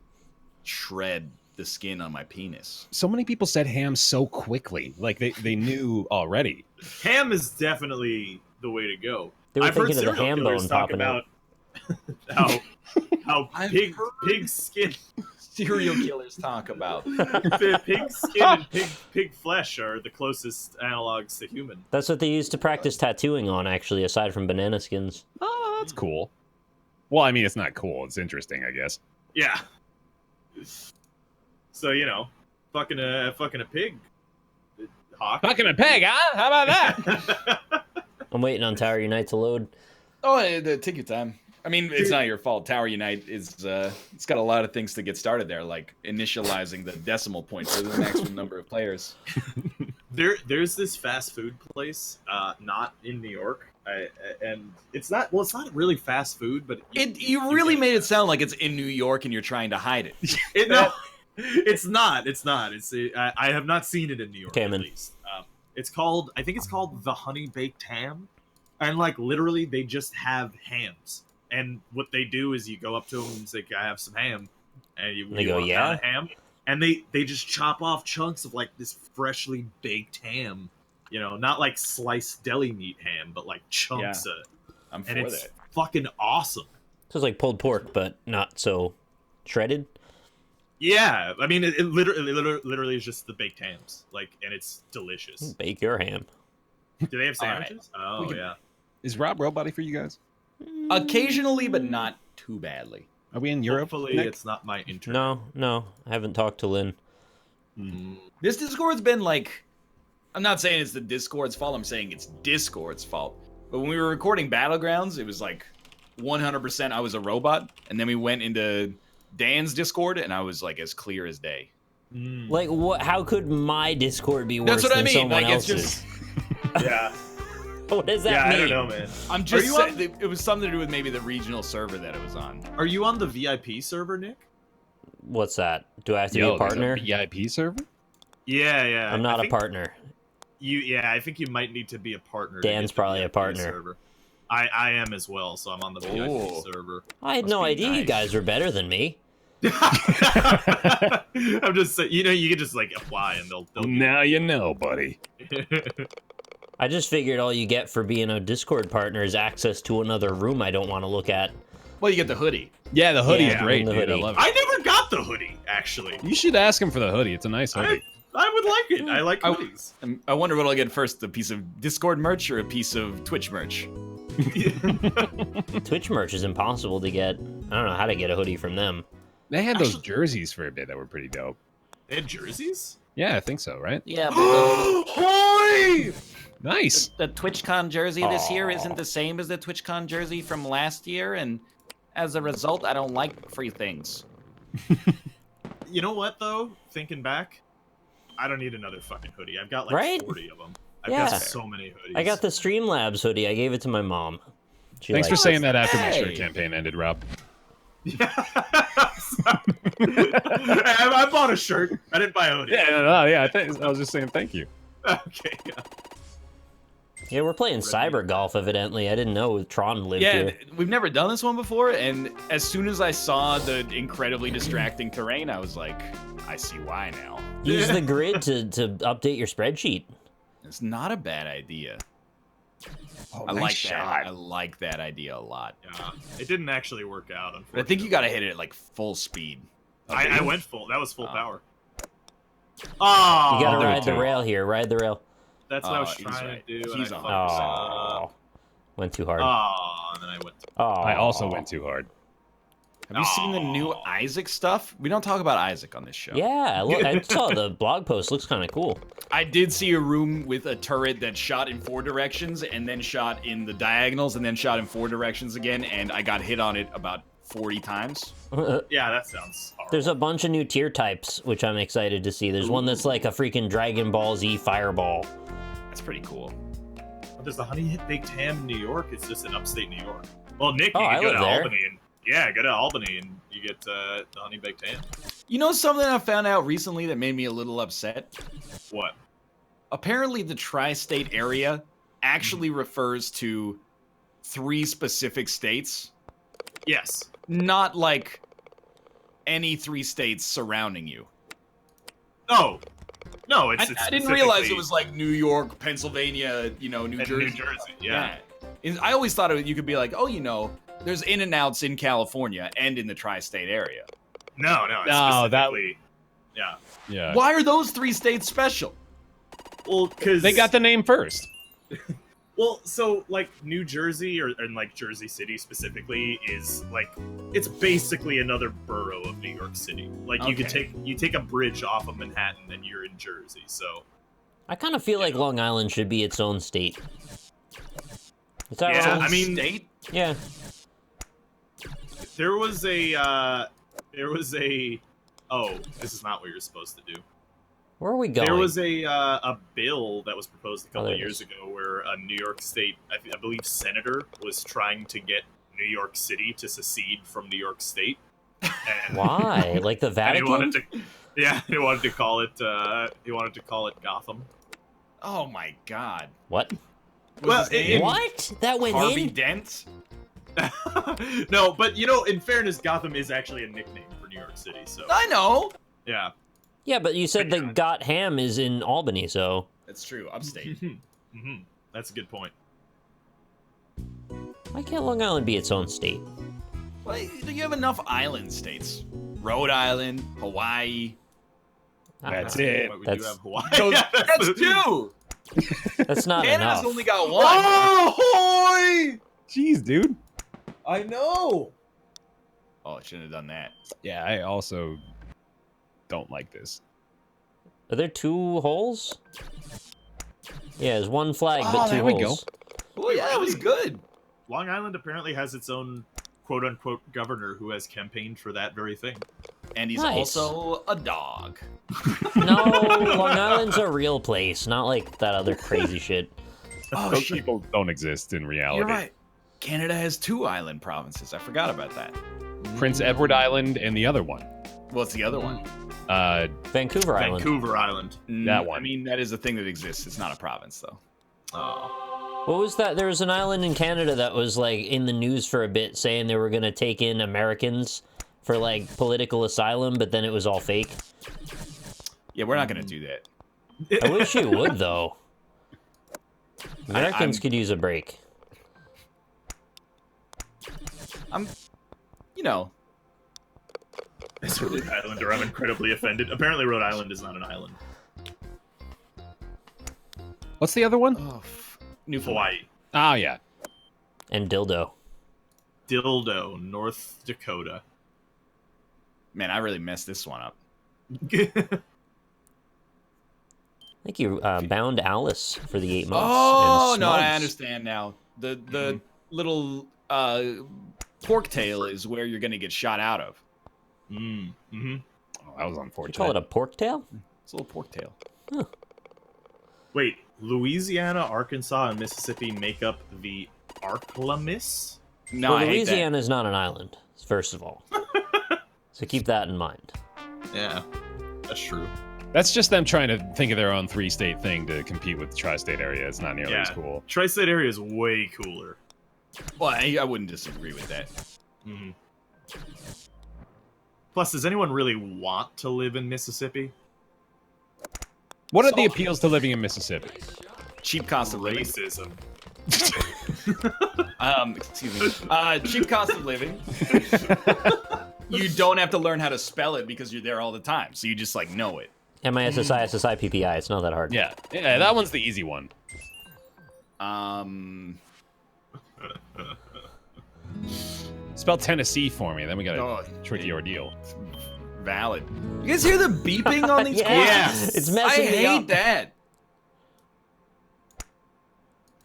shred the skin on my penis. So many people said ham so quickly, like they knew already. Ham is definitely the way to go. They were I've heard thinking of the serial ham killers bone talk popping out. about how I've pig heard- skin, Serial killers talk about. pig skin and pig flesh are the closest analogs to human. That's what they used to practice tattooing on, actually, aside from banana skins. Oh, that's cool. Well, I mean, it's not cool. It's interesting, I guess. Yeah. So fucking a pig. Hawk. Fucking a peg, huh? How about that? I'm waiting on Tower Unite to load. Oh, take your time. I mean, it's not your fault. Tower Unite is it's got a lot of things to get started there, like initializing the decimal point for the maximum number of players. There's this fast food place, not in New York, and it's not really fast food, but You really made it sound like it's in New York and you're trying to hide it. No, it's not. I have not seen it in New York. Okay, at man. least. I think it's called the Honey Baked Ham, and like literally they just have hams. And what they do is you go up to them and say, "I have some ham," and They you go, want "Yeah?" that ham, and they just chop off chunks of like this freshly baked ham, not like sliced deli meat ham, but like chunks of it, I'm for and it's that. fucking awesome. So it's like pulled pork, but not so shredded. Yeah, I mean, it literally is just the baked hams, and it's delicious. Bake your ham. Do they have All right. sandwiches? Oh, We can- yeah. Is Rob Robody for you guys? Occasionally, but not too badly. Are we in Europe? Hopefully, Nick? it's not my internet. No, I haven't talked to Lynn. This Discord's been like, I'm not saying it's the Discord's fault. I'm saying it's Discord's fault. But when we were recording Battlegrounds, it was like 100% I was a robot, and then we went into Dan's Discord, and I was like as clear as day. Like, what? How could my Discord be worse That's what I than mean. someone Like, it's else's? just, Yeah. What does that Yeah, mean? I don't know, man. I'm just you saying, it was something to do with maybe the regional server that it was on. Are you on the VIP server, Nick? What's that? Do I have to Yo, be a partner? there's a VIP server? Yeah. I'm not I a think partner. I think you might need to be a partner. to Dan's get the probably a VIP partner. Server. I am as well, so I'm on the VIP Ooh. server. I had Must no be idea you nice. guys were better than me. I'm just saying, you can just apply and they'll Now you know, buddy. I just figured all you get for being a Discord partner is access to another room I don't want to look at. Well, you get the hoodie. Yeah, the hoodie's Yeah, great, the dude. I hoodie. love it. I never got the hoodie, actually. You should ask him for the hoodie. It's a nice hoodie. I would like it. I like I- hoodies. I wonder what I'll get first, a piece of Discord merch or a piece of Twitch merch. Twitch merch is impossible to get. I don't know how to get a hoodie from them. They had those Actually- jerseys for a bit that were pretty dope. They had jerseys? Yeah, I think so, right? Yeah, Holy! Nice. the TwitchCon jersey this year Aw. isn't the same as the TwitchCon jersey from last year, and as a result, I don't like free things. You know what, though? Thinking back, I don't need another fucking hoodie. I've got like Right? 40 of them. I've Yeah. got so many hoodies. I got the Streamlabs hoodie. I gave it to my mom. She Thanks for liked it. saying that after my Hey. shirt campaign ended, Rob. I bought a shirt. I didn't buy a hoodie. Yeah. I was just saying thank you. Okay. Yeah, we're playing cyber golf, evidently. I didn't know Tron lived Yeah, here. we've never done this one before, and as soon as I saw the incredibly distracting terrain, I was like, I see why now. Use the grid to update your spreadsheet. It's not a bad idea. Oh, I nice like shot. that. I like that idea a lot. Yeah, it didn't actually work out, unfortunately. But I think you gotta hit it at like full speed. I went full. That was full power. You Oh, gotta do it ride the too. rail here. Ride the rail. that's what I was he's trying right. to do. He's and I on. fucked Oh, up. went too hard. And then I went. Oh, I also went too hard. Have you seen the new Isaac stuff? We don't talk about Isaac on this show. Yeah, look, I saw the blog post. Looks kind of cool. I did see a room with a turret that shot in 4 directions and then shot in the diagonals and then shot in 4 directions again, and I got hit on it about 40 times. Yeah, that sounds horrible. There's a bunch of new tier types, which I'm excited to see. There's one that's like a freaking Dragon Ball Z fireball. That's pretty cool. There's the honey baked ham in New York. It's just in upstate New York. Well, Nick, Oh, you I can go live to there. Albany and go to Albany and you get the honey baked ham. You know something I found out recently that made me a little upset? What? Apparently the tri-state area actually refers to 3 specific states, Yes. not like any 3 states surrounding you. No, it's. I didn't realize it was like New York, Pennsylvania, New and Jersey. New Jersey. Yeah. I always thought you could be like, there's In-N-Outs in California and in the tri-state area. No, it's No, specifically. Yeah. Yeah. Why are those 3 states special? Well, because They got the name first. Well, so like New Jersey and like Jersey City specifically is like it's basically another borough of New York City. Like you take a bridge off of Manhattan and you're in Jersey. So I kind of feel like Long Island should be its own state. Is that Yeah, wrong? I mean- state? Yeah. there was a oh, this is not what you're supposed to do. Where are we going? There was a bill that was proposed a couple there of it years is. ago where a New York State, I believe, senator was trying to get New York City to secede from New York State. And, Why? Like the and Vatican? he wanted to call it Gotham. Oh my god. What? Well, What? That went Harvey in? Dent? No, but in fairness, Gotham is actually a nickname for New York City. So I know. yeah. Yeah, but you said the Yeah. Got Ham is in Albany, so... That's true. Upstate. That's a good point. Why can't Long Island be its own state? Well, you have enough island states. Rhode Island, Hawaii. That's Ah, it. But we do That's- have Hawaii. That's 2. That's not Canada's enough. only got 1. Oh, Jeez, dude. I know. Oh, I shouldn't have done that. Yeah, I also don't like this. Are there 2 holes? Yeah, there's 1 flag, but 2 there we go. holes. Well, yeah, it was good. Long Island apparently has its own quote-unquote governor who has campaigned for that very thing. And he's Nice. also a dog. No, Long Island's a real place, not like that other crazy shit. Oh, Those shit. people don't exist in reality. You're right. Canada has 2 island provinces. I forgot about that. Prince Edward Island and the other one. What's the other one? Vancouver Island. Vancouver Island. That one. I mean, that is a thing that exists. It's not a province, though. Oh. What was that? There was an island in Canada that was like in the news for a bit saying they were going to take in Americans for like political asylum, but then it was all fake. Yeah, we're not going to do that. I wish you would, though. Americans I'm- could use a break. It's Rhode Island, or I'm incredibly offended. Apparently, Rhode Island is not an island. What's the other one? Oh, Newfoundland. Hawaii. Oh, yeah. And dildo. Dildo, North Dakota. Man, I really messed this one up. Thank you, Bound Alice, for the 8 months. Oh, and no, I Smugs. understand now. The little pork tail is where you're going to get shot out of. Mm-hmm. Oh, that was You unfortunate. call it a pork tail? It's a little pork tail. Wait, Louisiana, Arkansas, and Mississippi make up the Arklamis? No, Well, I hate that. Louisiana is not an island, first of all. So keep that in mind. Yeah, that's true. That's just them trying to think of their own 3-state thing to compete with the tri-state area. It's not nearly as cool. Tri-state area is way cooler. Well, I wouldn't disagree with that. Mm-hmm. Plus, does anyone really want to live in Mississippi? What are the appeals to living in Mississippi? Cheap cost of living. Racism. Excuse me. Cheap cost of living. You don't have to learn how to spell it because you're there all the time, so you just like know it. MISSI, SSI, PPI. It's not that hard. Yeah, that one's the easy one. Spell Tennessee for me, then we got a tricky ordeal. Valid. You guys hear the beeping on these questions? It's messing me up. I hate that.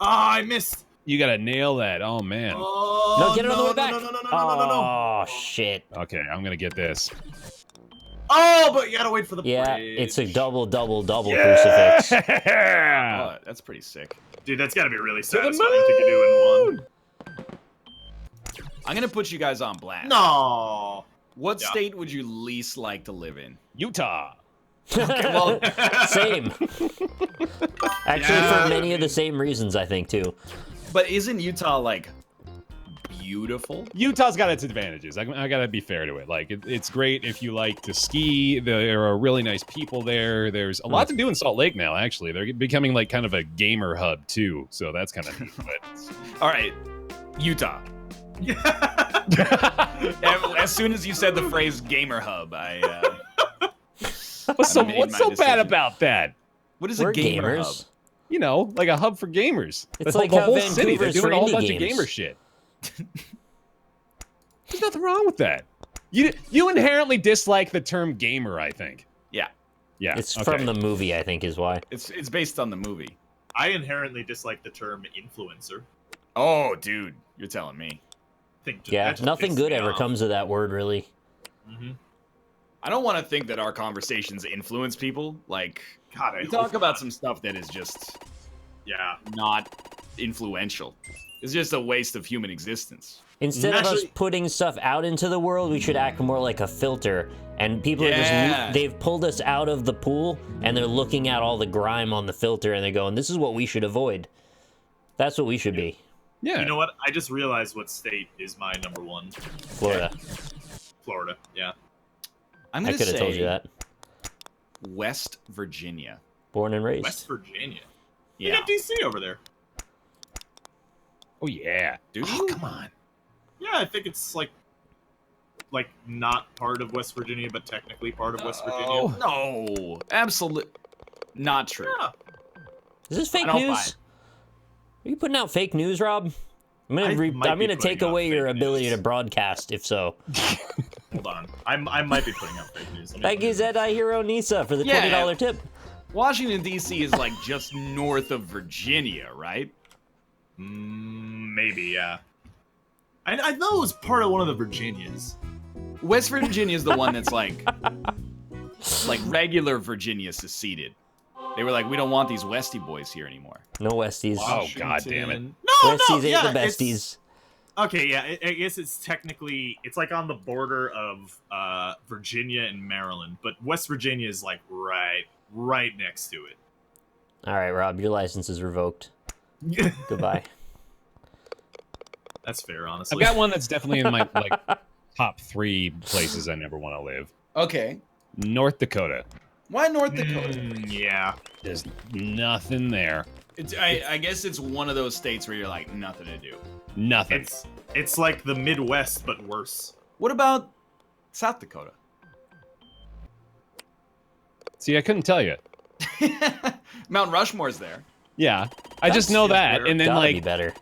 I missed. You gotta nail that. Oh man. Oh, No, get it on the way back. No. Oh shit. Okay, I'm gonna get this. Oh, but you gotta wait for the Yeah, bridge. it's a double crucifix. Oh, that's pretty sick. Dude, that's gotta be really satisfying to do in one. I'm gonna put you guys on blast. No. What state would you least like to live in? Utah. Okay, well, Same. Actually, for many of the same reasons, I think, too. but isn't Utah like beautiful? Utah's got its advantages. I gotta be fair to it. Like, it's great if you like to ski. There are really nice people there. There's a lot to do in Salt Lake now, actually. They're becoming like kind of a gamer hub, too. So that's kind of neat. But... All right, Utah. As soon as you said the phrase gamer hub, What's so bad about that? What is We're a gamer gamers. hub? You know, like a hub for gamers. It's the like whole, how the whole city. They're Vancouver's doing for a whole indie bunch of games. gamer shit. There's nothing wrong with that. You inherently dislike the term gamer, I think. Yeah. Yeah. It's from the movie, I think, is why. It's based on the movie. I inherently dislike the term influencer. Oh, dude, you're telling me. Yeah, nothing good ever comes of that word, really. Mm-hmm. I don't want to think that our conversations influence people. Like, God, we talk about some stuff that is just, not influential. It's just a waste of human existence. Instead of us putting stuff out into the world, we should act more like a filter. And people are just, they've pulled us out of the pool, and they're looking at all the grime on the filter, and they're going, this is what we should avoid. That's what we should be. Yeah. You know what? I just realized what state is my number one. Florida. Florida, yeah. I I could have told you that. West Virginia. Born and raised. West Virginia. Yeah. You got DC over there. Oh, yeah. Dude, come on. Yeah, I think it's like not part of West Virginia, but technically part of West Virginia. Oh, no. Absolutely not true. Yeah. Is this fake I don't buy news? it. Are you putting out fake news, Rob? I'm gonna take away your ability to broadcast, if so. Hold on. I might be putting out fake news. Thank you, Zedai Hero Nisa, for the $20 tip. Washington, D.C. is like just north of Virginia, right? Maybe, yeah. I know it was part of one of the Virginias. West Virginia is the one that's like regular Virginia seceded. They were like, we don't want these Westie boys here anymore. No Westies. Oh, God damn it. No, Westies yeah, ain't the besties. Okay, yeah, I guess it's technically, it's like on the border of Virginia and Maryland, but West Virginia is like right next to it. All right, Rob, your license is revoked. Goodbye. That's fair, honestly. I've got one that's definitely in my top 3 places I never want to live. Okay. North Dakota. Why North Dakota? Yeah. There's nothing there. I guess it's one of those states where you're like, nothing to do. Nothing. It's like the Midwest, but worse. What about South Dakota? See, I couldn't tell you. Mount Rushmore's there. Yeah, I just know that, and then Gotta be better.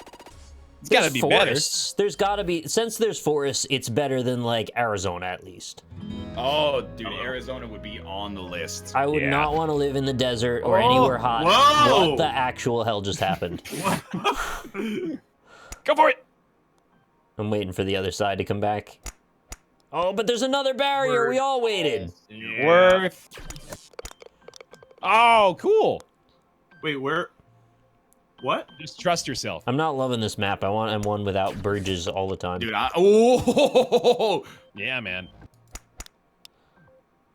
It's gotta be forests. There's gotta be, since there's forests, it's better than like Arizona at least. Oh, dude, Arizona would be on the list. I would not want to live in the desert or anywhere hot. Whoa! What the actual hell just happened? Go for it. I'm waiting for the other side to come back. Oh, but there's another barrier. We all waited. Yeah. Worth. Oh, cool. Wait, where What? Just trust yourself. I'm not loving this map. I want M1 without bridges all the time. Dude, oh! Yeah, man.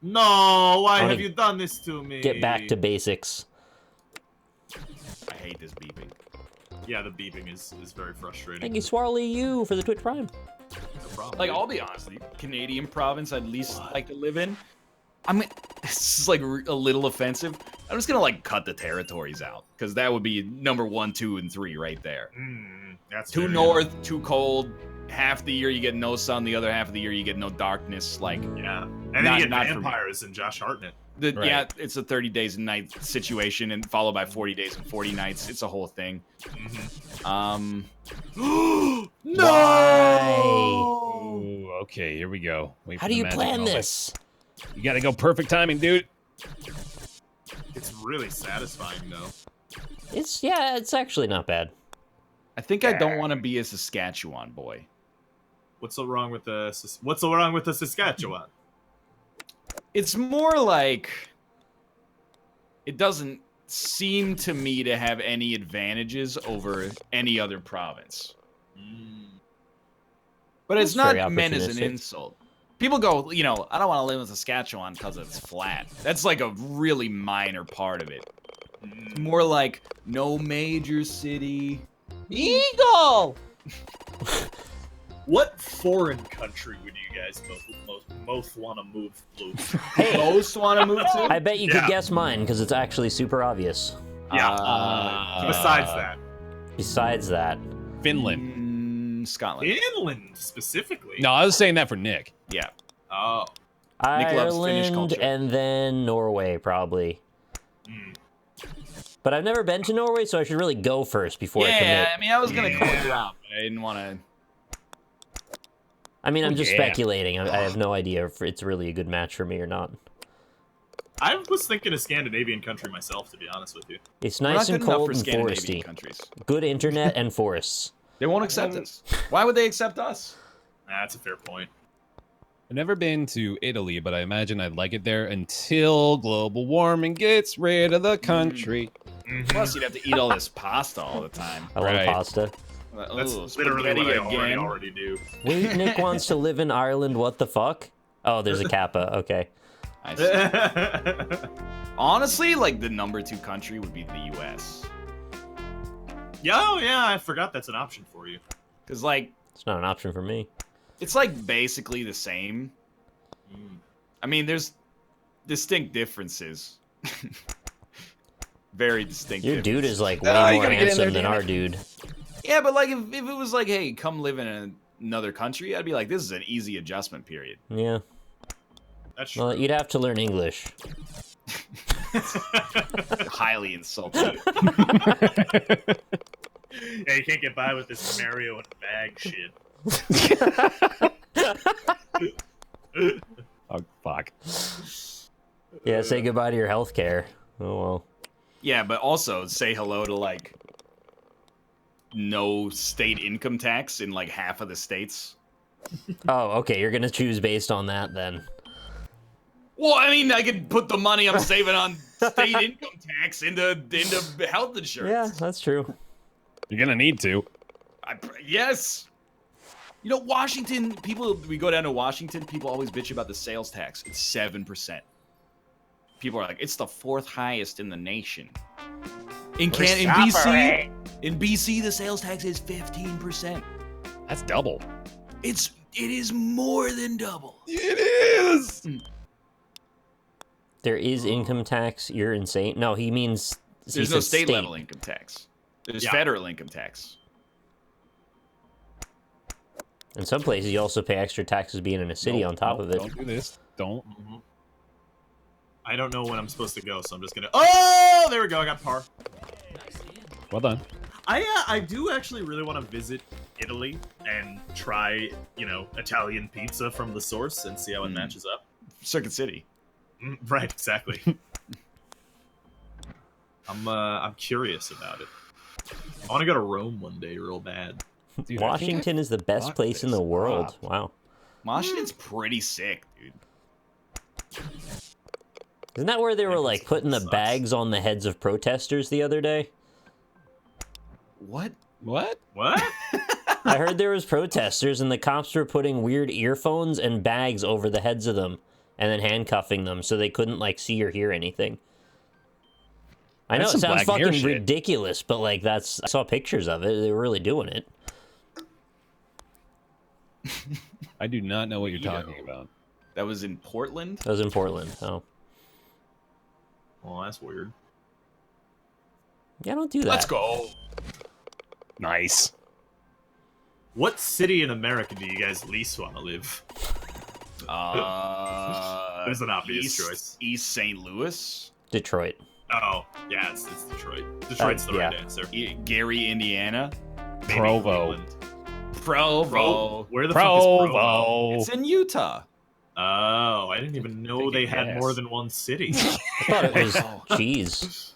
No, why wanna have you done this to me? Get back to basics. I hate this beeping. Yeah, the beeping is very frustrating. Thank you, Swarly you, for the Twitch Prime. No problem. Like, I'll be honest, the Canadian province I'd least like to live in. I mean, this is like a little offensive. I'm just gonna like cut the territories out because that would be number 1, 2, and 3 right there. That's Too very north, too cold. Half the year you get no sun, the other half of the year you get no darkness. Like, Yeah, and then Not- you get not for me. vampires and Josh Hartnett. Right. yeah, it's a 30 days and night situation, and followed by 40 days and 40 nights. It's a whole thing. No! Ooh, okay, here we go. Wait How for do the you magic plan moment. this? You gotta go perfect timing, dude. It's really satisfying, though. It's actually not bad. I think I don't want to be a Saskatchewan boy. What's so wrong with the Saskatchewan? It's more like it doesn't seem to me to have any advantages over any other province. But it's That's very not meant as an opportunistic. insult. People go, you know, I don't want to live in Saskatchewan because it's flat. That's like a really minor part of it. It's more like no major city. Eagle! What foreign country would you guys most want to move to? Most want to move to? I bet you could Yeah. guess mine, because it's actually super obvious. Yeah. Besides that, Besides that, Finland. Scotland. Finland specifically. No, I was saying that for Nick. Yeah. Oh. Nick loves Finnish Ireland culture. and then Norway, probably. But I've never been to Norway, so I should really go first before I commit. Yeah, I mean, I was going to call Yeah. you out, but I didn't want to. I mean, I'm just yeah. speculating. I have no idea if it's really a good match for me or not. I was thinking a Scandinavian country myself, to be honest with you. It's We're nice not and good enough cold for and Scandinavian foresty. countries. Good internet and forests. They won't accept us. Why would they accept us? That's a fair point. I've never been to Italy, but I imagine I'd like it there until global warming gets rid of the country. Plus, you'd have to eat all this pasta all the time. I love Right. pasta. That's Ooh, literally what spaghetti I again. already do. Wait, Nick wants to live in Ireland. What the fuck? Oh, there's a kappa. Okay. I see. Honestly, like the number 2 country would be the U.S. Yeah, I forgot that's an option for you. Because like It's not an option for me. it's like basically the same. I mean, there's distinct differences. Very distinct. Your dude is like way Oh, you more gotta get in handsome there, than damn our it. dude. Yeah, but like if it was like, hey, come live in another country, I'd be like, this is an easy adjustment period. Yeah. That's true. Well, you'd have to learn English. Highly insulting. Yeah, you can't get by with this Mario and bag shit. Oh, fuck. Yeah, say goodbye to your health care. Oh, well. Yeah, but also say hello to like no state income tax in like half of the states. Oh, okay. You're going to choose based on that then. Well, I mean, I could put the money I'm saving on state income tax into health Yeah, insurance. that's true. You're gonna need to. Yes. You know, Washington, we go down to Washington, people always bitch about the sales tax. It's 7%. People are like, it's the 4th highest in the nation. In BC, the sales tax is 15%. That's double. It is more than double. It is. There is income tax. You're insane. No, he means... he There's no said state level income tax. There's federal income tax. In some places, you also pay extra taxes being in a city on top of it. Don't do this. Don't. I don't know when I'm supposed to go, so I'm just gonna. Oh, there we go. I got par. Well done. I do actually really want to visit Italy and try, Italian pizza from the source and see how it matches up. Circuit City. Right, exactly. I'm curious about it. I want to go to Rome one day, real bad. Dude, Washington is the best bought place in this the world. up. Wow. Washington's pretty sick, dude. Isn't that where they were, like, putting the sucks. bags on the heads of protesters the other day? What? What? What? I heard there was protesters and the cops were putting weird earphones and bags over the heads of them and then handcuffing them so they couldn't, like, see or hear anything. I know That's it some sounds Black Mirror fucking shit. ridiculous, but, like, I saw pictures of it. They were really doing it. I do not know what you're talking about. That was in Portland? That was in Portland. Oh. Well, that's weird. Yeah, don't do that. Let's go. Nice. What city in America do you guys least want to live? There's an obvious choice. East St. Louis? Detroit. Oh, yeah, it's Detroit. Detroit's the right yeah. answer. Gary, Indiana? Maybe Provo. Cleveland. Provo. Where the fuck is Provo? Provo. It's in Utah. Oh, I didn't even know they had more than one city. I thought it was cheese.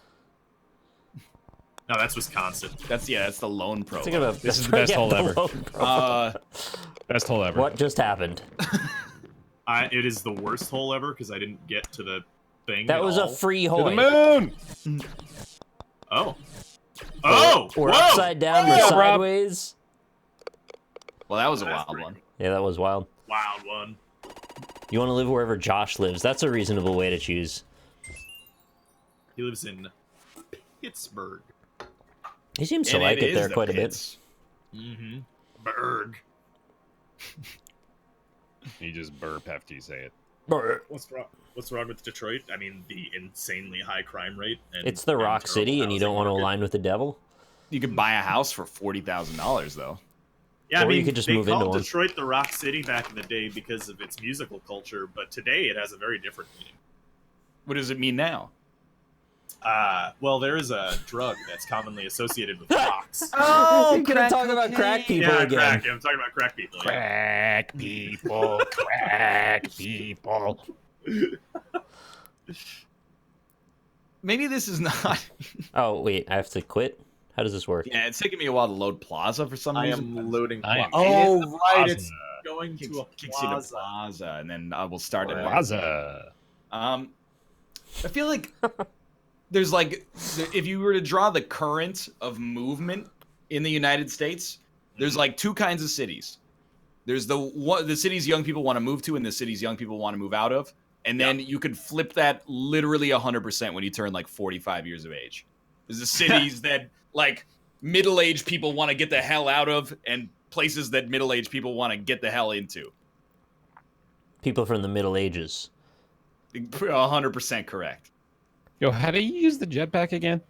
No, that's Wisconsin. That's the lone Provo. Thinking about This is the best hole ever. Uh, Best hole ever. What just happened? It is the worst hole ever because I didn't get to the thing. That at was all. a free To hole. the moon! Oh. Oh! Or Whoa! upside down or Whoa, Rob. sideways. well, that was a That's wild pretty one. Yeah, that was wild. Wild one. You want to live wherever Josh lives. That's a reasonable way to choose. He lives in Pittsburgh. He seems to And like it is there the quite a bit. pits. Mm-hmm. Berg. You just burp after you say it. What's wrong? What's wrong with Detroit? I mean, the insanely high crime rate. And, It's the Rock terrible City, and you don't housing want to market. align with the devil. You could buy a house for $40,000 though. Yeah, I Or you mean, could just they move into called one. Detroit the Rock City back in the day because of its musical culture, but today it has a very different meaning. What does it mean now? Well, there is a drug that's commonly associated with rocks. Oh, you're gonna talk about crack people Yeah, again. crack. I'm talking about crack people. Yeah. Crack people, crack people. Maybe this is not. Oh wait, I have to quit. How does this work? Yeah, it's taking me a while to load Plaza for some I reason. am loading. I am- Oh, right. It's Plaza. going Kicks, to a kicks you to plaza. Plaza, and then I will start it. Plaza. I feel like there's like, if you were to draw the current of movement in the United States, there's like two kinds of cities. There's the cities young people want to move to, and the cities young people want to move out of. And then you could flip that literally 100% when you turn like 45 years of age. There's the cities that like middle-aged people want to get the hell out of, and places that middle-aged people want to get the hell into. People from the Middle Ages. 100% correct. Yo, how do you use the jetpack again?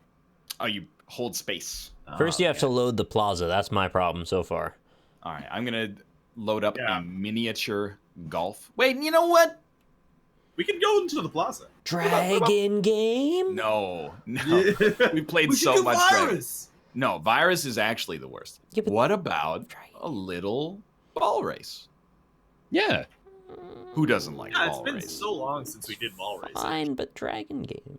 Oh, you hold space. First, you have to load the plaza. That's my problem so far. All right, I'm gonna load up Yeah. a miniature golf. Wait, you know what? We can go into the plaza. Dragon game? No. We played We so can do much. virus. No, virus is actually the worst. Yeah, but- What about a little ball race? Yeah. Who doesn't like Yeah, it's ball been race? so long since we did ball racing. Fine, but dragon game.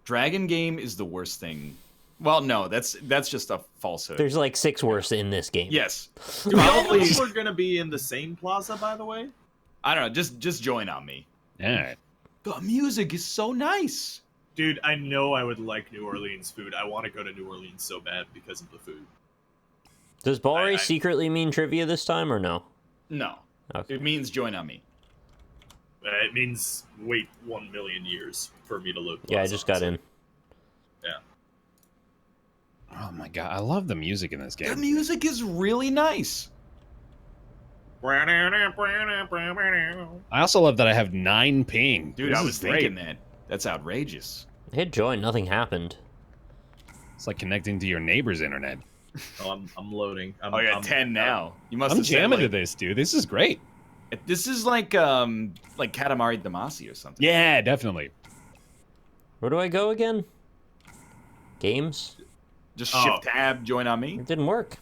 Dragon game is the worst thing. Well, no, that's just a falsehood. There's like 6 worse in this game. Yes. Do we all know Probably. if we're gonna be in the same plaza, by the way? I don't know. Just join on me. All right. The music is so nice. Dude, I know I would like New Orleans food. I want to go to New Orleans so bad because of the food. Does ball I- race secretly mean trivia this time or no? No, Okay. it means join on me. It means wait 1 million years for me to load. Yeah, I Plaza, just got so- in. Oh my god, I love the music in this The game. music is really nice. I also love that I have 9 ping. Dude, This I is was great. thinking that. That's outrageous. I hit join, nothing happened. It's like connecting to your neighbor's internet. Oh, I'm loading. I'm, Oh, you're I'm- at 10 now. You must I'm have said, jamming to like, this, dude. This is great. this is like Katamari Damacy or something. Yeah, definitely. Where do I go again? Games? Just Oh. shift tab, join on me. It didn't work.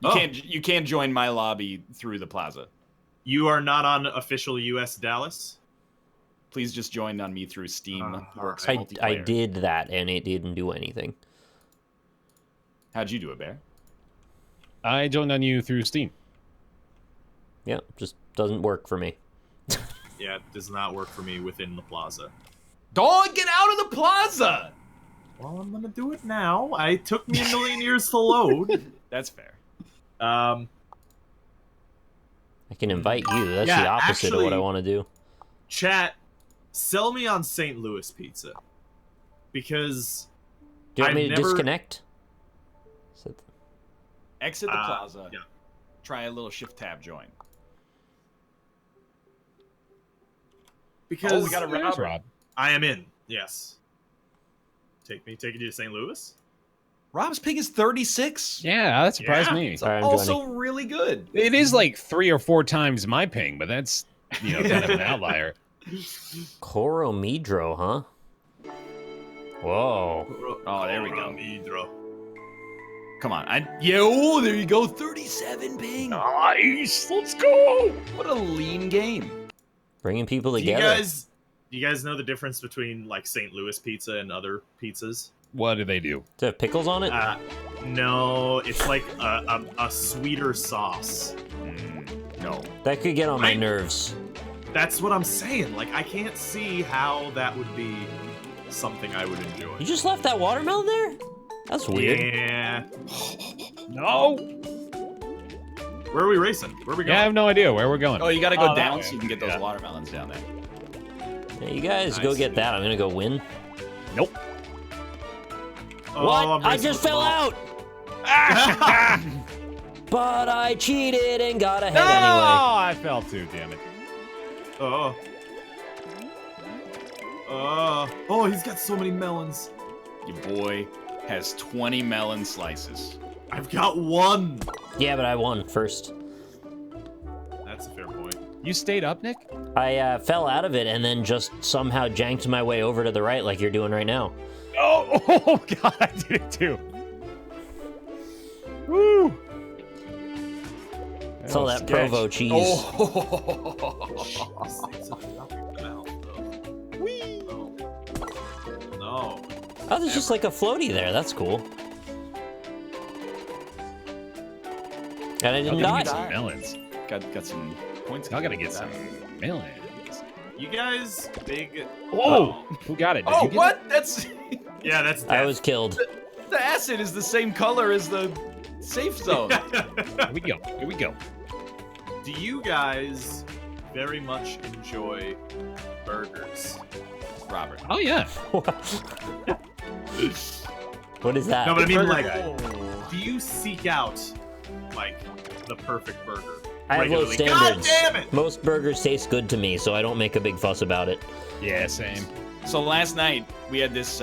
You can't join my lobby through the plaza. You are not on official US Dallas. Please just join on me through Steam. Works I multiplayer. did that and it didn't do anything. How'd you do it, Bear? I joined on you through Steam. Yeah, just doesn't work for me. Yeah, it does not work for me within the plaza. Don't get out of the plaza! Well, I'm gonna do it now. It took me a million years to load. That's fair. I can invite you. That's Yeah, the opposite of what I actually- want to do. Chat, sell me on St. Louis pizza. Because Do you want I've me to never- disconnect? Exit the plaza. yeah. Try a little shift tab join. because we got a There's Robert. Rob. I am in. Yes. Taking you to St. Louis? Rob's pig is 36. Yeah, that surprised Yeah. me. Sorry, I'm Also joining. really good. It is like 3 or 4 times my ping, but that's kind of an outlier. Coromedro, huh? Whoa. Oh, there we go. Midro. Come on. Oh, there you go. 37 ping. Nice, let's go. What a lean game. Bringing people Do you together. guys know the difference between like St. Louis pizza and other pizzas? What do they do? Does it have pickles on it? No, it's like a sweeter sauce. No. That could get on my Right. nerves. That's what I'm saying. Like, I can't see how that would be something I would enjoy. You just left that watermelon there? That's weird. Yeah. No. Where are we racing? Where are we Yeah, I going? have no idea where we're going. Oh, you got to go that down way. so you can get those Yeah. watermelons down there. Yeah, you guys go Nice. get that. I'm gonna go win. Nope. Oh, What? I'm I racing just with the fell ball. out! But I cheated and got ahead No, anyway. I fell too. Damn it. Oh. Oh, he's got so many melons. Your boy has 20 melon slices. I've got one. Yeah, but I won first. That's a fair point. You stayed up, Nick? I fell out of it and then just somehow janked my way over to the right like you're doing right now. Oh God, I did it too. Woo! It's all that Provo cheese. Oh. No. Oh, there's just like a floaty there. That's cool. And I didn't I'll die. get some melons. got some points. I gotta get some melons. You guys, big. Whoa! Who got it? Did Oh, you get what? That's Yeah, that's. I was killed. the acid is the same color as the safe zone. Here we go. Here we go. Do you guys very much enjoy burgers? Robert. Oh yeah. What is that? No, but I mean, Burger like, guy. do you seek out like the perfect burger? I have low regularly? standards. God damn it! Most burgers taste good to me, so I don't make a big fuss about it. Yeah, same. So last night we had this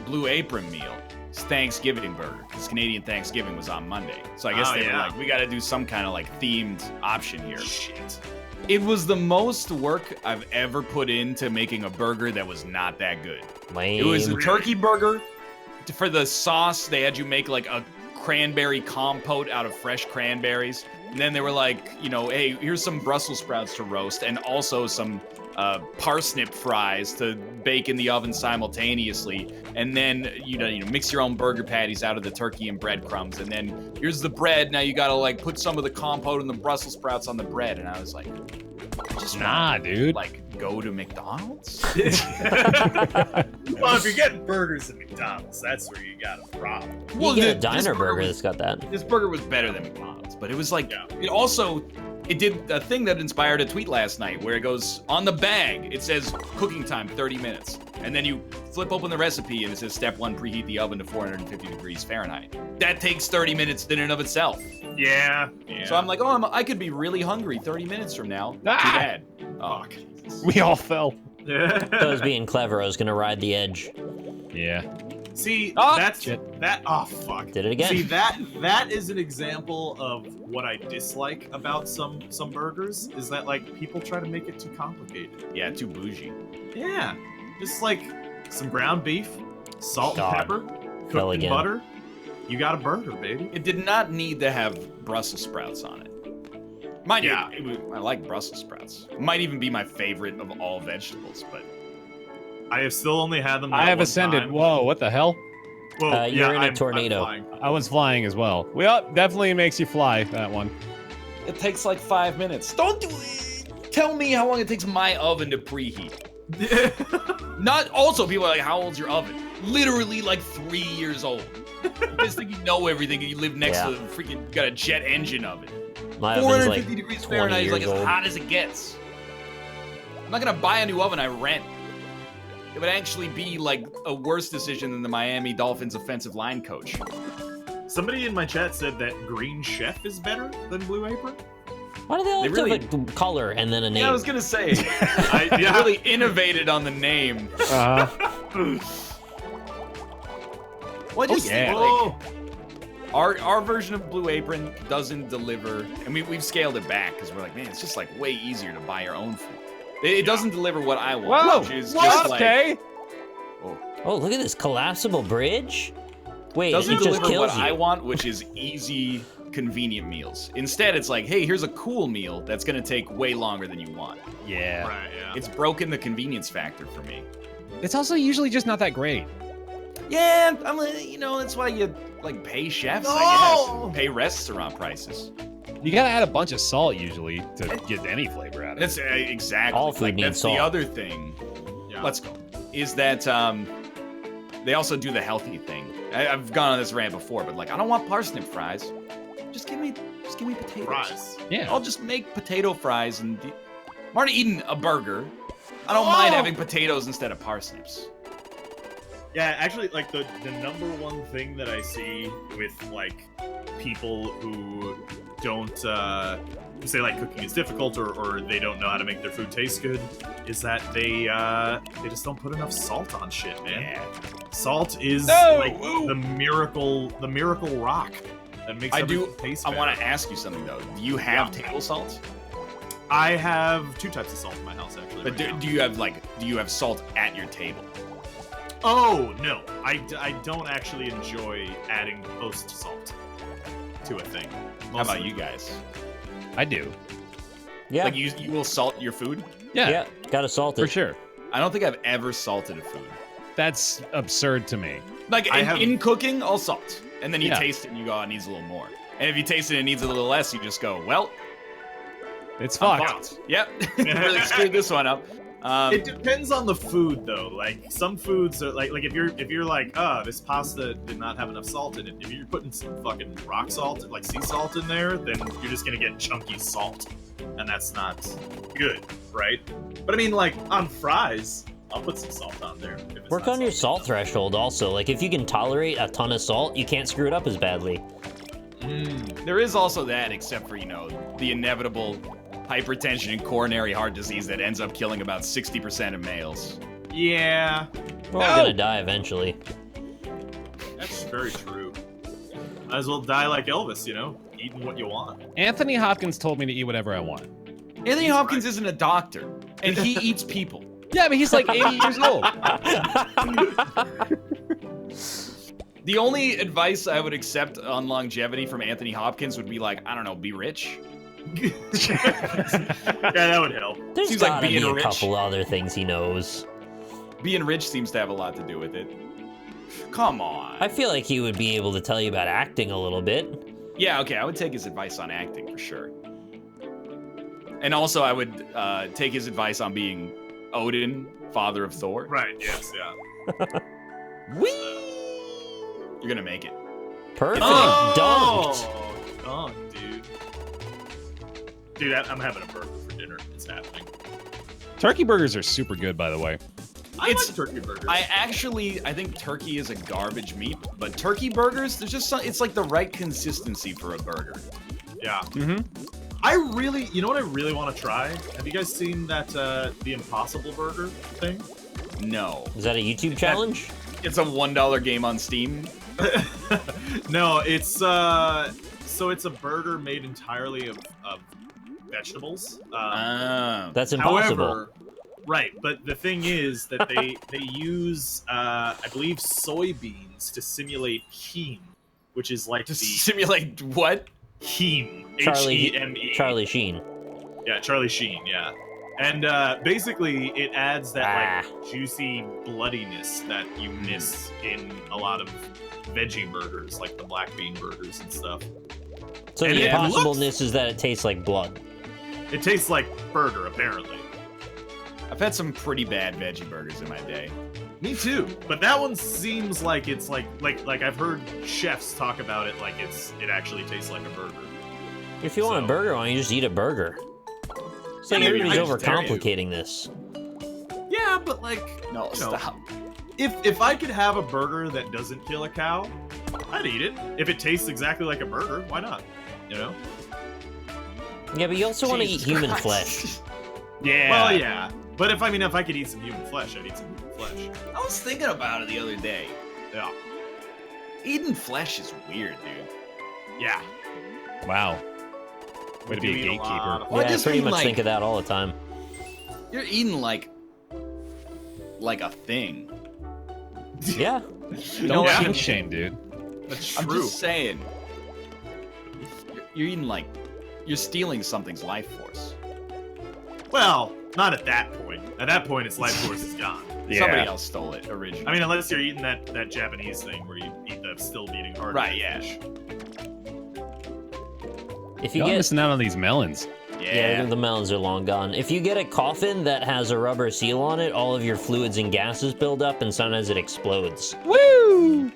Blue Apron meal. It's Thanksgiving burger. This Canadian Thanksgiving was on Monday. So I guess Oh, they were yeah. like, we got to do some kind of like themed option here. Shit. It was the most work I've ever put into making a burger that was not that good. Lame. It was a turkey burger. For the sauce, they had you make like a cranberry compote out of fresh cranberries. And then they were like, you know, hey, here's some Brussels sprouts to roast and also some parsnip fries to bake in the oven simultaneously. And then, you know, mix your own burger patties out of the turkey and breadcrumbs. And then here's the bread. Now you got to like put some of the compote and the Brussels sprouts on the bread. And I was like, I just Nah, want dude. like go to McDonald's. Well, if you're getting burgers at McDonald's, that's where you got a problem. You get a this diner burger was- that's got that. This burger was better than McDonald's, but it was like Yeah. it did a thing that inspired a tweet last night where it goes on the bag, it says cooking time 30 minutes. And then you flip open the recipe and it says step 1, preheat the oven to 450 degrees Fahrenheit. That takes 30 minutes in and of itself. Yeah. So I'm like, oh, I could be really hungry 30 minutes from now. Too Ah! bad. Oh, We all fell. I was being clever. I was gonna ride the edge. Yeah. See, Oh, that's shit. that. Oh fuck. Did it again. See that is an example of what I dislike about some burgers is that like people try to make it too complicated. yeah, too bougie. Yeah, just like some ground beef, salt God. and pepper, Fell cooked in again. butter. You got a burger, baby. It did not need to have Brussels sprouts on it. Mind Yeah. you, I like Brussels sprouts. Might even be my favorite of all vegetables, but I have still only had them. I that have one ascended. time. Whoa, what the hell? Whoa, You're in a I'm tornado. flying. I was flying as well. Well, definitely makes you fly, that one. it takes like 5 minutes. Don't do it. Tell me how long it takes my oven to preheat. Not also people are like, how old's your oven? literally like 3 years old. You guys think you know everything and you live next to the freaking, you got a jet engine oven. My oven's like 450 degrees Fahrenheit is like as hot as it gets. I'm not gonna buy a new oven I rent. It would actually be like a worse decision than the Miami Dolphins offensive line coach. Somebody in my chat said that Green Chef is better than Blue Apron. Why do they always have like color and then a name? Yeah, I was gonna say. They really innovated on the name. Well, just our version of Blue Apron doesn't deliver, and we've scaled it back because we're like, man, it's just like way easier to buy your own food. It doesn't deliver what I want, which is just like. Oh, look at this collapsible bridge. Wait, doesn't it just deliver kills what you. I want, which is easy, convenient meals. Instead, it's like, hey, here's a cool meal that's gonna take way longer than you want. Yeah. Right, yeah. It's broken the convenience factor for me. It's also usually just not that great. Yeah, that's why you like pay chefs, I guess. Pay restaurant prices. You gotta add a bunch of salt usually to get any flavor out of it. That's exactly. All food needs that's salt. the other thing. Yeah. Let's go. Is that they also do the healthy thing. I've gone on this rant before, but like I don't want parsnip fries. Just give me potatoes. Fries. Yeah. I'll just make potato fries and I'm already eating a burger. I don't mind having potatoes instead of parsnips. Yeah, actually, like the number one thing that I see with like people who don't say like cooking is difficult or they don't know how to make their food taste good is that they just don't put enough salt on shit, man. Yeah. Salt is like the miracle rock that makes everything taste better. I want to ask you something though. Do you have table salt? I have 2 types of salt in my house actually. But do you have salt at your table? Oh no, I don't actually enjoy adding post salt to a thing. How about you guys? I do. Yeah. Like you will salt your food? Yeah, gotta salt it. For sure. I don't think I've ever salted a food. That's absurd to me. Like in cooking, I'll salt. And then you taste it and you go, it needs a little more. And if you taste it and it needs a little less, you just go, well, It's I'm fucked. fucked. Yep. Really screwed this one up. It depends on the food though. Like some foods are like if you're like, this pasta did not have enough salt in it. If you're putting some fucking rock salt, like sea salt in there, then you're just gonna get chunky salt. And that's not good, right? But I mean, like on fries, I'll put some salt on there. If it's Work not on your salty salt threshold also. Like if you can tolerate a ton of salt, you can't screw it up as badly. There is also that, except for, the inevitable hypertension and coronary heart disease that ends up killing about 60% of males. Yeah, We're all gonna die eventually. that's very true. Might as well die like Elvis, eating what you want. Anthony Hopkins told me to eat whatever I want. Anthony Hopkins isn't a doctor, and he eats people. Yeah, but he's like 80 years old. The only advice I would accept on longevity from Anthony Hopkins would be like, I don't know, be rich. Yeah, that would help. There's Seems like gotta being be a rich. couple other things he knows. Being rich seems to have a lot to do with it. Come on. I feel like he would be able to tell you about acting a little bit. Yeah, okay, I would take his advice on acting for sure. And also, I would take his advice on being Odin, father of Thor. Right, yes, yeah. Whee! You're gonna make it. Perfect. Oh, dude. Dude, I'm having a burger for dinner. It's happening. Turkey burgers are super good, by the way. I like turkey burgers. I think turkey is a garbage meat, but turkey burgers, there's just it's like the right consistency for a burger. Yeah. Mm-hmm. You know what I really want to try? Have you guys seen that, the Impossible Burger thing? No. Is that a YouTube challenge? It's a $1 game on Steam. No, it's, so it's a burger made entirely of vegetables. That's impossible. However, right, but the thing is that they use, I believe, soybeans to simulate heme, which is like To simulate what? heme. Charlie H-E-M-E. Charlie Sheen. Yeah, Charlie Sheen, yeah. And basically, it adds that like juicy bloodiness that you miss in a lot of veggie burgers, like the black bean burgers and stuff. So And the it impossibleness is that it tastes like blood. It tastes like burger, apparently. I've had some pretty bad veggie burgers in my day. Me too. But that one seems like it's like I've heard chefs talk about it like it actually tastes like a burger. If you want a burger, why don't you just eat a burger? It's like everybody's overcomplicating this. Yeah, but like, No, stop. If I could have a burger that doesn't kill a cow, I'd eat it. If it tastes exactly like a burger, why not? You know? Yeah, but you also want to eat Jesus human Christ. flesh. Yeah. Well, yeah. But if I could eat some human flesh, I'd eat some human flesh. I was thinking about it the other day. Yeah. Eating flesh is weird, dude. Yeah. Wow. Way to be a do eat a gatekeeper. lot. Well, I Yeah, I just pretty mean, much like- think of that all the time. You're eating like a thing. Yeah. Don't Yeah. kink shame, dude. That's I'm true. just saying. You're eating like you're stealing something's life force. Well, not at that point. At that point, its life force is gone. Somebody else stole it originally. I mean, unless you're eating that Japanese thing where you eat the still beating heart. Right, yeah. fish. If you Y'all get missing out on these melons. Yeah, the melons are long gone. If you get a coffin that has a rubber seal on it, all of your fluids and gases build up, and sometimes it explodes. Woo!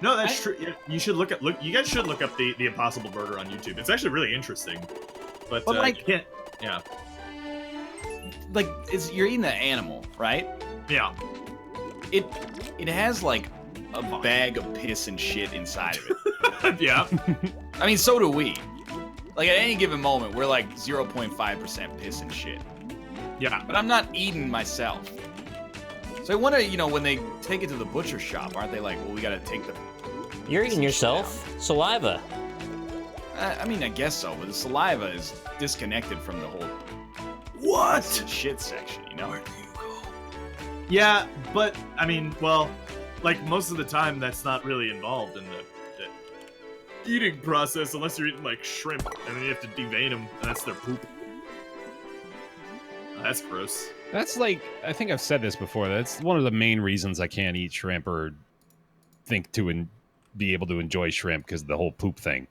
No, that's true. You should look. You guys should look up the Impossible Burger on YouTube. It's actually really interesting. But like- you can't. Yeah. like you're eating an animal, right? Yeah. It has like a bag of piss and shit inside of it. Yeah. I mean, so do we. Like at any given moment, we're like 0.5% piss and shit. Yeah. But I'm not eating myself. So I wonder, when they take it to the butcher shop, aren't they like, well, we gotta take the... You're eating yourself. Saliva. I mean, I guess so, but the saliva is disconnected from the whole What? shit section, Where do you go? Yeah, but I mean, well, like most of the time, that's not really involved in the eating process unless you're eating like shrimp, and then you have to devein them, and that's their poop. That's gross. That's like, I think I've said this before. That's one of the main reasons I can't eat shrimp or think to be able to enjoy shrimp, because the whole poop thing.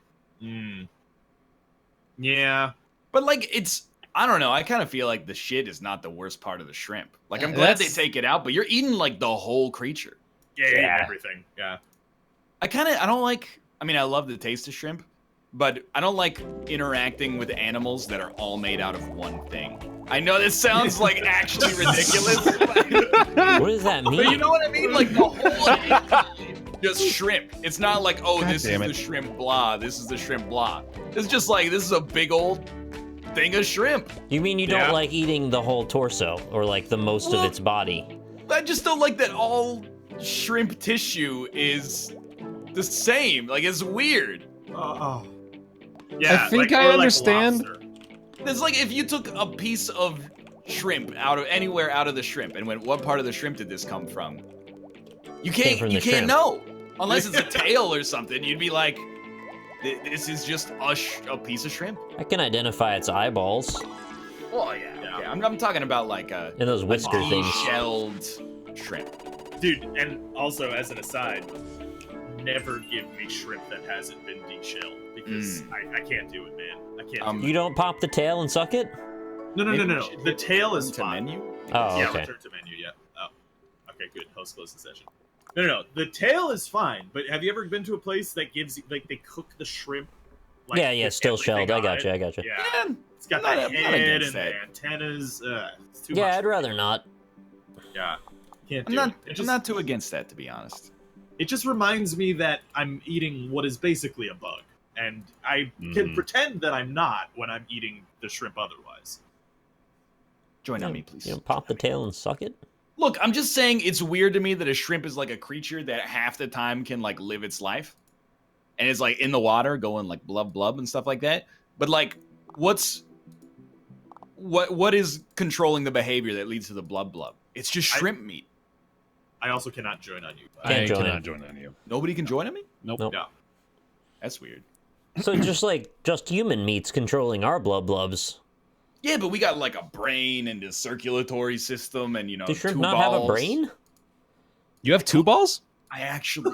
Yeah. But like, I don't know, I kind of feel like the shit is not the worst part of the shrimp. Like, I'm glad they take it out, but you're eating like the whole creature. Yeah. Everything. Yeah. I don't like, I mean, I love the taste of shrimp, but I don't like interacting with animals that are all made out of one thing. I know this sounds like actually ridiculous, What does that mean? but you know what I mean? Like the whole just shrimp. It's not like, oh, God this is damn it. the shrimp blah, this is the shrimp blah. It's just like, this is a big old thing of shrimp. You mean you don't like eating the whole torso, or like the most of its body? I just don't like that all shrimp tissue is the same. Like, it's weird. Yeah. I think like, I or like understand. lobster. It's like if you took a piece of shrimp out of anywhere out of the shrimp and went, what part of the shrimp did this come from? You Came from can't the shrimp. know. Unless it's a tail or something. You'd be like, this is just a piece of shrimp. I can identify its eyeballs Well, yeah. Okay. I'm talking about like a and those whisker things. shelled shrimp. Dude, and also as an aside, never give me shrimp that hasn't been deshelled, because I can't do it, man. I can't. You don't pop the tail and suck it? No. Maybe we should The hit tail is to fine. menu. Oh, Yeah, okay. return to menu. Yeah. Oh, okay, good. Host close the session. No. The tail is fine, but have you ever been to a place that gives you, like, they cook the shrimp? Like, Yeah, with still everything shelled. I on got it? you. I got you. Yeah. Yeah, It's got I'm the not head and against the that. antennas. It's too Yeah, much. I'd rather not. Yeah. Can't I'm do not. it. It I'm just, not too against that, to be honest. it just reminds me that I'm eating what is basically a bug, and I can pretend that I'm not when I'm eating the shrimp otherwise. Join on me, please. You don't pop the tail and suck it? Look, I'm just saying it's weird to me that a shrimp is like a creature that half the time can like live its life, and is like in the water going like blub blub and stuff like that. But like, what is controlling the behavior that leads to the blub blub? It's just shrimp meat. I also cannot join on you. Can't I join cannot in. join on you. Nobody can join on me. Nope. Nope. No. That's weird. So just human meat's controlling our blubs. Yeah, but we got like a brain and a circulatory system, and Do shrimp two not balls. have a brain? You have two balls? I actually,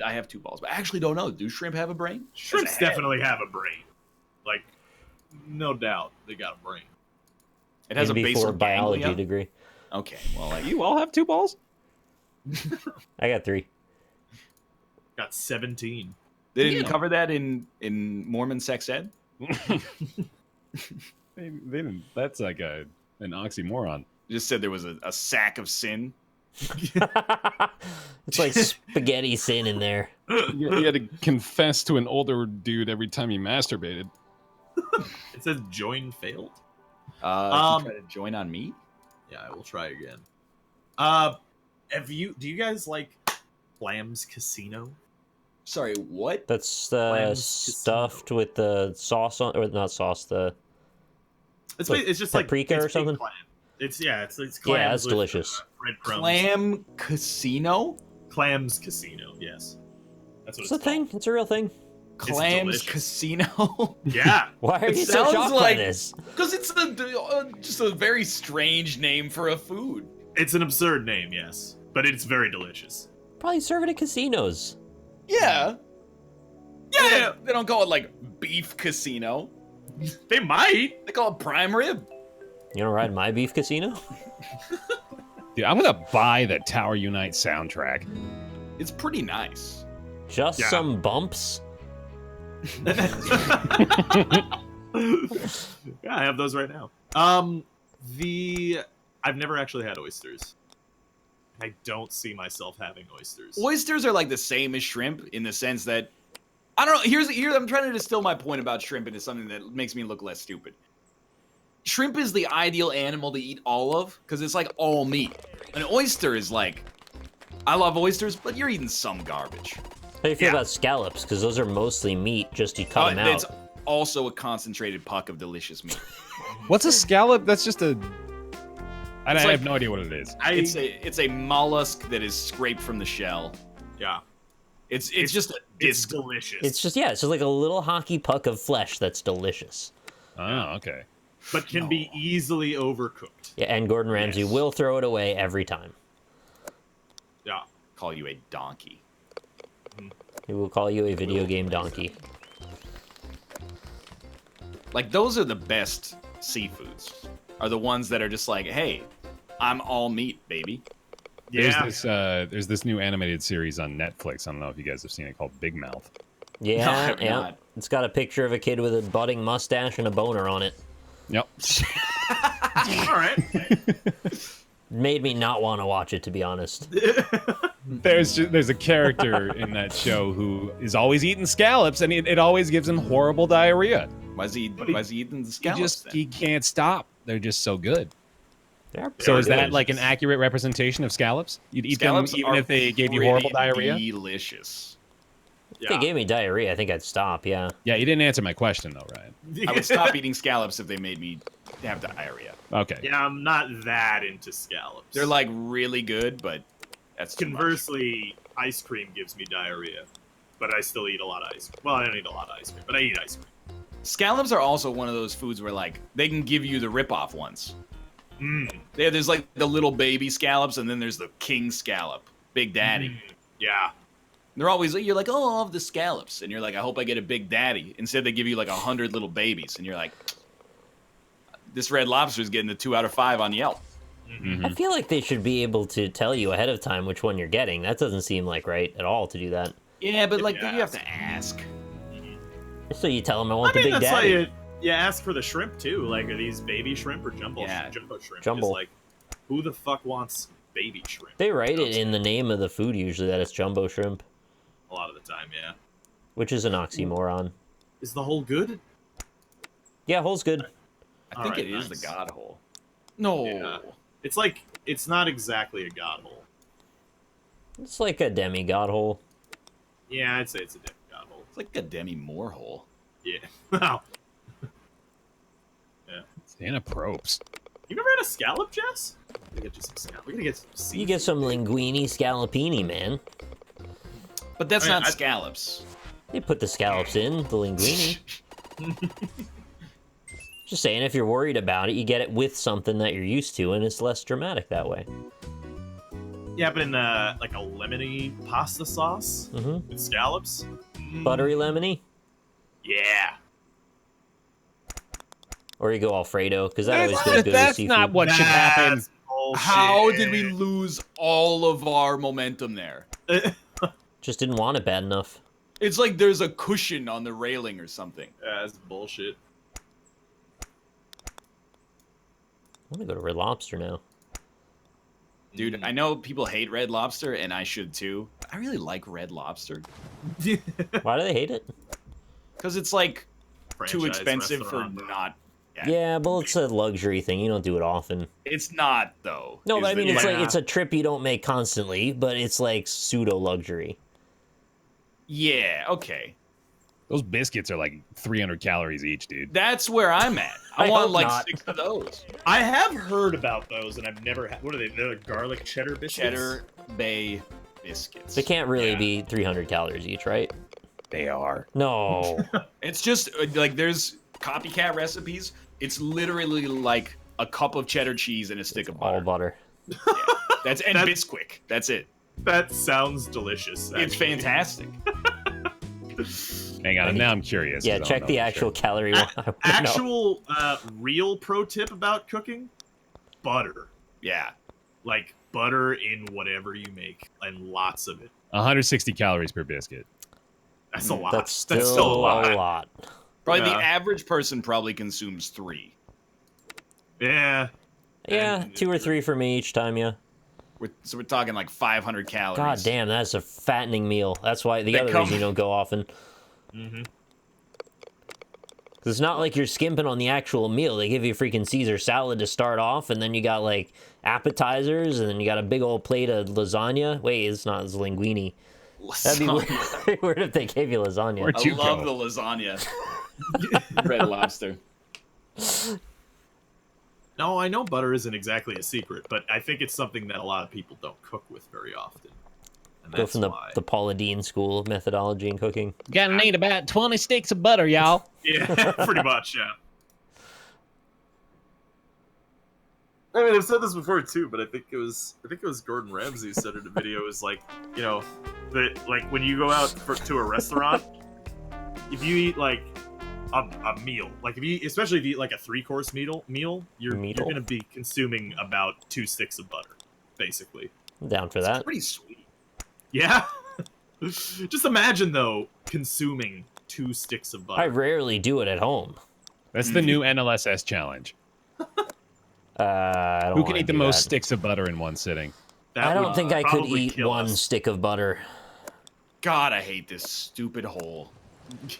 I have two balls, but I actually don't know. Do shrimp have a brain? Shrimps Has a head? definitely have a brain. Like, no doubt they got a brain. It has a basal biology ganglia? degree. Okay, well, like, You all have 2 balls? I got 3. Got 17. they didn't Yeah. cover that in Mormon sex ed? They didn't. That's like an oxymoron. Just said there was a sack of sin. It's like spaghetti sin in there. You had to confess to an older dude every time you masturbated. It says join failed. If you try to join on me? Yeah, I will try again. Do you guys like Clams Casino? Sorry, what? That's Clams stuffed with the sauce on, or not sauce, the It's just paprika like or something? Clam. It's clams. Yeah, it's with, delicious. breadcrumbs. Clam Casino? Clams Casino. Yes, that's what It's a thing. It's a real thing. Clams delicious. Casino? Yeah, Why are It you so sounds shocked by like- this? Because it's just a very strange name for a food. it's an absurd name, yes, but it's very delicious. Probably serve it at casinos. Yeah. Yeah, they don't call it like beef casino. They might. They call it prime rib. You wanna ride my beef casino? Dude, I'm gonna buy the Tower Unite soundtrack. It's pretty nice. Just Yeah. some bumps? Yeah, I have those right now. I've never actually had oysters. I don't see myself having oysters. Oysters are like the same as shrimp in the sense that I don't know. Here I'm trying to distill my point about shrimp into something that makes me look less stupid. Shrimp is the ideal animal to eat all of because it's like all meat. An oyster is like, I love oysters, but you're eating some garbage. How do you feel Yeah. about scallops? Because those are mostly meat, just you cut them out. It's also a concentrated puck of delicious meat. What's a scallop? That's just a. I It's have like- no idea what it is. It's a mollusk that is scraped from the shell. Yeah, It's just a it's disc. delicious. It's just it's just like a little hockey puck of flesh that's delicious. Oh, okay. but can be easily overcooked. Yeah, and Gordon Ramsay Yes. will throw it away every time. Yeah. Call you a donkey. He will call you a video game donkey. Like those are the best seafoods. Are the ones that are just like, hey, I'm all meat, baby. Yeah. There's this new animated series on Netflix. I don't know if you guys have seen it, called Big Mouth. Yeah, No, I have yeah. not. It's got a picture of a kid with a budding mustache and a boner on it. Yep. All right. Made me not want to watch it, to be honest. There's a character in that show who is always eating scallops, and it always gives him horrible diarrhea. Why is he eating the He scallops? he can't stop. They're just so good. They're So is that delicious. like an accurate representation of scallops? You'd eat Scallops them even are if they gave you horrible pretty diarrhea? Delicious. If they gave me diarrhea, I think I'd stop, yeah. Yeah, you didn't answer my question though, Ryan. I would stop eating scallops if they made me have diarrhea. Okay. Yeah, I'm not that into scallops. They're like really good, but that's too much. Conversely, ice cream gives me diarrhea, but I still eat a lot of ice cream. Well, I don't eat a lot of ice cream, but I eat ice cream. Scallops are also one of those foods where like they can give you the rip-off ones. There's like the little baby scallops, and then there's the king scallop, Big Daddy. Yeah. They're always you're like, oh, I'll have the scallops, and you're like, I hope I get a Big Daddy. Instead, they give you like 100 little babies, and you're like, this Red Lobster is getting a 2 out of 5 on Yelp. I feel like they should be able to tell you ahead of time which one you're getting. That doesn't seem like right at all to do that. Yeah, but like Yeah. you have to ask. So you tell them I I want mean, the Big that's why Daddy. you ask for the shrimp too. Like, are these baby shrimp or jumbo shrimp? Jumbo. It's like, who the fuck wants baby shrimp? They write it in the name of the food usually that it's jumbo shrimp, A lot of the time, yeah. which is an oxymoron. Is the whole good? Yeah, whole's good. I think Alright, it is nice. the God hole. No. Yeah. It's like, it's not exactly a god hole. It's like a demigod hole. Yeah, I'd say it's a god hole. It's like a Demi Moore hole. Yeah. Wow. Santa probes. You never had a scallop, Jess? We gotta get you some scallop. We gotta get some You seafood. get some linguine scallopini, man. But that's I mean, not I- scallops. They put the scallops in, the linguine. Just saying, if you're worried about it, you get it with something that you're used to, and it's less dramatic that way. Yeah, but in like a lemony pasta sauce Mm-hmm. with scallops. Buttery lemony. Yeah. Or you go Alfredo, because that always goes good with That's seafood. not what should happen. That's bullshit. How did we lose all of our momentum there? Just didn't want it bad enough. It's like there's a cushion on the railing or something. That's bullshit. I want to go to Red Lobster now. Dude, I know people hate Red Lobster, and I should too. I really like Red Lobster. Why do they hate it? Because it's like too Franchise expensive restaurant. for not... Yeah, but it's a luxury thing. You don't do it often. It's not, though. No, is but I mean, the- it's Yeah. like it's a trip you don't make constantly, but it's like pseudo luxury. Yeah, okay. Those biscuits are like 300 calories each, dude. That's where I'm at. I I want hope like not. 6 of those. I have heard about those, and I've never had. What are they? They're like garlic cheddar biscuits. Cheddar Bay biscuits. They can't really Yeah. be 300 calories each, right? They are. No. It's just like there's copycat recipes. It's literally like a cup of cheddar cheese and a stick of All butter. butter. That's and Bisquick. That's it. That sounds delicious. It's actually. fantastic. Hang on, now I'm curious. Yeah, 'cause I check don't the know for actual sure. calorie one. I wanna know. Actual real pro tip about cooking: butter. Yeah. Like butter in whatever you make, and lots of it. 160 calories per biscuit. That's a lot. That's still, still a lot. Probably the Yeah. average person probably consumes 3. Yeah. Yeah, And- 2 or 3 for me each time, yeah. So we're talking like 500 calories. God damn, that's a fattening meal. That's why the They other come- reason you don't go often. Mm-hmm. Because it's not like you're skimping on the actual meal. They give you freaking Caesar salad to start off, and then you got like appetizers, and then you got a big old plate of lasagna. Wait, it's not, it's linguine. That'd be Lasagna. weird if they gave you lasagna. Where'd I you love go? the lasagna. Red Lobster. No, I know butter isn't exactly a secret, but I think it's something that a lot of people don't cook with very often. And Go that's from the why. Paula Deen school of methodology in cooking. Gotta need about 20 sticks of butter, y'all. Yeah, pretty much, yeah. I mean, I've said this before too, but I think it was Gordon Ramsay who said in a video, is like, you know, that like when you go out to a restaurant, if you eat like a meal, like especially if you eat like a 3-course meal, you're gonna be consuming about 2 sticks of butter, basically. I'm down for that. Pretty sweet. Yeah. Just imagine though, consuming 2 sticks of butter. I rarely do it at home. That's the new NLSS challenge. I don't Who can wanna eat the do most that. sticks of butter in one sitting? That I don't would think I could probably eat kill one us. stick of butter. God, I hate this stupid hole.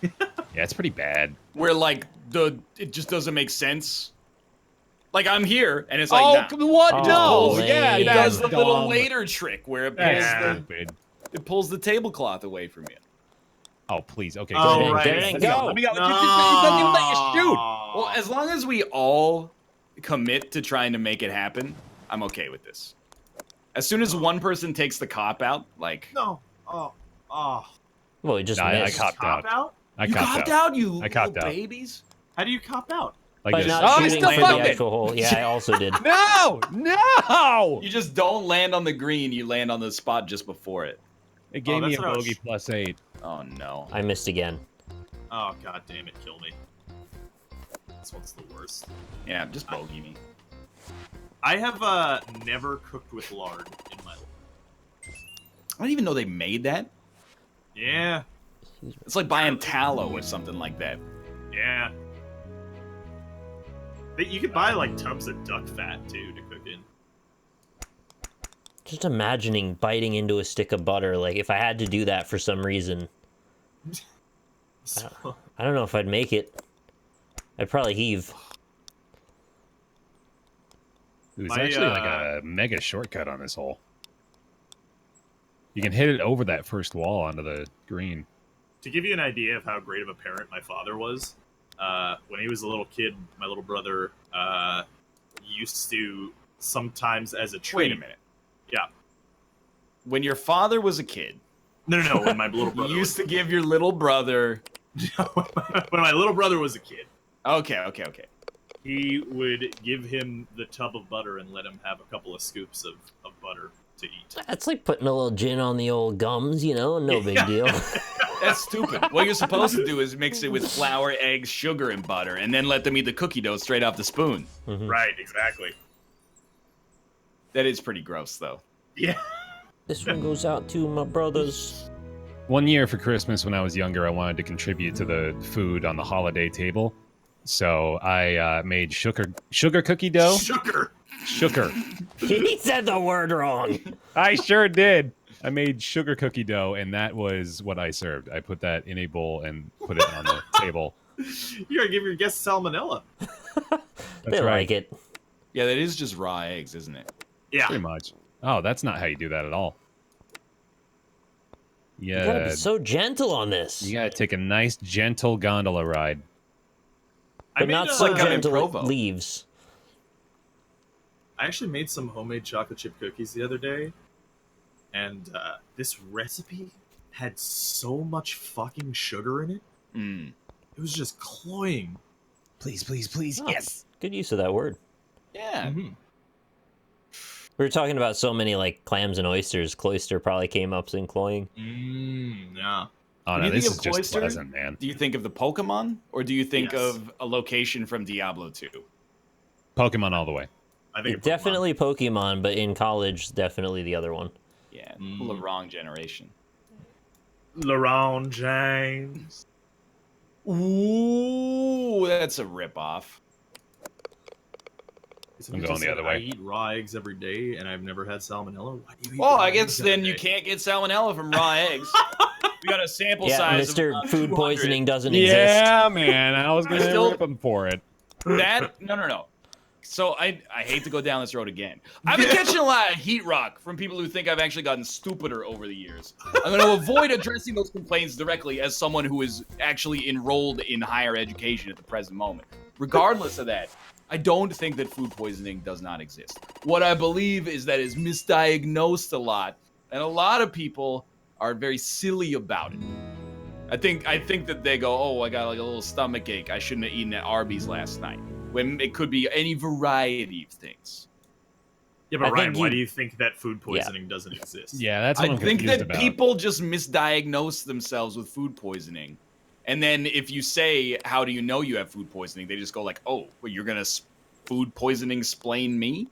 Yeah, it's pretty bad. Where like it just doesn't make sense. Like I'm here and it's like what? Oh, No! lame. Yeah, it that's does the little dumb. later trick where That's stupid. it pulls the tablecloth away from you. Oh, please. Okay, Oh, go ahead. right. There it Let me go. Let me go. No. It doesn't even let you shoot. Well, as long as we all commit to trying to make it happen, I'm okay with this. As soon as one person takes the cop out, like No. Oh. Well, it just No, I missed. copped Cop out. out? I you copped copped out. out, you I copped little out. babies. How do you cop out? Like By this. not Oh, I shooting still for the fucked it. actual hole. Yeah, I also did. No! No! You just don't land on the green. You land on the spot just before it. It gave me that's a what I was- bogey +8. Oh no. I missed again. Oh, god damn it, kill me. This one's the worst. Yeah, just bogey me. I have never cooked with lard in my life. I didn't even know they made that. Yeah. It's like buying tallow or something like that. Yeah. You could buy like tubs of duck fat too to cook in. Just imagining biting into a stick of butter. Like, if I had to do that for some reason, So, I don't know if I'd make it. I'd probably heave. It's My, actually like a mega shortcut on this hole. You can hit it over that first wall onto the green. to give you an idea of how great of a parent my father was, when he was a little kid, my little brother used to sometimes as a treat. Wait a minute. Yeah. When your father was a kid, No, when my little you brother used to give your little brother. when my little brother was a kid, Okay. he would give him the tub of butter and let him have a couple of scoops of butter to eat. That's like putting a little gin on the old gums, you know? No big Yeah. deal. That's stupid. What you're supposed to do is mix it with flour, eggs, sugar, and butter, and then let them eat the cookie dough straight off the spoon. Mhm. Right, exactly. That is pretty gross, though. Yeah. This one goes out to my brothers. One year for Christmas when I was younger, I wanted to contribute to the food on the holiday table. So I made sugar cookie dough. Sugar. He said the word wrong. I sure did. I made sugar cookie dough, and that was what I served. I put that in a bowl and put it on the table. You gotta give your guests salmonella. They like it. Yeah, that is just raw eggs, isn't it? Yeah. Pretty much. Oh, that's not how you do that at all. Yeah. You gotta be so gentle on this. You gotta take a nice, gentle gondola ride. But not so like I'm in gentle it Provo. leaves. I actually made some homemade chocolate chip cookies the other day, and this recipe had so much fucking sugar in it. Mm. It was just cloying. Please, please, please. Oh, Yes. Good use of that word. Yeah. Mm-hmm. We were talking about so many like clams and oysters. Cloister probably came up in cloying. Yeah. Oh, When no, you think this of is just cloister, pleasant, man. Do you think of the Pokemon, or do you think Yes. of a location from Diablo 2? Pokemon all the way. I think Definitely Pokemon, but in college, definitely the other one. Yeah, Mm. the wrong generation. LeBron James. Ooh, that's a ripoff. I'm going the other way. I eat raw eggs every day, and I've never had salmonella. Why do you eat Well, raw I guess eggs every then you day? can't get salmonella from raw eggs. We got a sample Yeah, size Mr. of about Food 200. Poisoning doesn't exist. Yeah, man. I was gonna Still- rip him for it. That no. So I hate to go down this road again. I've been catching a lot of heat rock from people who think I've actually gotten stupider over the years. I'm going to avoid addressing those complaints directly as someone who is actually enrolled in higher education at the present moment. Regardless of that, I don't think that food poisoning does not exist. What I believe is that it's misdiagnosed a lot, and a lot of people are very silly about it. I think that they go, oh, I got like a little stomach ache. I shouldn't have eaten at Arby's last night. When it could be any variety of things. Yeah, but I Ryan, think why you- do you think that food poisoning doesn't exist? Yeah, that's what I I'm think confused that about. people just misdiagnose themselves with food poisoning. And then if you say, how do you know you have food poisoning? They just go like, oh, well, you're going to food poisoning explain me?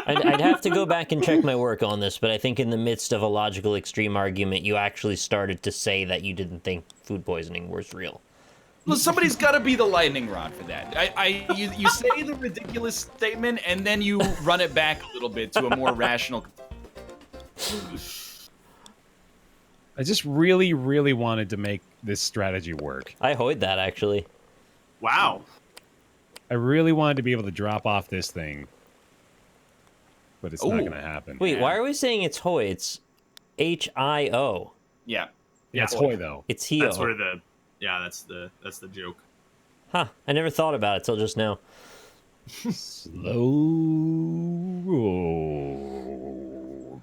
I'd have to go back and check my work on this, but I think in the midst of a logical extreme argument, you actually started to say that you didn't think food poisoning was real. Well, somebody's got to be the lightning rod for that. You say the ridiculous statement, and then you run it back a little bit to a more rational... I just really, really wanted to make this strategy work. I hoid that, actually. Wow. I really wanted to be able to drop off this thing. But it's not Ooh. going to happen. Wait, why are we saying it's hoi? It's H-I-O. Yeah. Yeah, it's Hoy, though. It's Hio. That's where that's the joke. Huh, I never thought about it till just now. Slow roll.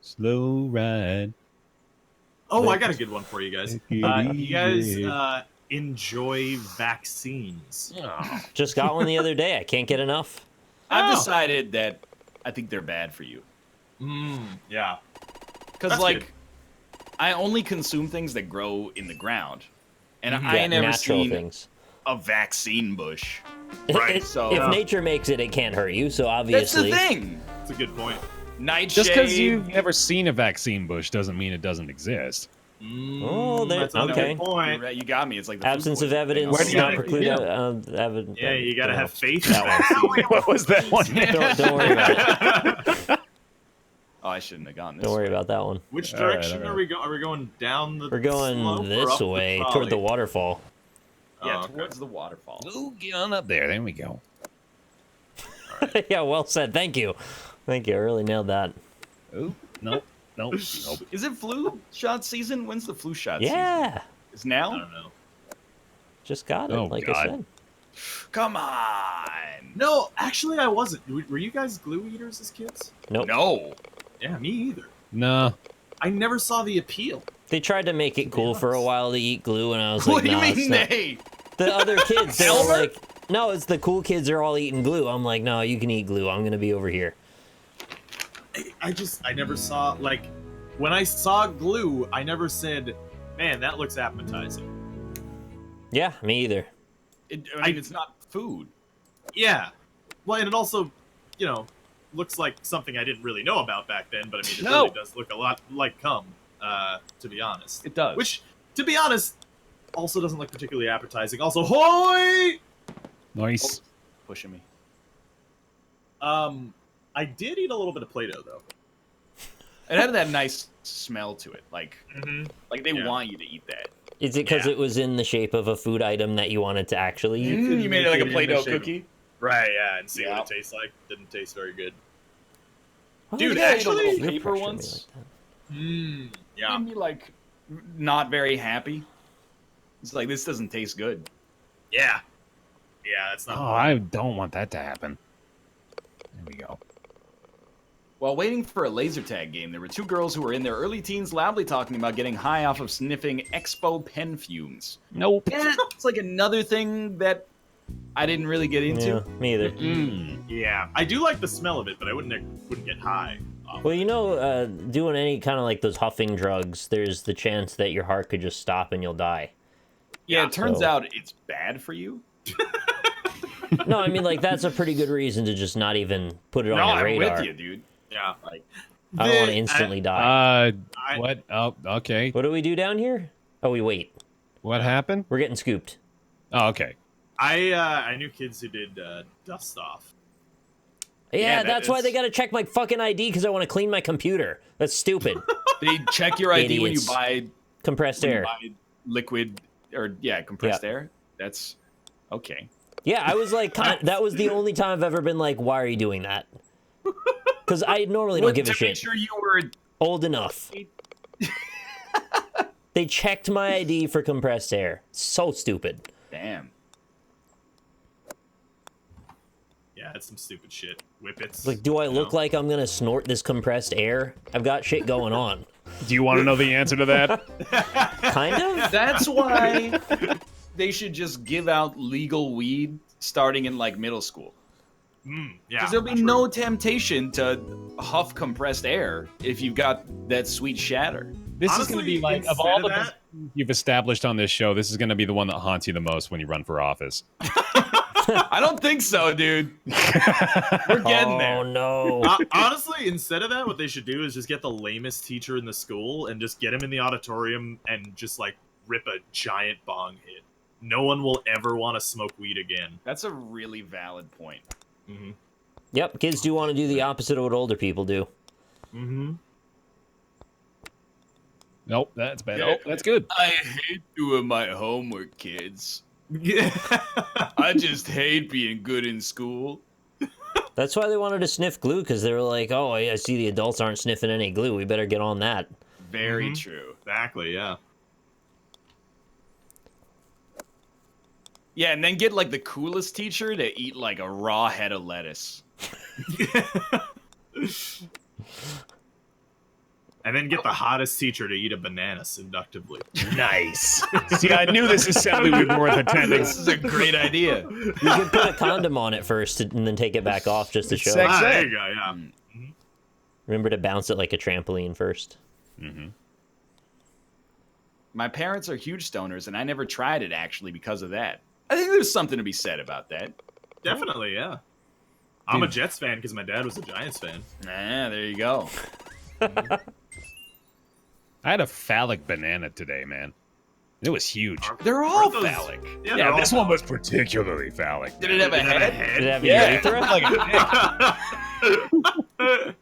Slow ride. Oh, I got a good one for you guys. Take it You guys easy. enjoy vaccines? Just got one the other day. I can't get enough. I've Oh. decided that I think they're bad for you. Yeah. Because, That's like, good. I only consume things that grow in the ground. And I Yeah, ain't never natural seen things. a vaccine bush. Right, so- if nature makes it, it can't hurt you. So That's obviously, the thing. That's a good point. Just because Nightshade. you've never seen a vaccine bush doesn't mean it doesn't exist. Oh, there- That's another okay. good point. You're right, you got me. It's like the food absence of poisoning thing. evidence Where do does you not think- preclude yeah. evidence. Yeah, you gotta have faith in vaccines. What was that one? Don't worry about it. Oh, I shouldn't have gone this Don't worry way. about that one. Which All right, direction all are we going? Are we going down the? We're going slope or this up the way trolley? toward the waterfall. Yeah, Oh, okay. towards the waterfall. Ooh, get on up there. There we go. Yeah, well said. Thank you. Thank you. I really nailed that. Ooh, nope, nope, nope. Is it flu shot season? When's the flu shot season? Yeah. It's I now? don't know. Just got it, Oh, like God. I said. Come on. No, actually, I wasn't. Were you guys glue eaters as kids? Nope. No. Yeah, me either. No. I never saw the appeal. They tried to make it cool for a honest. while to eat glue, and I was What like, do you nah, it's mean not. they? The other kids, they're all Elmer? like, no, it's the cool kids are all eating glue. I'm like, no, you can eat glue. I'm going to be over here. I never saw, like, when I saw glue, I never said, "Man, that looks appetizing." Yeah, me either. It's not food. Yeah. Well, and it also, looks like something I didn't really know about back then, but I mean, it really does look a lot like cum, to be honest. It does. Which, to be honest, also doesn't look particularly appetizing. Also, hoy! Nice. Pushing me. I did eat a little bit of Play-Doh, though. It had that nice smell to it. Like they Yeah. want you to eat that. Is it because it was in the shape of a food item that you wanted to actually eat? You made it like a in the Play-Doh shape of- cookie? Right, yeah, and see Yeah. what it tastes like. Didn't taste very good. Why Dude, would you actually- peer Little paper pressure me once? like Yeah. Made me like not very happy. It's like this doesn't taste good. Yeah. Yeah, that's not... Oh, I don't want that to happen. There we go. While waiting for a laser tag game, there were two girls who were in their early teens loudly talking about getting high off of sniffing Expo pen fumes. Nope. Yeah, it's like another thing that I didn't really get that? into. Yeah, me either. Yeah. I do like the smell of it, but I wouldn't get high. Well, doing any kind of like those huffing drugs, there's the chance that your heart could just stop and you'll die. Yeah, it turns So- out it's bad for you. No, I mean, like, that's a pretty good reason to just not even put it on No, your I'm radar. with you, dude. Yeah. Like, I don't want to instantly die. What? Oh, okay. What do we do down here? Oh, we wait. What happened? We're getting scooped. Oh, okay. I knew kids who did dust off. Yeah, that that's why is- they gotta check my fucking ID because I want to clean my computer. That's stupid. they check your ID Idiots. when you Compressed air. buy liquid or compressed air. That's okay. Yeah, I was like, that was the only time I've ever been like, why are you doing that? Because I normally don't give a to shit. make sure you were Old enough. They checked my ID for compressed air. So stupid. damn. Yeah, that's some stupid shit. Whippets. Like, do I look like I'm gonna snort this compressed air? I've got shit going on. Do you want to know the answer to that? Kind of? That's why they should just give out legal weed starting in like middle school. Yeah. Because there'll be true. no temptation to huff compressed air if you've got that sweet shatter. This is Honestly, going to be like, of instead all of the that- you've established on this show, this is going to be the one that haunts you the most when you run for office. I don't think so, dude. We're getting Oh there. no. Honestly, instead of that, what they should do is just get the lamest teacher in the school and just get him in the auditorium and just like rip a giant bong hit. No one will ever want to smoke weed again. That's a really valid point. Mm-hmm. Yep, kids do want to do the opposite of what older people do. Mm-hmm. Nope, that's bad. Yeah. Oh, that's good. I hate doing my homework, kids. Yeah. I just hate being good in school. That's why they wanted to sniff glue, because they were like, oh, I see the adults aren't sniffing any glue. We better get on that. Very Mhm. true. Exactly. Yeah. Yeah, and then get like the coolest teacher to eat like a raw head of lettuce. And then get the hottest teacher to eat a banana seductively. Nice. See, I knew this assembly would be worth attending. This is a great idea. You could put a condom on it first and then take it back off just to show. Sex There ed. you go. Yeah. Remember to bounce it like a trampoline first. Mm-hmm. My parents are huge stoners, and I never tried it actually because of that. I think there's something to be said about that. Definitely. Yeah. I'm a Jets fan because my dad was a Giants fan. Ah, there you go. I had a phallic banana today, man. It was huge. They're all Aren't those- phallic. Yeah, Yeah, this one was particularly phallic. Did it have a head? Did it have Yeah. a urethra? Like a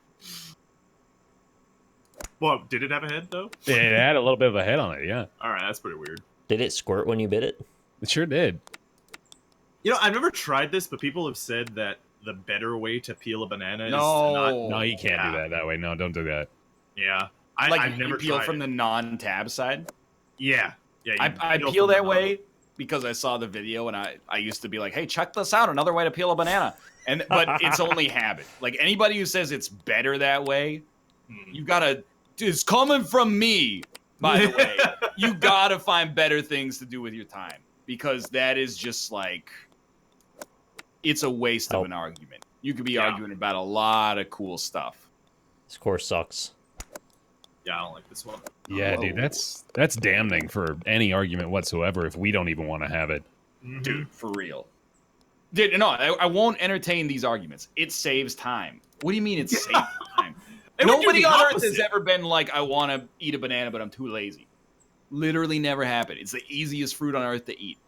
Well, did it have a head though? it had a little bit of a head on it, yeah. All right, that's pretty weird. Did it squirt when you bit it? It sure did. You know, I've never tried this, but people have said that the better way to peel a banana is No. not. No, you can't Yeah. do that way. No, don't do that. Yeah, Like I've you never peel tried from it. the non-tab side. Yeah, yeah. you I from peel the that non- way because I saw the video and I used to be like, hey, check this out, another way to peel a banana. But it's only habit. Like anybody who says it's better that way, you gotta. It's coming from me, by the way. You gotta find better things to do with your time because that is just like it's a waste of an argument. You could be Yeah. arguing about a lot of cool stuff. This course sucks. Yeah, I don't like this one. Yeah, dude, that's damning for any argument whatsoever if we don't even want to have it. Dude, for real. Dude, no, I won't entertain these arguments. It saves time. What do you mean it saves time? Nobody on Earth has ever been like, I want to eat a banana, but I'm too lazy. Literally never happened. It's the easiest fruit on Earth to eat.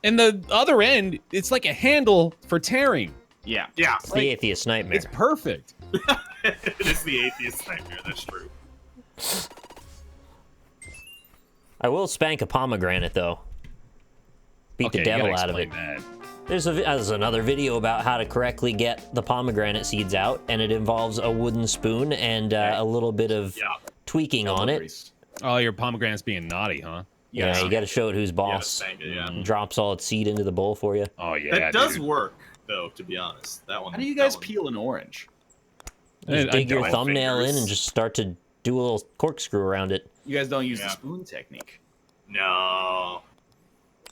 And the other end, it's like a handle for tearing. Yeah. Yeah. It's the atheist nightmare. It's perfect. It is the atheist nightmare. That's true. I will spank a pomegranate, though. Beat the devil out of it. That. There's another video about how to correctly get the pomegranate seeds out, and it involves a wooden spoon and a little bit of tweaking on it. Oh, your pomegranate's being naughty, huh? Yeah, you got to show it who's boss. Drops all its seed into the bowl for you. Oh yeah, that does work though. To be honest, that one. How do you guys peel an orange? Just dig your thumbnail in and just start to do a little corkscrew around it. You guys don't use the spoon technique. No.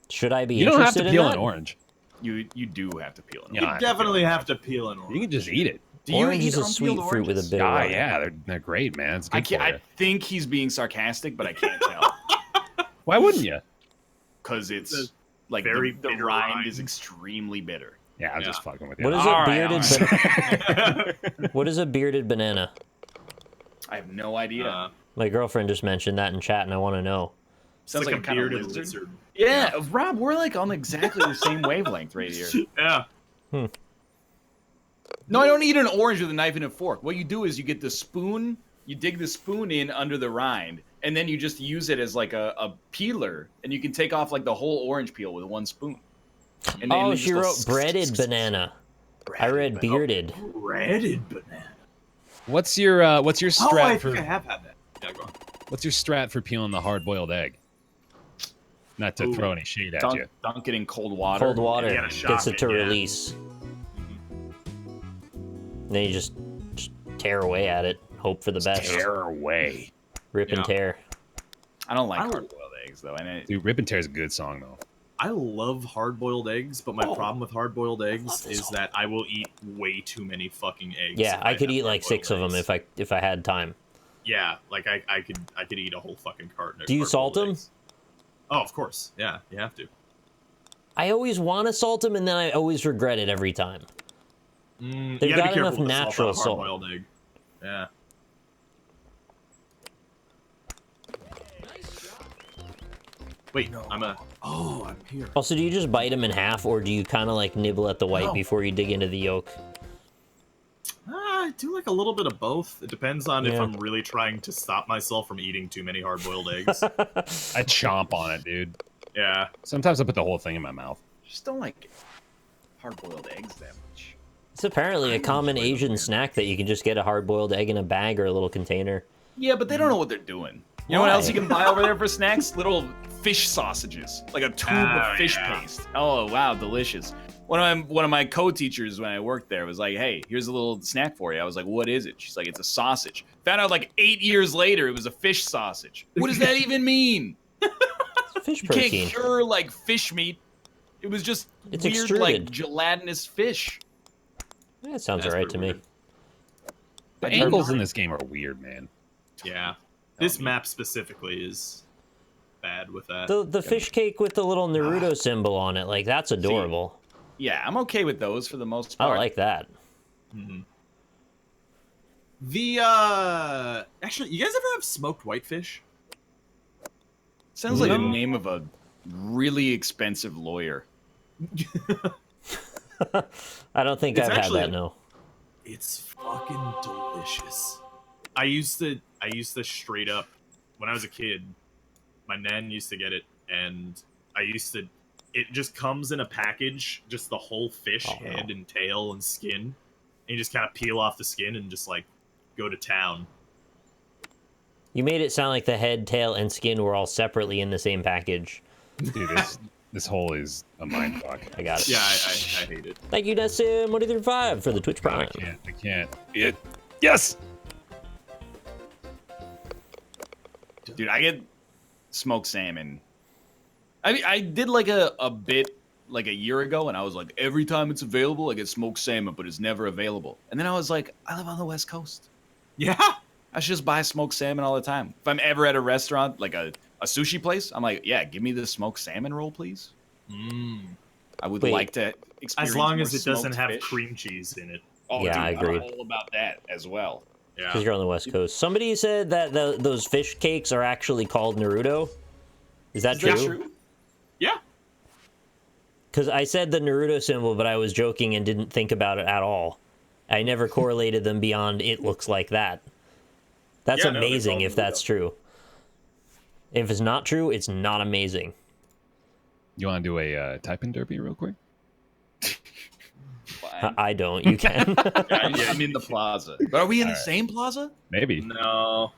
Should I be You don't have to interested peel in an that? orange. You do have to peel an You orange. definitely have to peel an orange. You can just eat it. Do you Orange eat is a unpeeled sweet fruit with a oranges? bit of Ah, water. yeah, they're great, man. It's good for I you. think he's being sarcastic, but I can't tell. Why wouldn't you? Because it's like very the bitter rind rind. is extremely bitter. Yeah, I'm just fucking with you. What is All a right, bearded What is a bearded banana? I have no idea. My girlfriend just mentioned that in chat, and I want to know. Sounds like a kind of bearded lizard. Yeah, Rob, we're like on exactly the same wavelength right here. Yeah. No, I don't eat an orange with a knife and a fork. What you do is you get the spoon, you dig the spoon in under the rind, and then you just use it as like a peeler, and you can take off like the whole orange peel with one spoon. And then Oh, you she just go wrote breaded banana. I read bearded. Breaded banana. What's your strat Oh, I for think I have had that. Yeah, go on. what's your strat for peeling the hard-boiled egg? Not to throw any shade at you. Dunk it in cold water. Cold water You gotta gets shock it to it, yeah. release. Then you just tear away at it. Hope for the best. Tear away. Rip and tear. I don't like hard-boiled eggs though, and Dude, Rip and Tear is a good song though. I love hard-boiled eggs, but my problem with hard-boiled eggs is that I will eat way too many fucking eggs. Yeah, if I could have eat like 6 of them hard-boiled eggs. if I had time. Yeah, like I could eat a whole fucking carton. Of Do you salt hard-boiled them? eggs. Oh, of course. Yeah, you have to. I always want to salt them, and then I always regret it every time. You They've gotta got be enough careful with natural salt on a salt. hard-boiled egg. Yeah. Wait, I'm here. Also, do you just bite them in half, or do you kind of like nibble at the white No. before you dig into the yolk? I do like a little bit of both. It depends on if Yeah. I'm really trying to stop myself from eating too many hard-boiled eggs. I chomp on it, dude. Yeah. Sometimes I put the whole thing in my mouth. just don't like hard-boiled eggs that much. It's apparently a common Asian snack that you can just get a hard-boiled egg in a bag or a little container. Yeah, but they don't know what they're doing. You know what else you can buy over there for snacks? Little fish sausages, like a tube of fish paste. Oh wow, delicious. One of my co-teachers when I worked there was like, "Hey, here's a little snack for you." I was like, "What is it?" She's like, "It's a sausage." Found out like 8 years later it was a fish sausage. What does that even mean? Fish You protein. can't cure like fish meat. It was just It's weird, extruded. like gelatinous fish. Yeah, that sounds That's alright to pretty me. The angles in this game are weird, man. Yeah. This map specifically is bad with that. The fish cake with the little Naruto symbol on it, like that's adorable. Yeah, I'm okay with those for the most I part. like that. The actually, you guys ever have smoked whitefish? Sounds like the name of a really expensive lawyer. I don't think It's I've had actually- that, no. It's fucking delicious. I used to straight up when I was a kid, my nan used to get it, and it just comes in a package, just the whole fish head and tail and skin, and you just kind of peel off the skin and just like go to town. You made it sound like the head, tail, and skin were all separately in the same package. Dude, this whole is a mindfuck. I got it. Yeah, I hate it. Thank you, Dessim135 for the Twitch Prime. I can't. Yes! Dude, I get smoked salmon. I did like a bit like a year ago, and I was like, every time it's available, I get smoked salmon, but it's never available. And then I was like, I live on the West Coast. Yeah. I should just buy smoked salmon all the time. If I'm ever at a restaurant, like a sushi place, I'm like, yeah, give me the smoked salmon roll, please. I would like to experience as long more as it doesn't smoked have fish. cream cheese in it. Oh, Yeah, dude, I agree. I'm all about that as well. Yeah. Because you're on the West Coast. Somebody said that those fish cakes are actually called Naruto. Is that true? Yeah. Because I said the Naruto symbol, but I was joking and didn't think about it at all. I never correlated them beyond it looks like that. That's amazing if that's true. If it's not true, it's not amazing. You want to do a typing derby real quick? I don't. You can. I'm in the plaza. But are we in the same plaza? Maybe. No.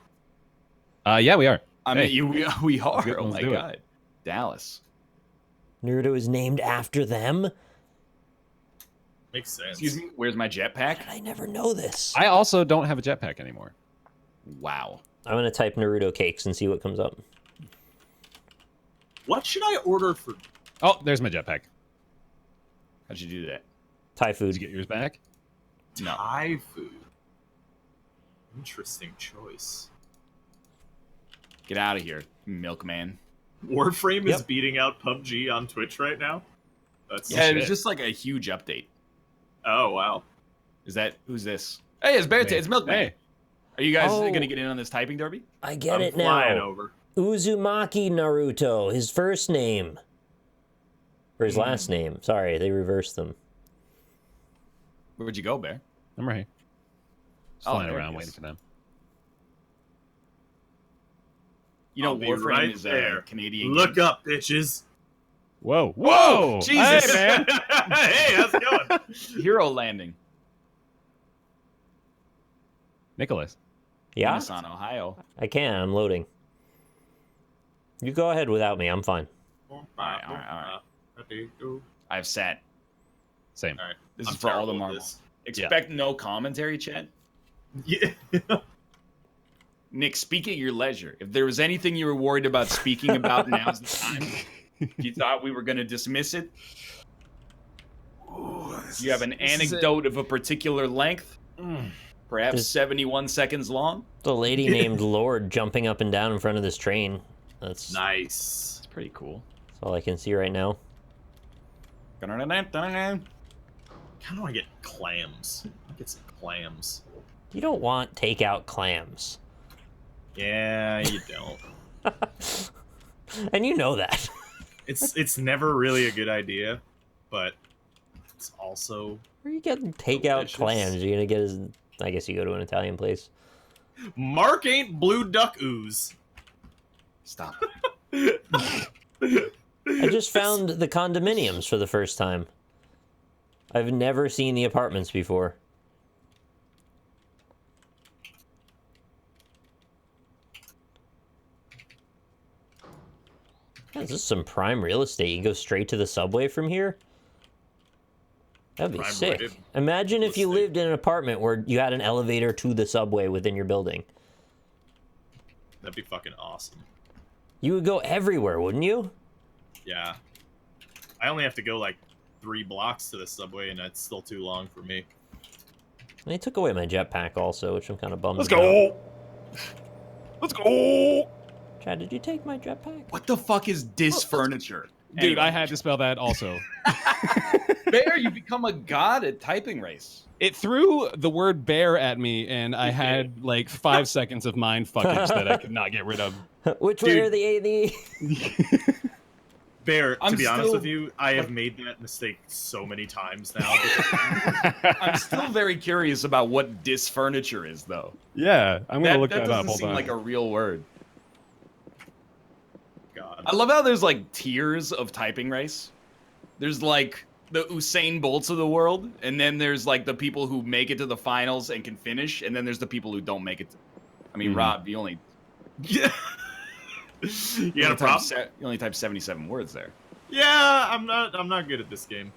Yeah, we are. I mean, we are. Let's Oh my do it. god. Dallas. Naruto is named after them? Makes sense. Excuse me, where's my jetpack? I never know this. I also don't have a jetpack anymore. Wow. I'm going to type Naruto cakes and see what comes up. What should I order for Oh, there's my jetpack. How'd you do that? Thai Did food. you get yours back? No. Thai food? Interesting choice. Get out of here, milkman. Warframe is Yep. beating out PUBG on Twitch right now? That's Yeah, it was shit. just like a huge update. Oh, wow. Who's this? Hey, it's BaerTaffy. It's Milkman. Hey. Are you guys Oh. gonna get in on this typing derby? I get I'm it flying now. over. Uzumaki Naruto, his first name. Or his last name. Sorry, they reversed them. Where'd you go, Bear? I'm right here. Just Oh, flying there it around is. waiting for them. You know, I'll be Warframe right is there. a Canadian. Look game. up, bitches. Whoa. Whoa! Jesus. Hey, man. Hey, how's it going? Hero landing. Nicholas. Yeah? Tucson, Ohio. I can. I'm loading. You go ahead without me. I'm fine. All right. I've sat. Same. All right. This I'm is for all the terrible at marbles. Expect no commentary, Chet. Yeah. Nick, speak at your leisure. If there was anything you were worried about speaking about, now's the time. If you thought we were going to dismiss it, you have an anecdote of a particular length, perhaps This- 71 seconds long. The lady named Lord jumping up and down in front of this train. That's Nice. It's pretty cool. all I can see right now. How do I get clams? I'll get some clams. You don't want takeout clams. Yeah, you don't. And you know that. It's never really a good idea, but it's also Where are you getting takeout Delicious. clams? You're going to get I guess you go to an Italian place. Mark ain't blue duck ooze. Stop. I just found the condominiums for the first time. I've never seen the apartments before. Yeah, this is some prime real estate. You go straight to the subway from here? That'd be Prime sick. rated Imagine if you estate. lived in an apartment where you had an elevator to the subway within your building. That'd be fucking awesome. You would go everywhere, wouldn't you? Yeah. I only have to go like 3 blocks to the subway, and that's still too long for me. They took away my jetpack also, which I'm kind of bummed Let's about. go. Let's go. Chad, did you take my jetpack? What the fuck is dis furniture? Dude, Anyway, I had to spell that also. Bear, you become a god at typing race. It threw the word bear at me, and I had like 5 seconds of mind fuckage that I could not get rid of. Which way Dude. are the A and the Bear, I'm to be honest still- with you, I have made that mistake so many times now. I'm still very curious about what dis furniture is, though. Yeah, I'm gonna look that that, doesn't up. Hold seem on. like a real word. God. I love how there's like tiers of typing race. There's like the Usain Bolts of the world, and then there's like the people who make it to the finals and can finish, and then there's the people who don't make it. I mean, Mhm. Rob, you only Yeah. You got a problem? You only typed 77 words there. Yeah, I'm not good at this game.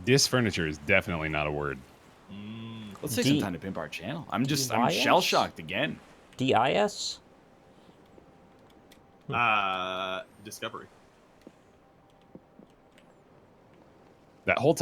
Dis furniture is definitely not a word. Let's take D- some time to pimp our channel. I'm DIS? shell shocked again. DIS? Discovery. That whole time.